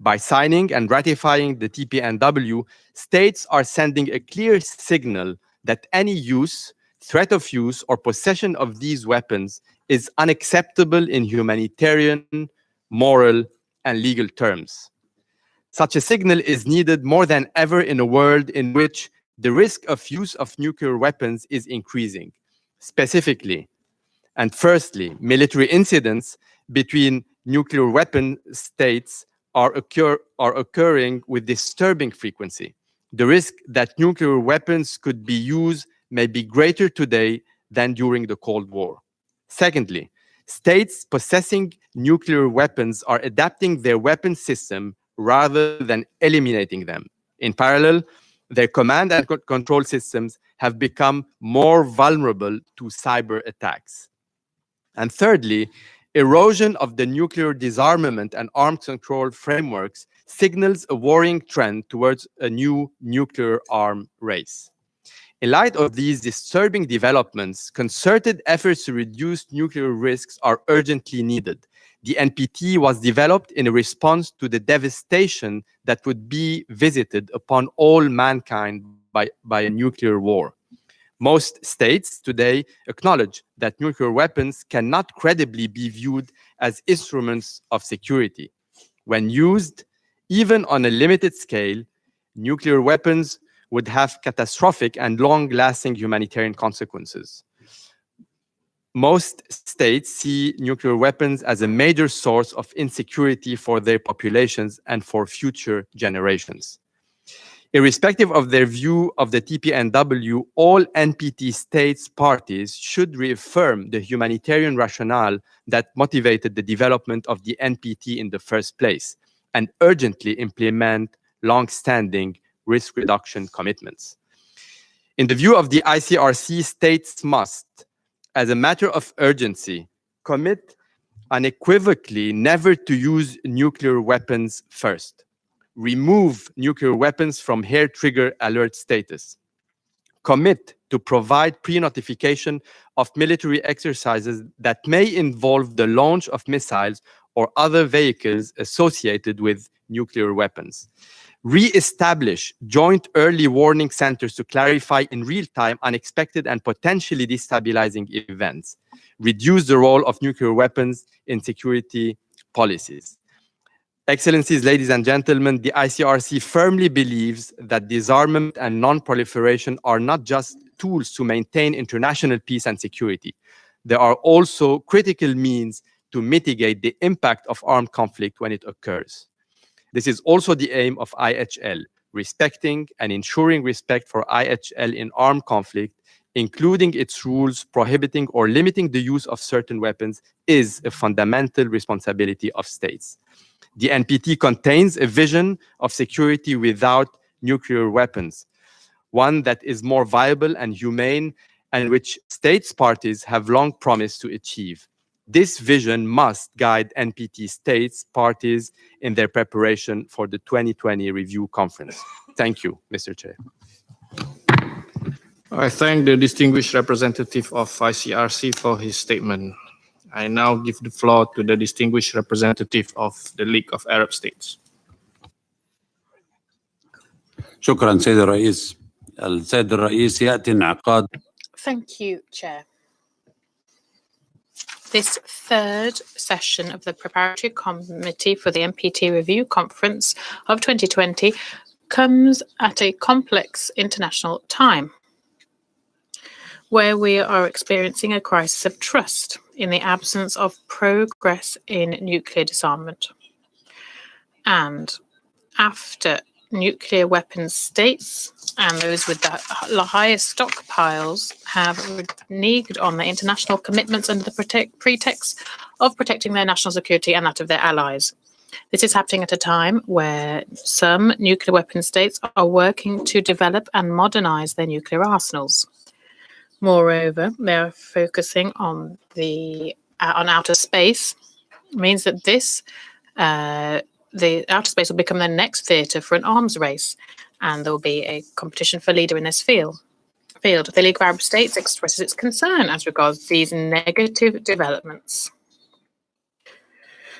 By signing and ratifying the TPNW, states are sending a clear signal that any use, threat of use, or possession of these weapons is unacceptable in humanitarian, moral, and legal terms. Such a signal is needed more than ever in a world in which the risk of use of nuclear weapons is increasing. Specifically, and firstly, military incidents between nuclear weapon states are occurring with disturbing frequency. The risk that nuclear weapons could be used may be greater today than during the Cold War. Secondly, states possessing nuclear weapons are adapting their weapon system rather than eliminating them. In parallel, their command and control systems have become more vulnerable to cyber attacks. And thirdly, erosion of the nuclear disarmament and arms control frameworks signals a worrying trend towards a new nuclear arm race. In light of these disturbing developments, concerted efforts to reduce nuclear risks are urgently needed. The NPT was developed in a response to the devastation that would be visited upon all mankind by a nuclear war. Most states today acknowledge that nuclear weapons cannot credibly be viewed as instruments of security. When used, even on a limited scale, nuclear weapons would have catastrophic and long-lasting humanitarian consequences. Most states see nuclear weapons as a major source of insecurity for their populations and for future generations. Irrespective of their view of the TPNW, all NPT states parties should reaffirm the humanitarian rationale that motivated the development of the NPT in the first place and urgently implement long-standing risk reduction commitments. In the view of the ICRC, states must, as a matter of urgency, commit unequivocally never to use nuclear weapons first. Remove nuclear weapons from hair trigger alert status. Commit to provide pre-notification of military exercises that may involve the launch of missiles or other vehicles associated with nuclear weapons. Re-establish joint early warning centers to clarify in real time unexpected and potentially destabilizing events. Reduce the role of nuclear weapons in security policies. Excellencies, ladies and gentlemen, the ICRC firmly believes that disarmament and non-proliferation are not just tools to maintain international peace and security. There are also critical means to mitigate the impact of armed conflict when it occurs. This is also the aim of IHL, respecting and ensuring respect for IHL in armed conflict, including its rules prohibiting or limiting the use of certain weapons, is a fundamental responsibility of states. The NPT contains a vision of security without nuclear weapons, one that is more viable and humane and which states parties have long promised to achieve. This vision must guide NPT states parties in their preparation for the 2020 review conference. Thank you, Mr. Chair. I thank the distinguished representative of ICRC for his statement. I now give the floor to the distinguished representative of the League of Arab States. شكرا سيد الرئيس. السيد الرئيس يأتي انعقاد. Thank you, Chair. This third session of the Preparatory Committee for the NPT Review Conference of 2020 comes at a complex international time, where we are experiencing a crisis of trust in the absence of progress in nuclear disarmament. And after nuclear weapons states and those with the highest stockpiles have reneged on their international commitments under the pretext of protecting their national security and that of their allies. This is happening at a time where some nuclear weapon states are working to develop and modernize their nuclear arsenals. Moreover, they are focusing on outer space. It means that the outer space will become the next theatre for an arms race, and there will be a competition for leader in this field. The League of Arab States expresses its concern as regards these negative developments,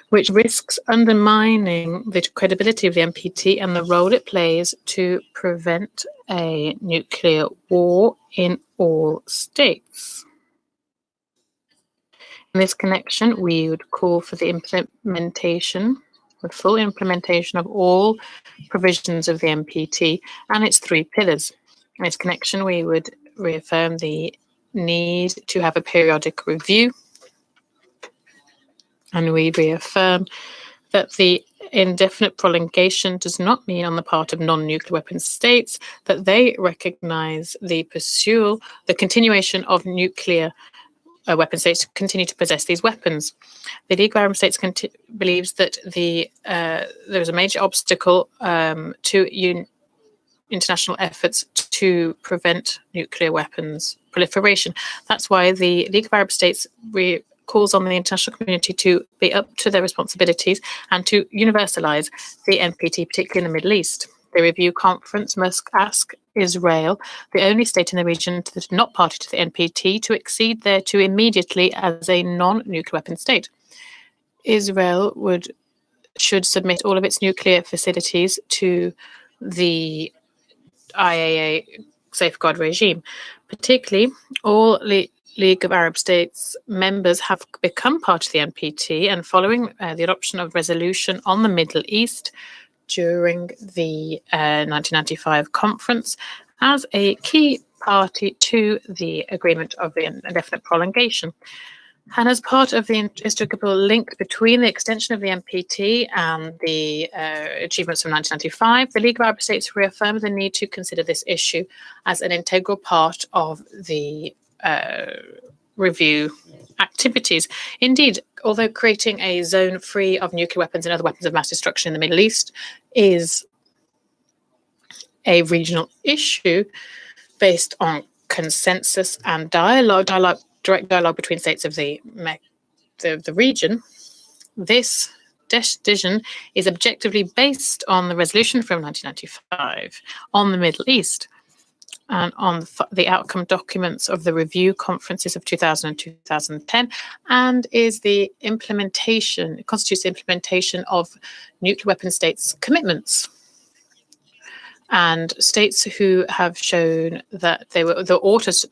which risks undermining the credibility of the NPT and the role it plays to prevent a nuclear war in all states. In this connection, we would call for the full implementation of all provisions of the NPT and its three pillars. In this connection, we would reaffirm the need to have a periodic review, and we reaffirm that the indefinite prolongation does not mean on the part of non-nuclear weapon states that they recognize the continuation of nuclear weapon states to continue to possess these weapons. The League of Arab States believes that there is a major obstacle to international efforts to prevent nuclear weapons proliferation. That's why the League of Arab States calls on the international community to be up to their responsibilities and to universalize the NPT, particularly in the Middle East. The review conference must ask Israel, the only state in the region that is not party to the NPT, to accede thereto immediately as a non-nuclear weapon state. Israel should submit all of its nuclear facilities to the IAEA safeguard regime. Particularly, all League of Arab States members have become part of the NPT, and following the adoption of resolution on the Middle East, during the 1995 conference as a key party to the agreement of the indefinite prolongation. And as part of the inextricable link between the extension of the NPT and the achievements from 1995, the League of Arab States reaffirmed the need to consider this issue as an integral part of the review activities. Indeed, although creating a zone free of nuclear weapons and other weapons of mass destruction in the Middle East is a regional issue based on consensus and direct dialogue between states of the region, this decision is objectively based on the resolution from 1995 on the Middle East and on the outcome documents of the review conferences of 2000 and 2010, and is the implementation, it constitutes the implementation of nuclear weapon states' commitments. And states who have shown that they were the authors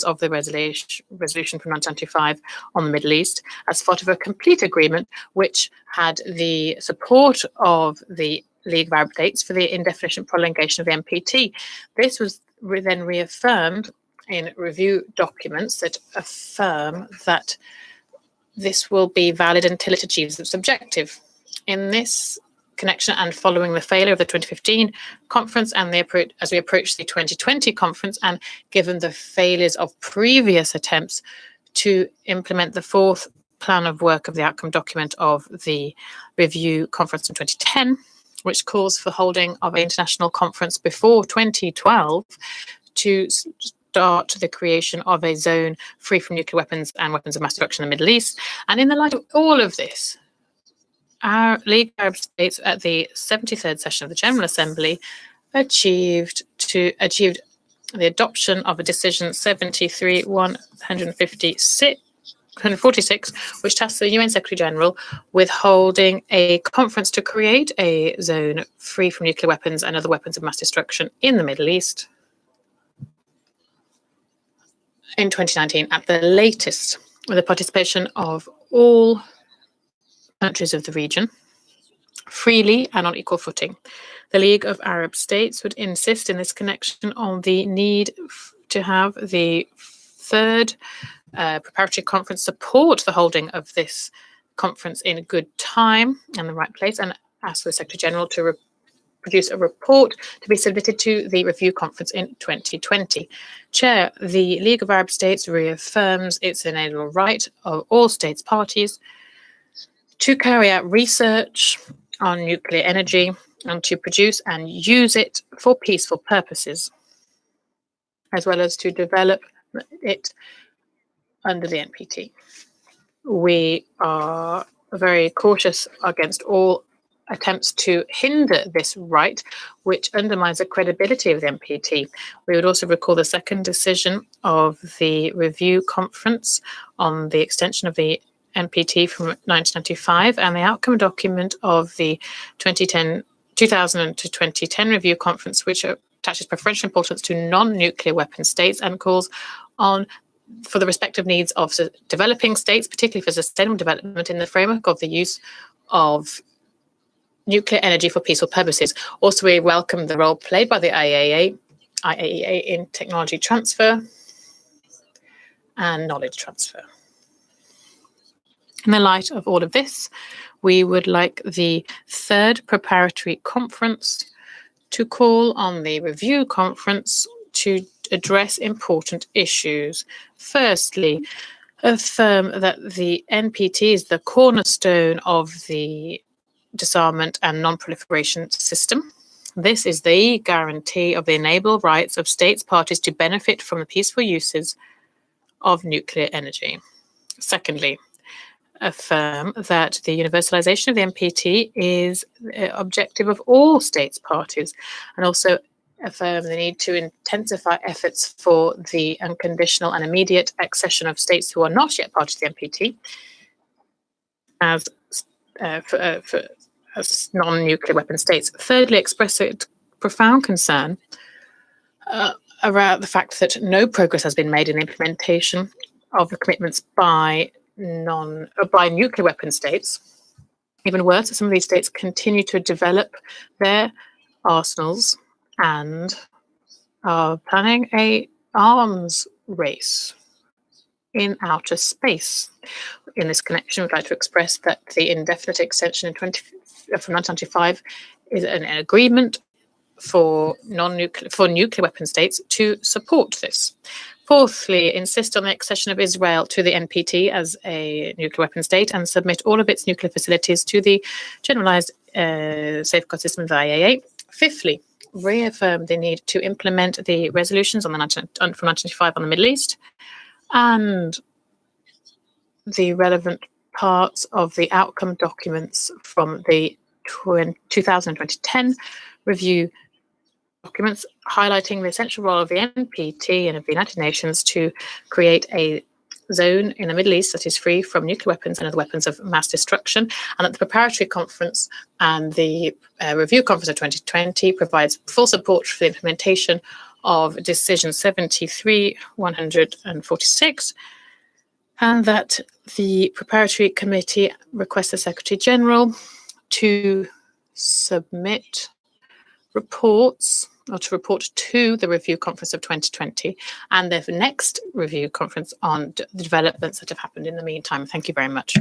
of the resolution from 1995 on the Middle East as part of a complete agreement which had the support of the League of Arab States for the indefinite prolongation of the NPT. This was then reaffirmed in review documents that affirm that this will be valid until it achieves its objective. In this connection, and following the failure of the 2015 conference and as we approach the 2020 conference, and given the failures of previous attempts to implement the fourth plan of work of the outcome document of the review conference in 2010, which calls for holding of an international conference before 2012 to start the creation of a zone free from nuclear weapons and weapons of mass destruction in the Middle East. And in the light of all of this, our League of Arab States at the 73rd session of the General Assembly achieved the adoption of a decision 73-146, which tasks the UN Secretary General with holding a conference to create a zone free from nuclear weapons and other weapons of mass destruction in the Middle East in 2019 at the latest, with the participation of all countries of the region, freely and on equal footing. The League of Arab States would insist in this connection on the need to have the third preparatory conference support the holding of this conference in good time and the right place, and ask the Secretary General to produce a report to be submitted to the review conference in 2020. Chair, the League of Arab States reaffirms its inalienable right of all states parties to carry out research on nuclear energy and to produce and use it for peaceful purposes, as well as to develop it under the NPT. We are very cautious against all attempts to hinder this right, which undermines the credibility of the NPT. We would also recall the second decision of the review conference on the extension of the NPT from 1995 and the outcome document of the 2000 to 2010 review conference, which attaches preferential importance to non-nuclear weapon states and calls on for the respective needs of developing states, particularly for sustainable development in the framework of the use of nuclear energy for peaceful purposes. Also, we welcome the role played by the IAEA in technology transfer and knowledge transfer. In the light of all of this, we would like the third preparatory conference to call on the review conference to address important issues. Firstly, affirm that the NPT is the cornerstone of the disarmament and non-proliferation system. This is the guarantee of the enable rights of states parties to benefit from the peaceful uses of nuclear energy. Secondly, affirm that the universalization of the NPT is the objective of all states parties, and also affirm the need to intensify efforts for the unconditional and immediate accession of states who are not yet part of the NPT as non-nuclear weapon states. Thirdly, express a profound concern around the fact that no progress has been made in implementation of the commitments by nuclear weapon states Even worse, some of these states continue to develop their arsenals and are planning a arms race in outer space. In this connection, we'd like to express that the indefinite extension from 1995 is an agreement for nuclear weapon states to support this. Fourthly, insist on the accession of Israel to the NPT as a nuclear weapon state and submit all of its nuclear facilities to the generalized safeguard system of the IAEA. Fifthly, reaffirm the need to implement the resolutions from 1995 on the Middle East and the relevant parts of the outcome documents from the 2010 review documents, highlighting the essential role of the NPT and of the United Nations to create a zone in the Middle East that is free from nuclear weapons and other weapons of mass destruction, and that the preparatory conference and the review conference of 2020 provides full support for the implementation of Decision 73-146, and that the preparatory committee requests the Secretary General to submit reports or to report to the review conference of 2020 and the next review conference on the developments that have happened in the meantime. Thank you very much.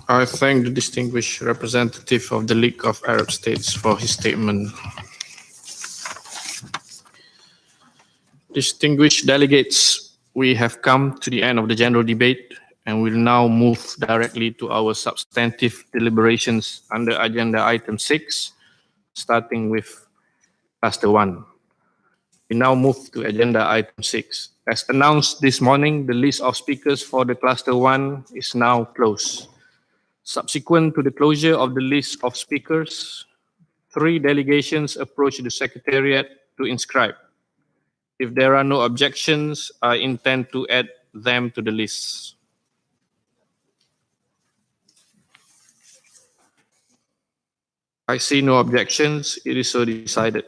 I thank the distinguished representative of the League of Arab States for his statement. Distinguished delegates, we have come to the end of the general debate and will now move directly to our substantive deliberations under Agenda Item 6, starting with Cluster 1. We now move to Agenda Item 6. As announced this morning, the list of speakers for the Cluster 1 is now closed. Subsequent to the closure of the list of speakers, 3 delegations approached the Secretariat to inscribe. If there are no objections, I intend to add them to the list. I see no objections. It is so decided.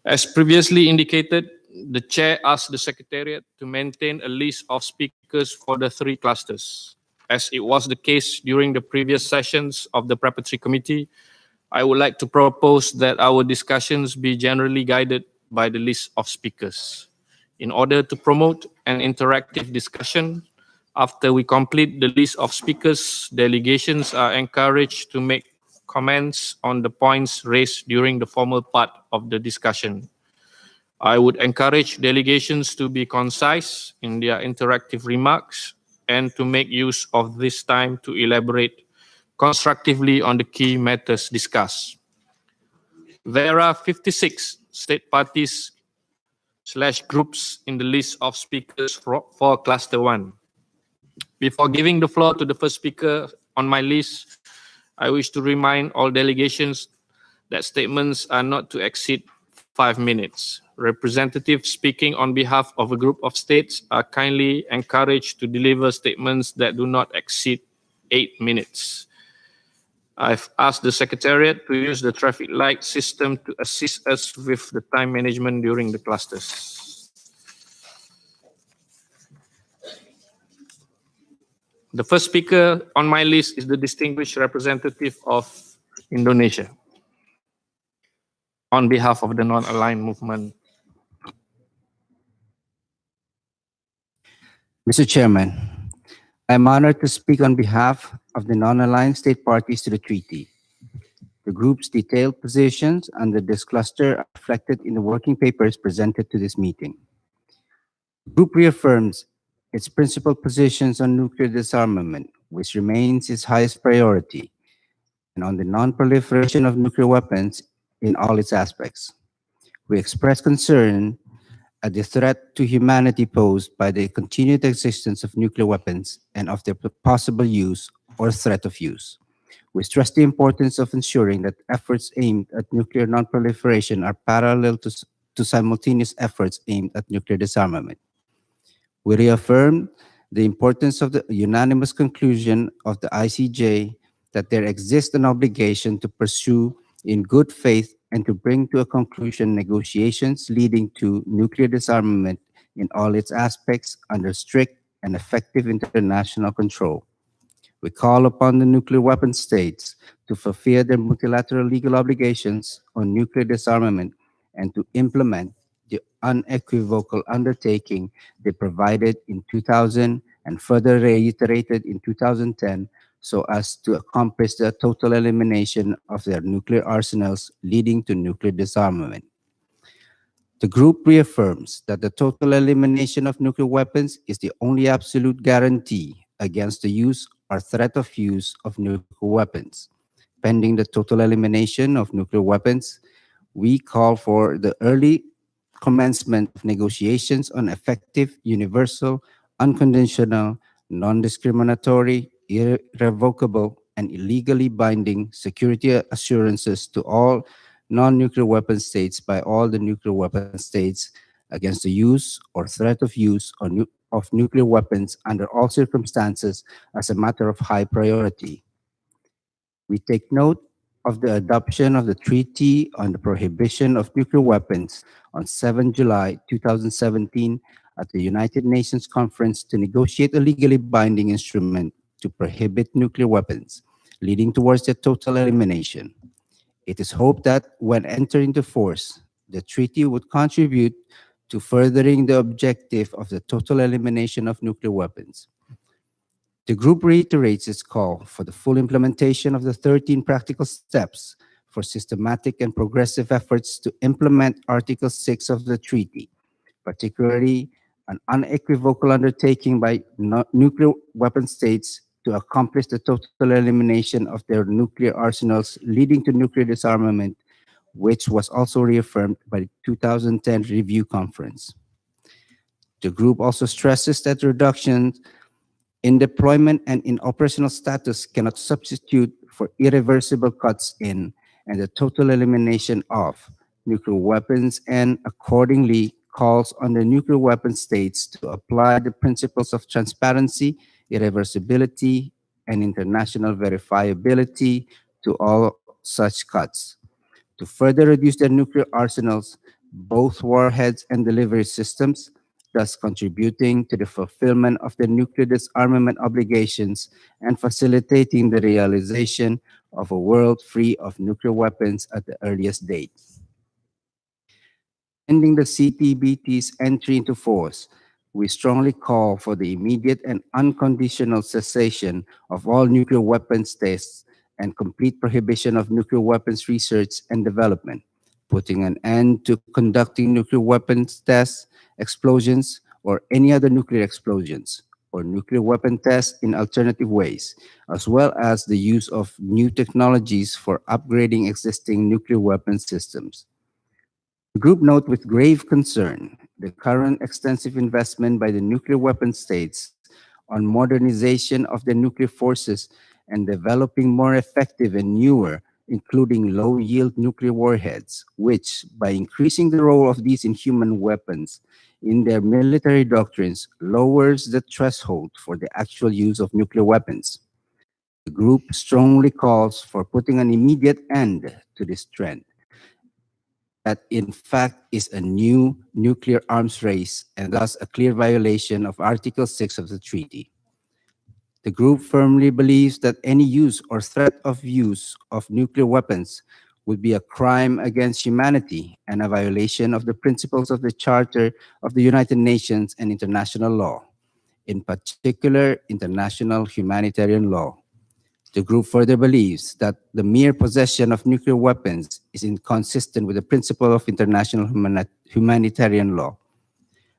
As previously indicated, the Chair asked the Secretariat to maintain a list of speakers for the 3 clusters. As it was the case during the previous sessions of the Preparatory Committee, I would like to propose that our discussions be generally guided by the list of speakers. In order to promote an interactive discussion, after we complete the list of speakers, delegations are encouraged to make comments on the points raised during the formal part of the discussion. I would encourage delegations to be concise in their interactive remarks and to make use of this time to elaborate constructively on the key matters discussed. There are 56 state parties/groups in the list of speakers for Cluster 1. Before giving the floor to the first speaker on my list, I wish to remind all delegations that statements are not to exceed 5 minutes. Representatives speaking on behalf of a group of states are kindly encouraged to deliver statements that do not exceed 8 minutes. I've asked the Secretariat to use the traffic light system to assist us with the time management during the clusters. The first speaker on my list is the distinguished representative of Indonesia on behalf of the Non-Aligned Movement. Mr. Chairman, I am honored to speak on behalf of the non-aligned state parties to the treaty. The group's detailed positions under this cluster are reflected in the working papers presented to this meeting. The group reaffirms its principal positions on nuclear disarmament, which remains its highest priority, and on the non-proliferation of nuclear weapons in all its aspects. We express concern at the threat to humanity posed by the continued existence of nuclear weapons and of their possible use or threat of use. We stress the importance of ensuring that efforts aimed at nuclear non-proliferation are parallel to simultaneous efforts aimed at nuclear disarmament. We reaffirm the importance of the unanimous conclusion of the ICJ that there exists an obligation to pursue in good faith and to bring to a conclusion negotiations leading to nuclear disarmament in all its aspects under strict and effective international control. We call upon the nuclear weapon states to fulfill their multilateral legal obligations on nuclear disarmament and to implement the unequivocal undertaking they provided in 2000 and further reiterated in 2010 so as to accomplish the total elimination of their nuclear arsenals leading to nuclear disarmament. The group reaffirms that the total elimination of nuclear weapons is the only absolute guarantee against the use or threat of use of nuclear weapons. Pending the total elimination of nuclear weapons, we call for the early commencement of negotiations on effective, universal, unconditional, non-discriminatory, irrevocable, and illegally binding security assurances to all non-nuclear weapon states by all the nuclear weapon states against the use or threat of use of nuclear weapons under all circumstances as a matter of high priority. We take note of the adoption of the Treaty on the Prohibition of Nuclear Weapons on 7 July 2017 at the United Nations Conference to negotiate a legally binding instrument to prohibit nuclear weapons, leading towards their total elimination. It is hoped that when entered into force, the treaty would contribute to furthering the objective of the total elimination of nuclear weapons. The group reiterates its call for the full implementation of the 13 practical steps for systematic and progressive efforts to implement Article 6 of the treaty, particularly an unequivocal undertaking by nuclear weapon states to accomplish the total elimination of their nuclear arsenals leading to nuclear disarmament, which was also reaffirmed by the 2010 Review Conference. The group also stresses that reductions in deployment and in operational status cannot substitute for irreversible cuts in and the total elimination of nuclear weapons, and accordingly calls on the nuclear weapon states to apply the principles of transparency, irreversibility, and international verifiability to all such cuts. To further reduce their nuclear arsenals, both warheads and delivery systems, thus contributing to the fulfillment of the nuclear disarmament obligations and facilitating the realization of a world free of nuclear weapons at the earliest date. Ending the CTBT's entry into force, we strongly call for the immediate and unconditional cessation of all nuclear weapons tests and complete prohibition of nuclear weapons research and development, putting an end to conducting nuclear weapons tests, explosions, or any other nuclear explosions, or nuclear weapon tests in alternative ways, as well as the use of new technologies for upgrading existing nuclear weapon systems. The group note with grave concern the current extensive investment by the nuclear weapon states on modernization of their nuclear forces and developing more effective and newer, including low-yield nuclear warheads, which, by increasing the role of these inhuman weapons in their military doctrines, lowers the threshold for the actual use of nuclear weapons. The group strongly calls for putting an immediate end to this trend, that in fact is a new nuclear arms race and thus a clear violation of Article 6 of the treaty. The group firmly believes that any use or threat of use of nuclear weapons would be a crime against humanity and a violation of the principles of the Charter of the United Nations and international law, in particular international humanitarian law. The group further believes that the mere possession of nuclear weapons is inconsistent with the principle of international humanitarian law.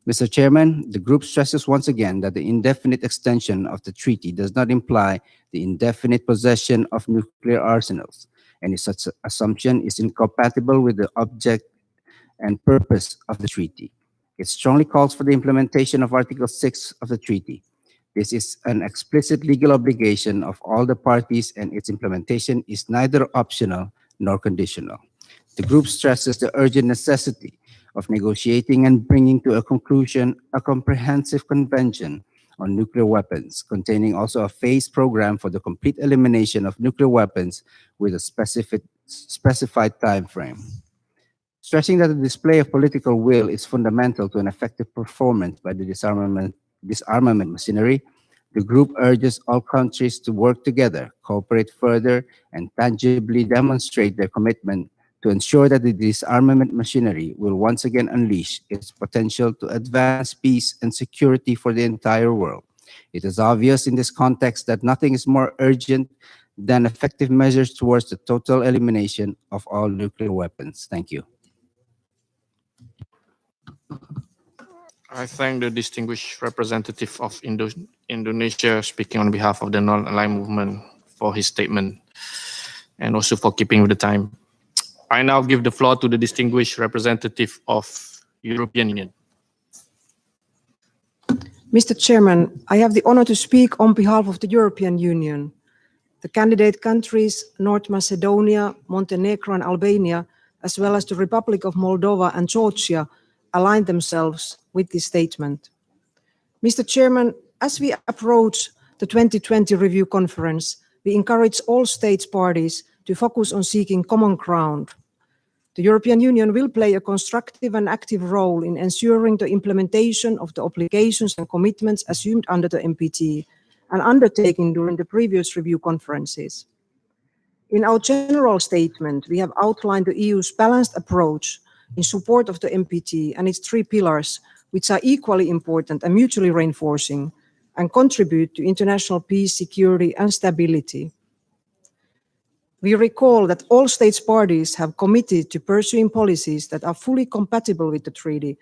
Mr. Chairman, the group stresses once again that the indefinite extension of the treaty does not imply the indefinite possession of nuclear arsenals. Any such assumption is incompatible with the object and purpose of the treaty. It strongly calls for the implementation of Article 6 of the treaty. This is an explicit legal obligation of all the parties, and its implementation is neither optional nor conditional. The group stresses the urgent necessity of negotiating and bringing to a conclusion a comprehensive convention on nuclear weapons, containing also a phased program for the complete elimination of nuclear weapons with a specified time frame. Stressing that the display of political will is fundamental to an effective performance by the disarmament machinery, the group urges all countries to work together, cooperate further, and tangibly demonstrate their commitment to ensure that the disarmament machinery will once again unleash its potential to advance peace and security for the entire world. It is obvious in this context that nothing is more urgent than effective measures towards the total elimination of all nuclear weapons. Thank you. I thank the distinguished representative of Indonesia speaking on behalf of the Non-Aligned Movement for his statement and also for keeping with the time. I now give the floor to the distinguished representative of European Union. Mr. Chairman, I have the honor to speak on behalf of the European Union. The candidate countries, North Macedonia, Montenegro, and Albania, as well as the Republic of Moldova and Georgia, aligned themselves with this statement. Mr. Chairman, as we approach the 2020 review conference, we encourage all states parties to focus on seeking common ground. The European Union will play a constructive and active role in ensuring the implementation of the obligations and commitments assumed under the NPT and undertaken during the previous review conferences. In our general statement, we have outlined the EU's balanced approach in support of the NPT and its three pillars, which are equally important and mutually reinforcing and contribute to international peace, security, and stability. We recall that all states parties have committed to pursuing policies that are fully compatible with the treaty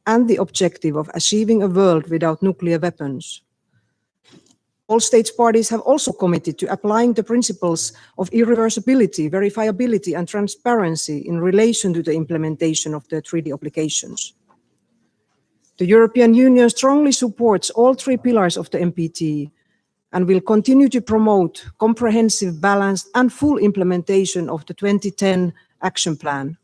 and the objective of achieving a world without nuclear weapons. All states parties have also committed to applying the principles of irreversibility, verifiability, and transparency in relation to the implementation of the treaty obligations. The European Union strongly supports all three pillars of the NPT and will continue to promote comprehensive, balanced, and full implementation of the 2010 Action Plan.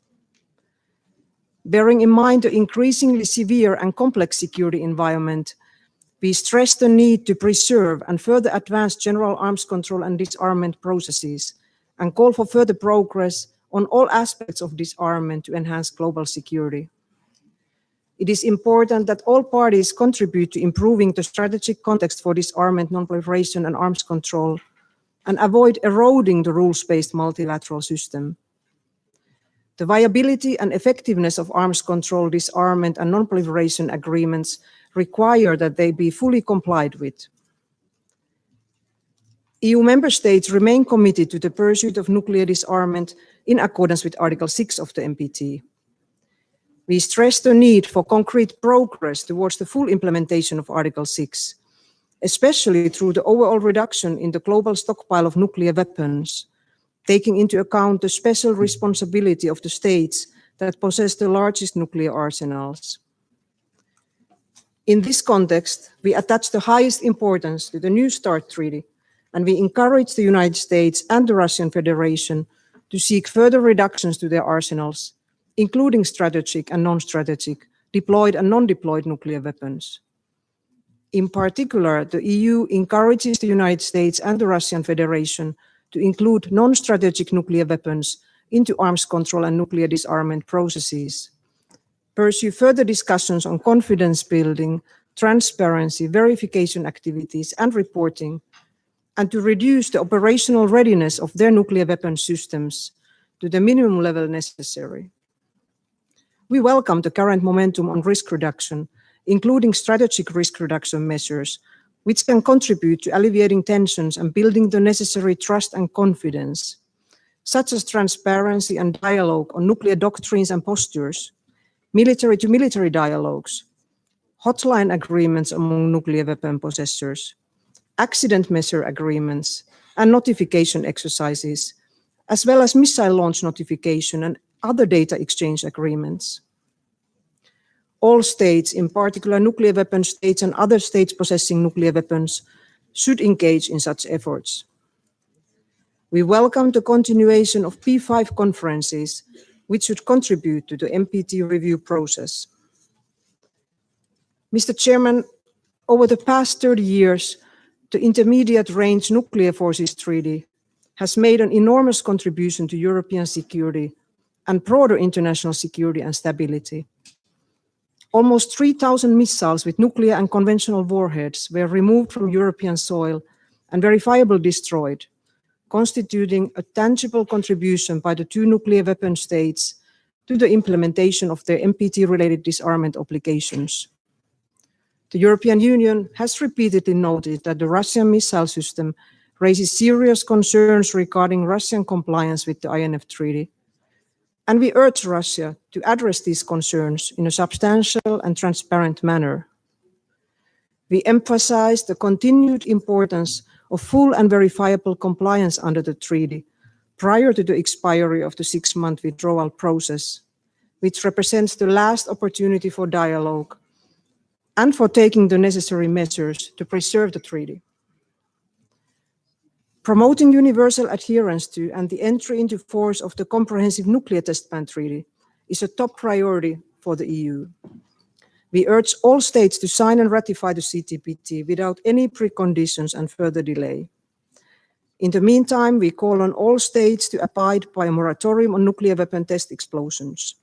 Bearing in mind the increasingly severe and complex security environment, we stress the need to preserve and further advance general arms control and disarmament processes and call for further progress on all aspects of disarmament to enhance global security. It is important that all parties contribute to improving the strategic context for disarmament, non-proliferation, and arms control, and avoid eroding the rules-based multilateral system. The viability and effectiveness of arms control, disarmament, and non-proliferation agreements require that they be fully complied with. EU member states remain committed to the pursuit of nuclear disarmament in accordance with Article 6 of the NPT. We stress the need for concrete progress towards the full implementation of Article 6, especially through the overall reduction in the global stockpile of nuclear weapons, taking into account the special responsibility of the states that possess the largest nuclear arsenals. In this context, we attach the highest importance to the New START Treaty, and we encourage the United States and the Russian Federation to seek further reductions to their arsenals, including strategic and non-strategic, deployed and non-deployed nuclear weapons. In particular, the EU encourages the United States and the Russian Federation to include non-strategic nuclear weapons into arms control and nuclear disarmament processes, pursue further discussions on confidence building, transparency, verification activities, and reporting, and to reduce the operational readiness of their nuclear weapon systems to the minimum level necessary. We welcome the current momentum on risk reduction, including strategic risk reduction measures, which can contribute to alleviating tensions and building the necessary trust and confidence, such as transparency and dialogue on nuclear doctrines and postures, military-to-military dialogues, hotline agreements among nuclear weapon possessors, accident measure agreements, and notification exercises, as well as missile launch notification and other data exchange agreements. All states, in particular nuclear weapon states and other states possessing nuclear weapons, should engage in such efforts. We welcome the continuation of P5 conferences, which should contribute to the NPT review process. Mr. Chairman, over the past 30 years, the Intermediate Range Nuclear Forces Treaty has made an enormous contribution to European security and broader international security and stability. Almost 3,000 missiles with nuclear and conventional warheads were removed from European soil and verifiably destroyed, constituting a tangible contribution by the two nuclear weapon states to the implementation of their NPT-related disarmament obligations. The European Union has repeatedly noted that the Russian missile system raises serious concerns regarding Russian compliance with the INF Treaty, and we urge Russia to address these concerns in a substantial and transparent manner. We emphasize the continued importance of full and verifiable compliance under the treaty prior to the expiry of the 6-month withdrawal process, which represents the last opportunity for dialogue and for taking the necessary measures to preserve the treaty. Promoting universal adherence to and the entry into force of the Comprehensive Nuclear Test Ban Treaty is a top priority for the EU. We urge all states to sign and ratify the CTBT without any preconditions and further delay. In the meantime, we call on all states to abide by a moratorium on nuclear weapon test explosions.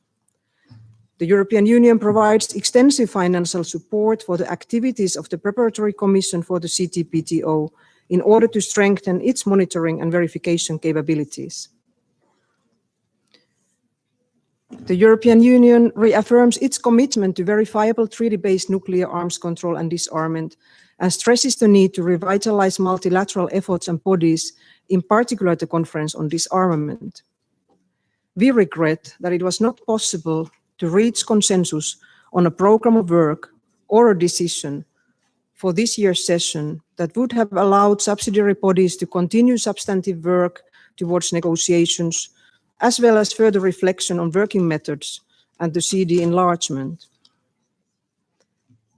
The European Union provides extensive financial support for the activities of the Preparatory Commission for the CTBTO in order to strengthen its monitoring and verification capabilities. The European Union reaffirms its commitment to verifiable treaty-based nuclear arms control and disarmament and stresses the need to revitalize multilateral efforts and bodies, in particular the Conference on Disarmament. We regret that it was not possible to reach consensus on a program of work or a decision for this year's session that would have allowed subsidiary bodies to continue substantive work towards negotiations, as well as further reflection on working methods and the CD enlargement.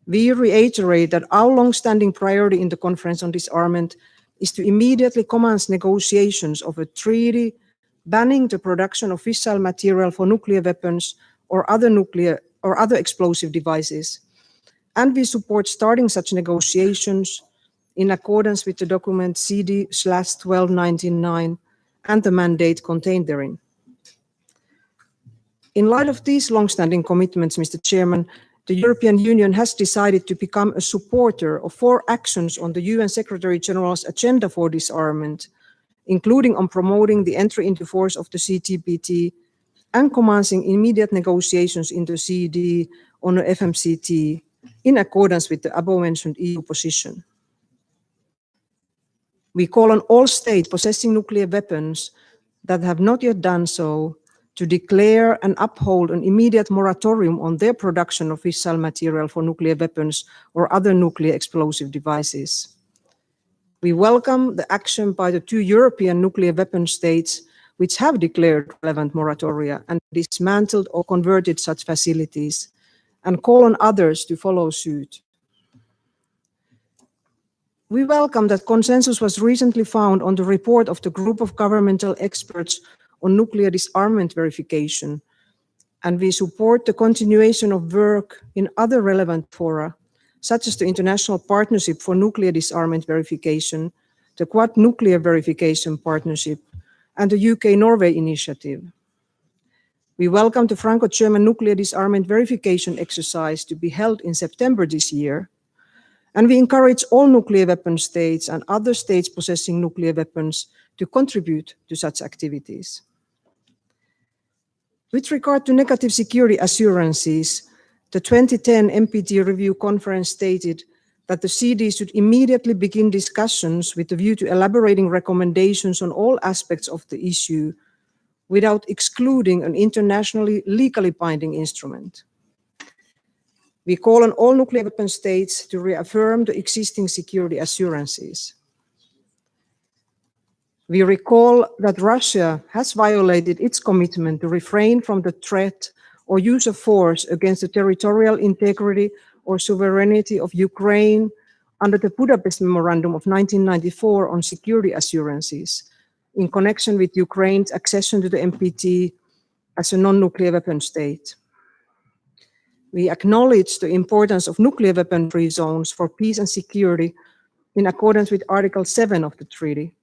We reiterate that our long-standing priority in the Conference on Disarmament is to immediately commence negotiations of a treaty banning the production of fissile material for nuclear weapons or other explosive devices, and we support starting such negotiations in accordance with the document CD/1299 and the mandate contained therein. In light of these long-standing commitments, Mr. Chairman, the European Union has decided to become a supporter of 4 actions on the UN Secretary-General's agenda for disarmament, including on promoting the entry into force of the CTBT and commencing immediate negotiations in the CD on the FMCT in accordance with the above-mentioned EU position. We call on all states possessing nuclear weapons that have not yet done so to declare and uphold an immediate moratorium on their production of fissile material for nuclear weapons or other nuclear explosive devices. We welcome the action by the 2 European nuclear weapon states which have declared relevant moratoria and dismantled or converted such facilities, and call on others to follow suit. We welcome that consensus was recently found on the report of the group of governmental experts on nuclear disarmament verification, and we support the continuation of work in other relevant fora, such as the International Partnership for Nuclear Disarmament Verification, the Quad Nuclear Verification Partnership, and the UK-Norway Initiative. We welcome the Franco-German nuclear disarmament verification exercise to be held in September this year, and we encourage all nuclear weapon states and other states possessing nuclear weapons to contribute to such activities. With regard to negative security assurances, the 2010 NPT Review Conference stated that the CD should immediately begin discussions with a view to elaborating recommendations on all aspects of the issue without excluding an internationally legally binding instrument. We call on all nuclear weapon states to reaffirm the existing security assurances. We recall that Russia has violated its commitment to refrain from the threat or use of force against the territorial integrity or sovereignty of Ukraine under the Budapest Memorandum of 1994 on security assurances in connection with Ukraine's accession to the NPT as a non-nuclear weapon state. We acknowledge the importance of nuclear weapon-free zones for peace and security in accordance with Article 7 of the treaty.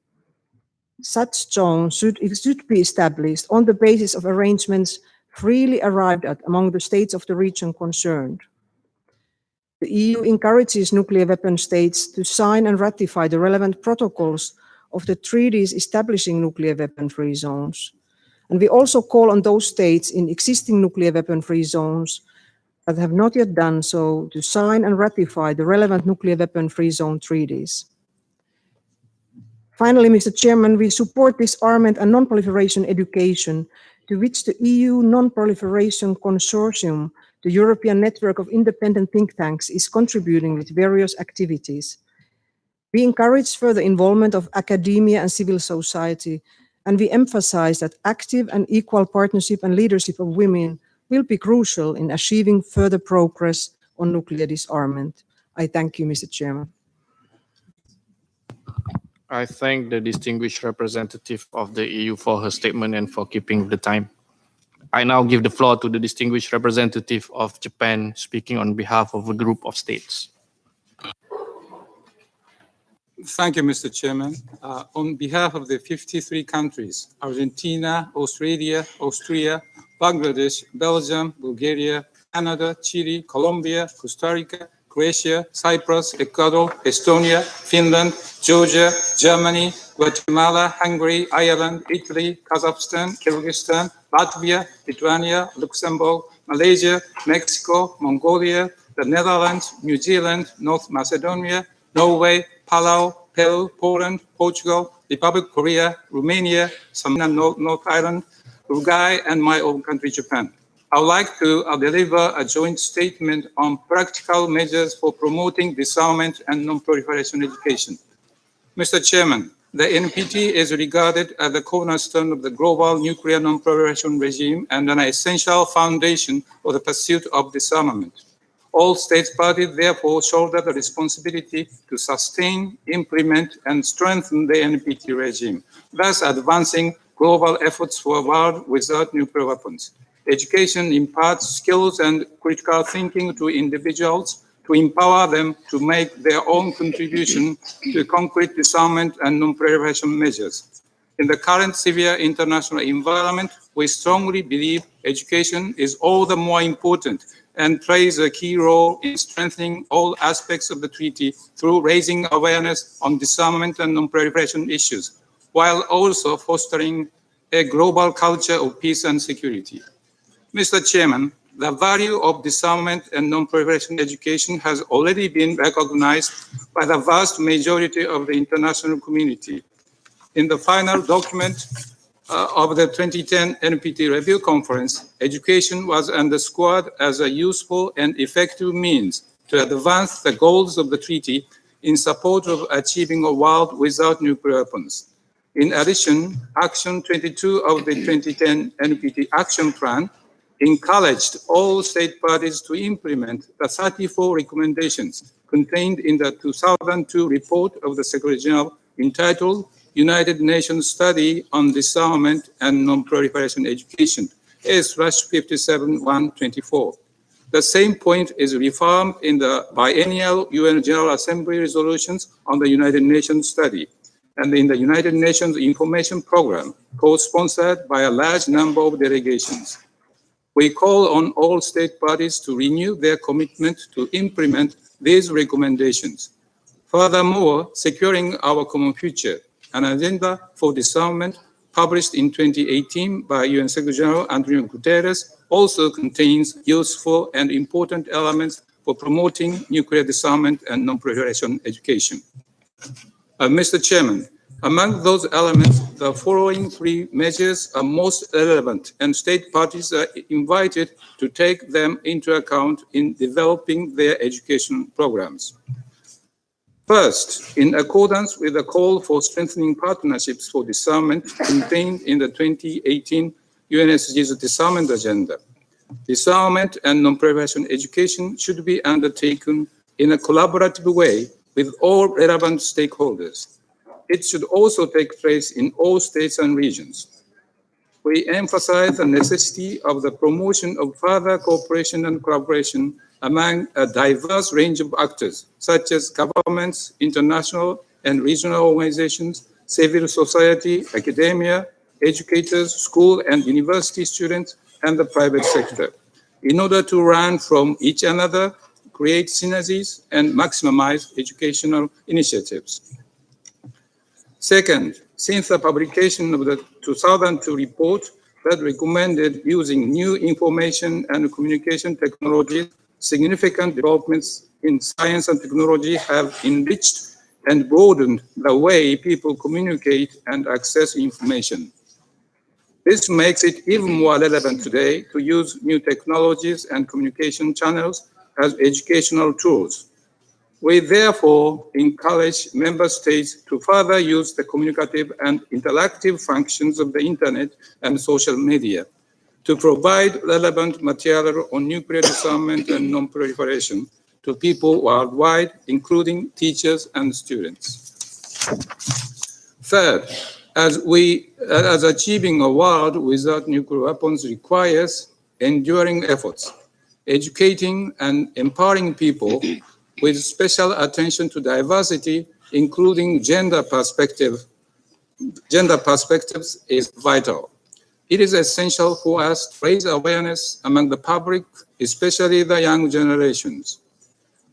Such zones should be established on the basis of arrangements freely arrived at among the states of the region concerned. The EU encourages nuclear weapon states to sign and ratify the relevant protocols of the treaties establishing nuclear weapon-free zones. And we also call on those states in existing nuclear weapon-free zones that have not yet done so to sign and ratify the relevant nuclear weapon-free zone treaties. Finally, Mr. Chairman, we support disarmament and non-proliferation education, to which the EU Non-Proliferation Consortium, the European network of independent think tanks, is contributing with various activities. We encourage further involvement of academia and civil society, and we emphasize that active and equal partnership and leadership of women will be crucial in achieving further progress on nuclear disarmament. I thank you, Mr. Chairman. I thank the distinguished representative of the EU for her statement and for keeping the time. I now give the floor to the distinguished representative of Japan, speaking on behalf of a group of states. Thank you, Mr. Chairman. On behalf of the 53 countries, Argentina, Australia, Austria, Bangladesh, Belgium, Bulgaria, Canada, Chile, Colombia, Costa Rica, Croatia, Cyprus, Ecuador, Estonia, Finland, Georgia, Germany, Guatemala, Hungary, Ireland, Italy, Kazakhstan, Kyrgyzstan, Latvia, Lithuania, Luxembourg, Malaysia, Mexico, Mongolia, the Netherlands, New Zealand, North Macedonia, Norway, Palau, Peru, Poland, Portugal, Republic of Korea, Romania, Samina, North Ireland, Uruguay, and my own country, Japan. I would like to deliver a joint statement on practical measures for promoting disarmament and non-proliferation education. Mr. Chairman, the NPT is regarded as the cornerstone of the global nuclear non-proliferation regime and an essential foundation for the pursuit of disarmament. All states parties therefore shoulder the responsibility to sustain, implement, and strengthen the NPT regime, thus advancing global efforts for a world without nuclear weapons. Education imparts skills and critical thinking to individuals to empower them to make their own contribution to concrete disarmament and non-proliferation measures. In the current severe international environment, we strongly believe education is all the more important and plays a key role in strengthening all aspects of the treaty through raising awareness on disarmament and non-proliferation issues, while also fostering a global culture of peace and security. Mr. Chairman, the value of disarmament and non-proliferation education has already been recognized by the vast majority of the international community. In the final document of the 2010 NPT Review Conference, education was underscored as a useful and effective means to advance the goals of the treaty in support of achieving a world without nuclear weapons. In addition, Action 22 of the 2010 NPT Action Plan encouraged all state parties to implement the 34 recommendations contained in the 2002 report of the Secretary General entitled United Nations Study on Disarmament and Non-Proliferation Education, S/57/124. The same point is reaffirmed in the biennial UN General Assembly resolutions on the United Nations Study and in the United Nations Information Program, co-sponsored by a large number of delegations. We call on all state parties to renew their commitment to implement these recommendations. Furthermore, Securing Our Common Future, an agenda for disarmament published in 2018 by UN Secretary General Antonio Guterres, also contains useful and important elements for promoting nuclear disarmament and non-proliferation education. Mr. Chairman, among those elements, the following three measures are most relevant, and state parties are invited to take them into account in developing their education programs. First, in accordance with the call for strengthening partnerships for disarmament contained in the 2018 UNSC's disarmament agenda, disarmament and non-proliferation education should be undertaken in a collaborative way with all relevant stakeholders. It should also take place in all states and regions. We emphasize the necessity of the promotion of further cooperation and collaboration among a diverse range of actors, such as governments, international and regional organizations, civil society, academia, educators, school and university students, and the private sector, in order to learn from each another, create synergies, and maximize educational initiatives. Second, since the publication of the 2002 report that recommended using new information and communication technologies, significant developments in science and technology have enriched and broadened the way people communicate and access information. This makes it even more relevant today to use new technologies and communication channels as educational tools. We therefore encourage member states to further use the communicative and interactive functions of the internet and social media to provide relevant material on nuclear disarmament and non-proliferation to people worldwide, including teachers and students. Third, as achieving a world without nuclear weapons requires enduring efforts, educating and empowering people with special attention to diversity, including gender perspectives, is vital. It is essential for us to raise awareness among the public, especially the young generations,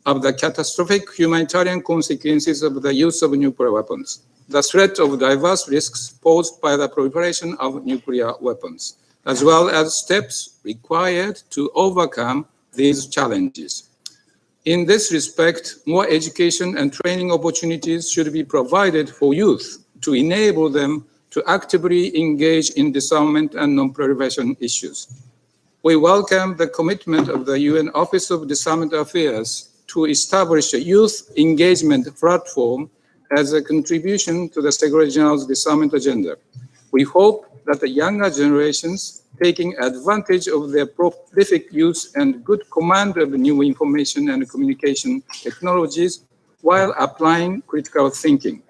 of the catastrophic humanitarian consequences of the use of nuclear weapons, the threat of diverse risks posed by the proliferation of nuclear weapons, as well as steps required to overcome these challenges. In this respect, more education and training opportunities should be provided for youth to enable them to actively engage in disarmament and non-proliferation issues. We welcome the commitment of the UN Office of Disarmament Affairs to establish a youth engagement platform as a contribution to the Secretary General's disarmament agenda. We hope that the younger generations, taking advantage of their prolific use and good command of new information and communication technologies while applying critical thinking,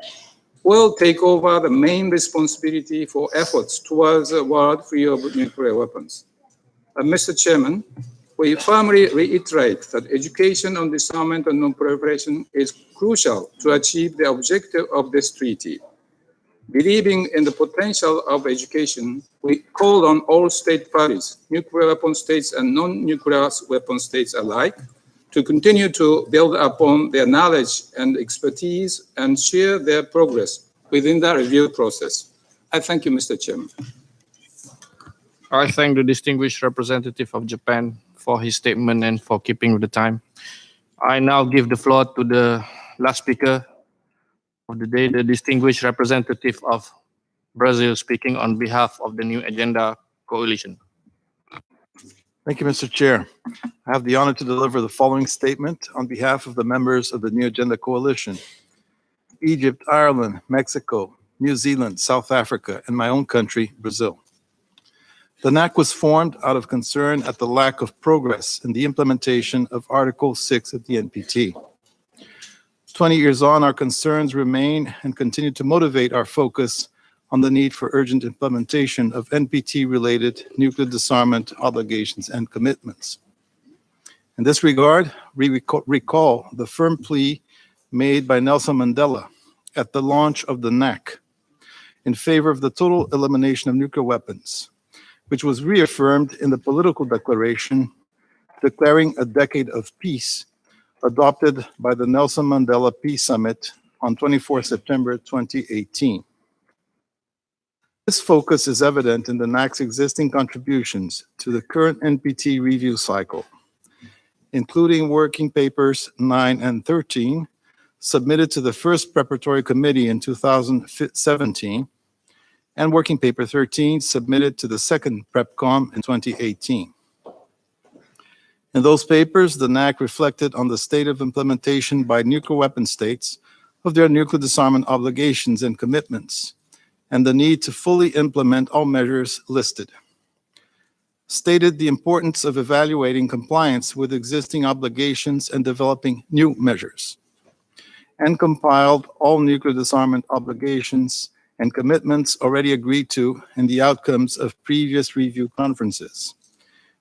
will take over the main responsibility for efforts towards a world free of nuclear weapons. Mr. Chairman, we firmly reiterate that education on disarmament and non-proliferation is crucial to achieve the objective of this treaty. Believing in the potential of education, we call on all state parties, nuclear weapon states and non-nuclear weapon states alike, to continue to build upon their knowledge and expertise and share their progress within the review process. I thank you, Mr. Chairman. I thank the distinguished representative of Japan for his statement and for keeping with the time. I now give the floor to the last speaker of the day, the distinguished representative of Brazil, speaking on behalf of the New Agenda Coalition. Thank you, Mr. Chair. I have the honor to deliver the following statement on behalf of the members of the New Agenda Coalition. Egypt, Ireland, Mexico, New Zealand, South Africa, and my own country, Brazil. The NAC was formed out of concern at the lack of progress in the implementation of Article 6 of the NPT. 20 years on, our concerns remain and continue to motivate our focus on the need for urgent implementation of NPT-related nuclear disarmament obligations and commitments. In this regard, we recall the firm plea made by Nelson Mandela at the launch of the NAC in favor of the total elimination of nuclear weapons, which was reaffirmed in the political declaration declaring a decade of peace adopted by the Nelson Mandela Peace Summit on 24 September 2018. This focus is evident in the NAC's existing contributions to the current NPT review cycle, including working papers 9 and 13, submitted to the first preparatory committee in 2017, and working paper 13 submitted to the second PrepCom in 2018. In those papers, the NAC reflected on the state of implementation by nuclear weapon states of their nuclear disarmament obligations and commitments, and the need to fully implement all measures listed. Stated the importance of evaluating compliance with existing obligations and developing new measures, and compiled all nuclear disarmament obligations and commitments already agreed to in the outcomes of previous review conferences,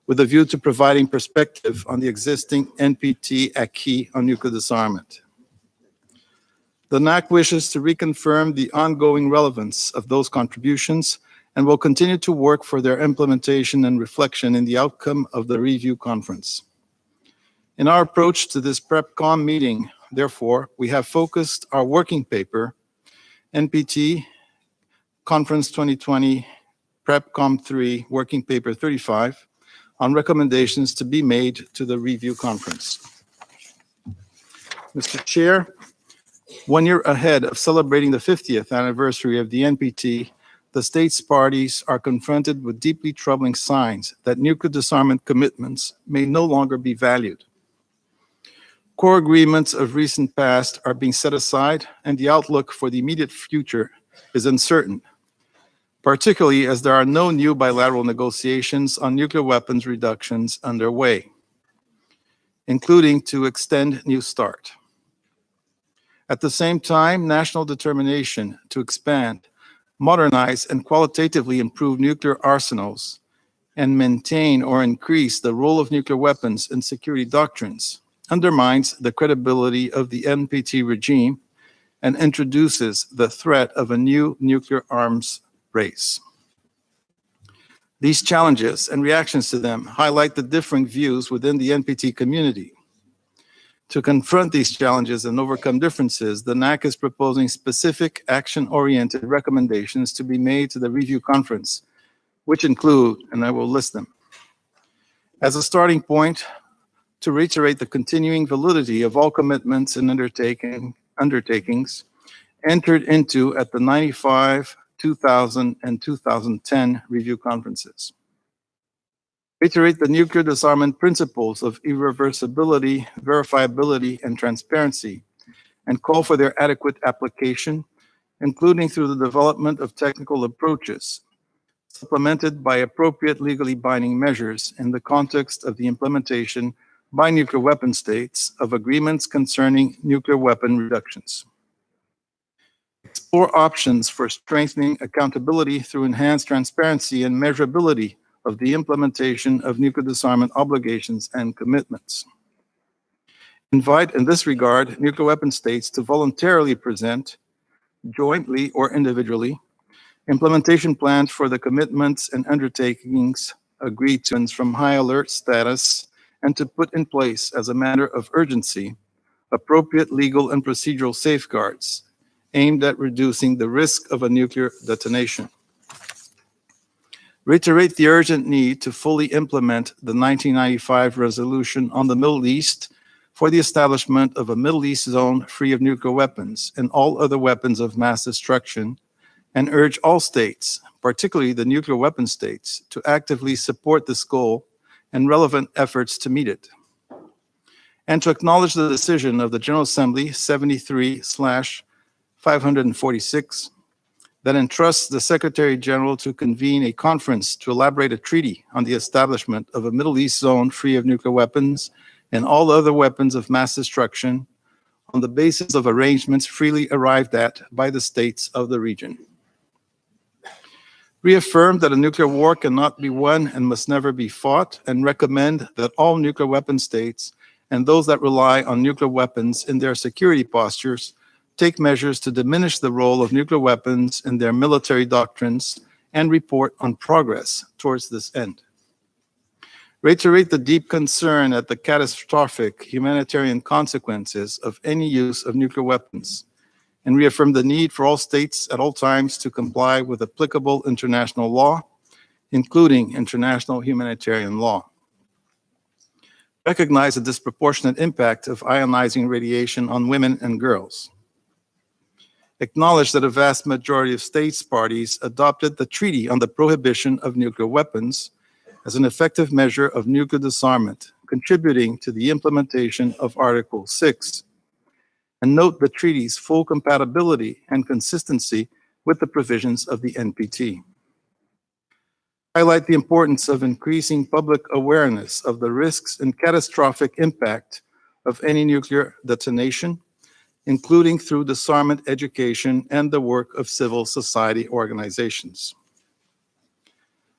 with a view to providing perspective on the existing NPT acquis on nuclear disarmament. The NAC wishes to reconfirm the ongoing relevance of those contributions and will continue to work for their implementation and reflection in the outcome of the review conference. In our approach to this PrepCom meeting, therefore, we have focused our working paper, NPT Conference 2020 PrepCom 3, Working Paper 35, on recommendations to be made to the review conference. Mr. Chair, 1 year ahead of celebrating the 50th anniversary of the NPT, the states parties are confronted with deeply troubling signs that nuclear disarmament commitments may no longer be valued. Core agreements of recent past are being set aside, and the outlook for the immediate future is uncertain, particularly as there are no new bilateral negotiations on nuclear weapons reductions underway, including to extend New START. At the same time, national determination to expand, modernize, and qualitatively improve nuclear arsenals and maintain or increase the role of nuclear weapons in security doctrines undermines the credibility of the NPT regime and introduces the threat of a new nuclear arms race. These challenges and reactions to them highlight the differing views within the NPT community. To confront these challenges and overcome differences, the NAC is proposing specific action-oriented recommendations to be made to the review conference, which include, and I will list them. As a starting point, to reiterate the continuing validity of all commitments and undertakings entered into at the 95, 2000, and 2010 review conferences. Reiterate the nuclear disarmament principles of irreversibility, verifiability, and transparency, and call for their adequate application, including through the development of technical approaches, supplemented by appropriate legally binding measures in the context of the implementation by nuclear weapon states of agreements concerning nuclear weapon reductions. Explore options for strengthening accountability through enhanced transparency and measurability of the implementation of nuclear disarmament obligations and commitments. Invite, in this regard, nuclear weapon states to voluntarily present, jointly or individually, implementation plans for the commitments and undertakings agreed to from high alert status, and to put in place, as a matter of urgency, appropriate legal and procedural safeguards aimed at reducing the risk of a nuclear detonation. Reiterate the urgent need to fully implement the 1995 resolution on the Middle East for the establishment of a Middle East zone free of nuclear weapons and all other weapons of mass destruction, and urge all states, particularly the nuclear weapon states, to actively support this goal and relevant efforts to meet it. And to acknowledge the decision of the General Assembly 73/546 that entrusts the Secretary General to convene a conference to elaborate a treaty on the establishment of a Middle East zone free of nuclear weapons and all other weapons of mass destruction on the basis of arrangements freely arrived at by the states of the region. Reaffirm that a nuclear war cannot be won and must never be fought, and recommend that all nuclear weapon states and those that rely on nuclear weapons in their security postures take measures to diminish the role of nuclear weapons in their military doctrines and report on progress towards this end. Reiterate the deep concern at the catastrophic humanitarian consequences of any use of nuclear weapons, and reaffirm the need for all states at all times to comply with applicable international law, including international humanitarian law. Recognize the disproportionate impact of ionizing radiation on women and girls. Acknowledge that a vast majority of states parties adopted the Treaty on the Prohibition of Nuclear Weapons as an effective measure of nuclear disarmament, contributing to the implementation of Article 6. And note the treaty's full compatibility and consistency with the provisions of the NPT. Highlight the importance of increasing public awareness of the risks and catastrophic impact of any nuclear detonation, including through disarmament education and the work of civil society organizations.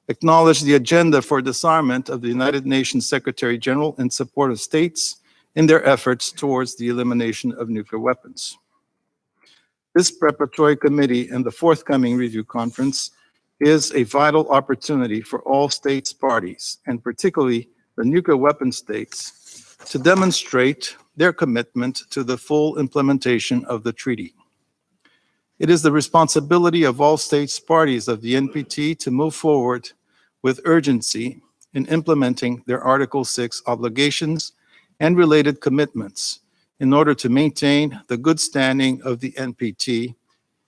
Acknowledge the agenda for disarmament of the United Nations Secretary General in support of states in their efforts towards the elimination of nuclear weapons. This preparatory committee and the forthcoming review conference is a vital opportunity for all states parties, and particularly the nuclear weapon states, to demonstrate their commitment to the full implementation of the treaty. It is the responsibility of all states parties of the NPT to move forward with urgency in implementing their Article 6 obligations and related commitments in order to maintain the good standing of the NPT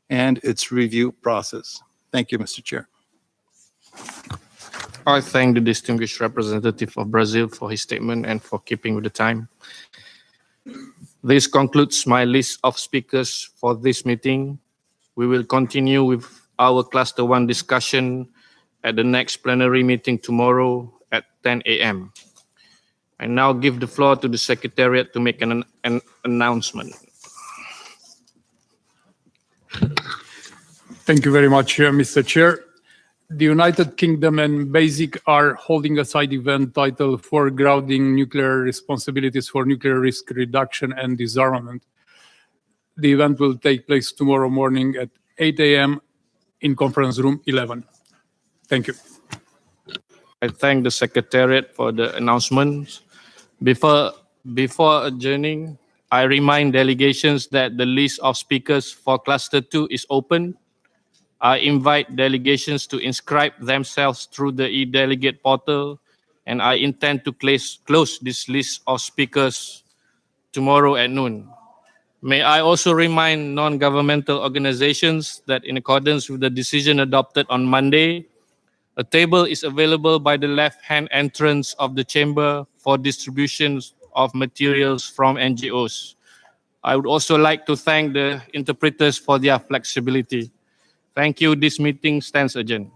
and its review process. Thank you, Mr. Chair. I thank the distinguished representative of Brazil for his statement and for keeping with the time. This concludes my list of speakers for this meeting. We will continue with our Cluster 1 discussion at the next plenary meeting tomorrow at 10 a.m. I now give the floor to the Secretariat to make an announcement. Thank you very much, Mr. Chair. The United Kingdom and BASIC are holding a side event titled Foregrounding Nuclear Responsibilities for Nuclear Risk Reduction and Disarmament. The event will take place tomorrow morning at 8 a.m. in conference room 11. Thank you. I thank the Secretariat for the announcements. Before adjourning, I remind delegations that the list of speakers for Cluster 2 is open. I invite delegations to inscribe themselves through the e-delegate portal, and I intend to close this list of speakers tomorrow at noon. May I also remind non-governmental organizations that in accordance with the decision adopted on Monday, a table is available by the left-hand entrance of the chamber for distribution of materials from NGOs. I would also like to thank the interpreters for their flexibility. Thank you. This meeting stands adjourned.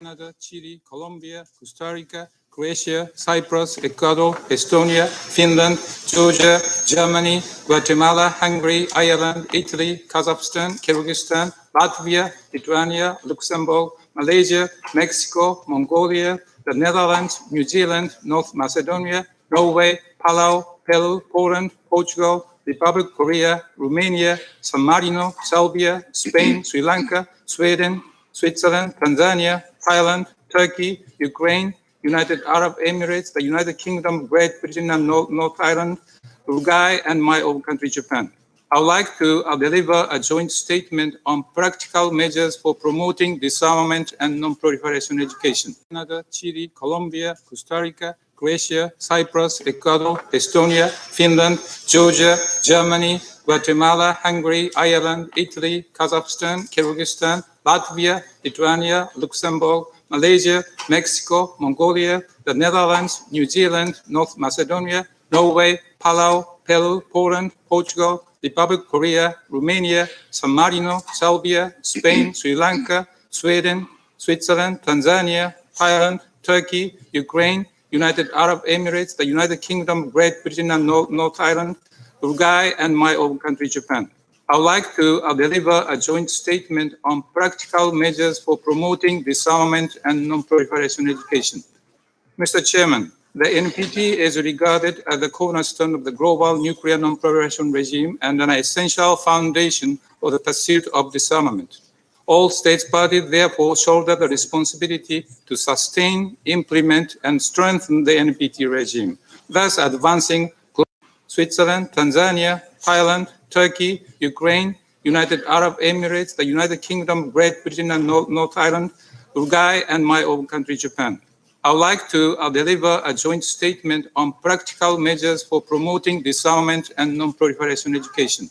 Canada, Chile, Colombia, Costa Rica, Croatia, Cyprus, Ecuador, Estonia, Finland, Georgia, Germany, Guatemala, Hungary, Ireland, Italy, Kazakhstan, Kyrgyzstan, Latvia, Lithuania, Luxembourg, Malaysia, Mexico, Mongolia, the Netherlands, New Zealand, North Macedonia, Norway, Palau, Peru, Poland, Portugal, Republic of Korea, Romania, San Marino, Serbia, Spain, Sri Lanka, Sweden, Switzerland, Tanzania, Thailand, Turkey, Ukraine, United Arab Emirates, the United Kingdom, Great Britain and North Ireland, Uruguay, and my own country, Japan. I would like to deliver a joint statement on practical measures for promoting disarmament and non-proliferation education. Canada, Chile, Colombia, Costa Rica, Croatia, Cyprus, Ecuador, Estonia, Finland, Georgia, Germany, Guatemala, Hungary, Ireland, Italy, Kazakhstan, Kyrgyzstan, Latvia, Lithuania, Luxembourg, Malaysia, Mexico, Mongolia, the Netherlands, New Zealand, North Macedonia, Norway, Palau, Peru, Poland, Portugal, Republic of Korea, Romania, San Marino, Serbia, Spain, Sri Lanka, Sweden, Switzerland, Tanzania, Thailand, Turkey, Ukraine, United Arab Emirates, the United Kingdom, Great Britain and North Ireland, Uruguay, and my own country, Japan. I would like to deliver a joint statement on practical measures for promoting disarmament and non-proliferation education. Mr. Chairman, the NPT is regarded as the cornerstone of the global nuclear non-proliferation regime and an essential foundation for the pursuit of disarmament. All states parties therefore shoulder the responsibility to sustain, implement, and strengthen the NPT regime, thus advancing Switzerland, Tanzania, Thailand, Turkey, Ukraine, United Arab Emirates, the United Kingdom, Great Britain and North Ireland, Uruguay, and my own country, Japan. I would like to deliver a joint statement on practical measures for promoting disarmament and non-proliferation education.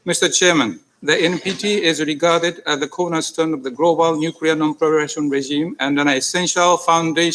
Mr. Chairman, the NPT is regarded as the cornerstone of the global nuclear non-proliferation regime and an essential foundation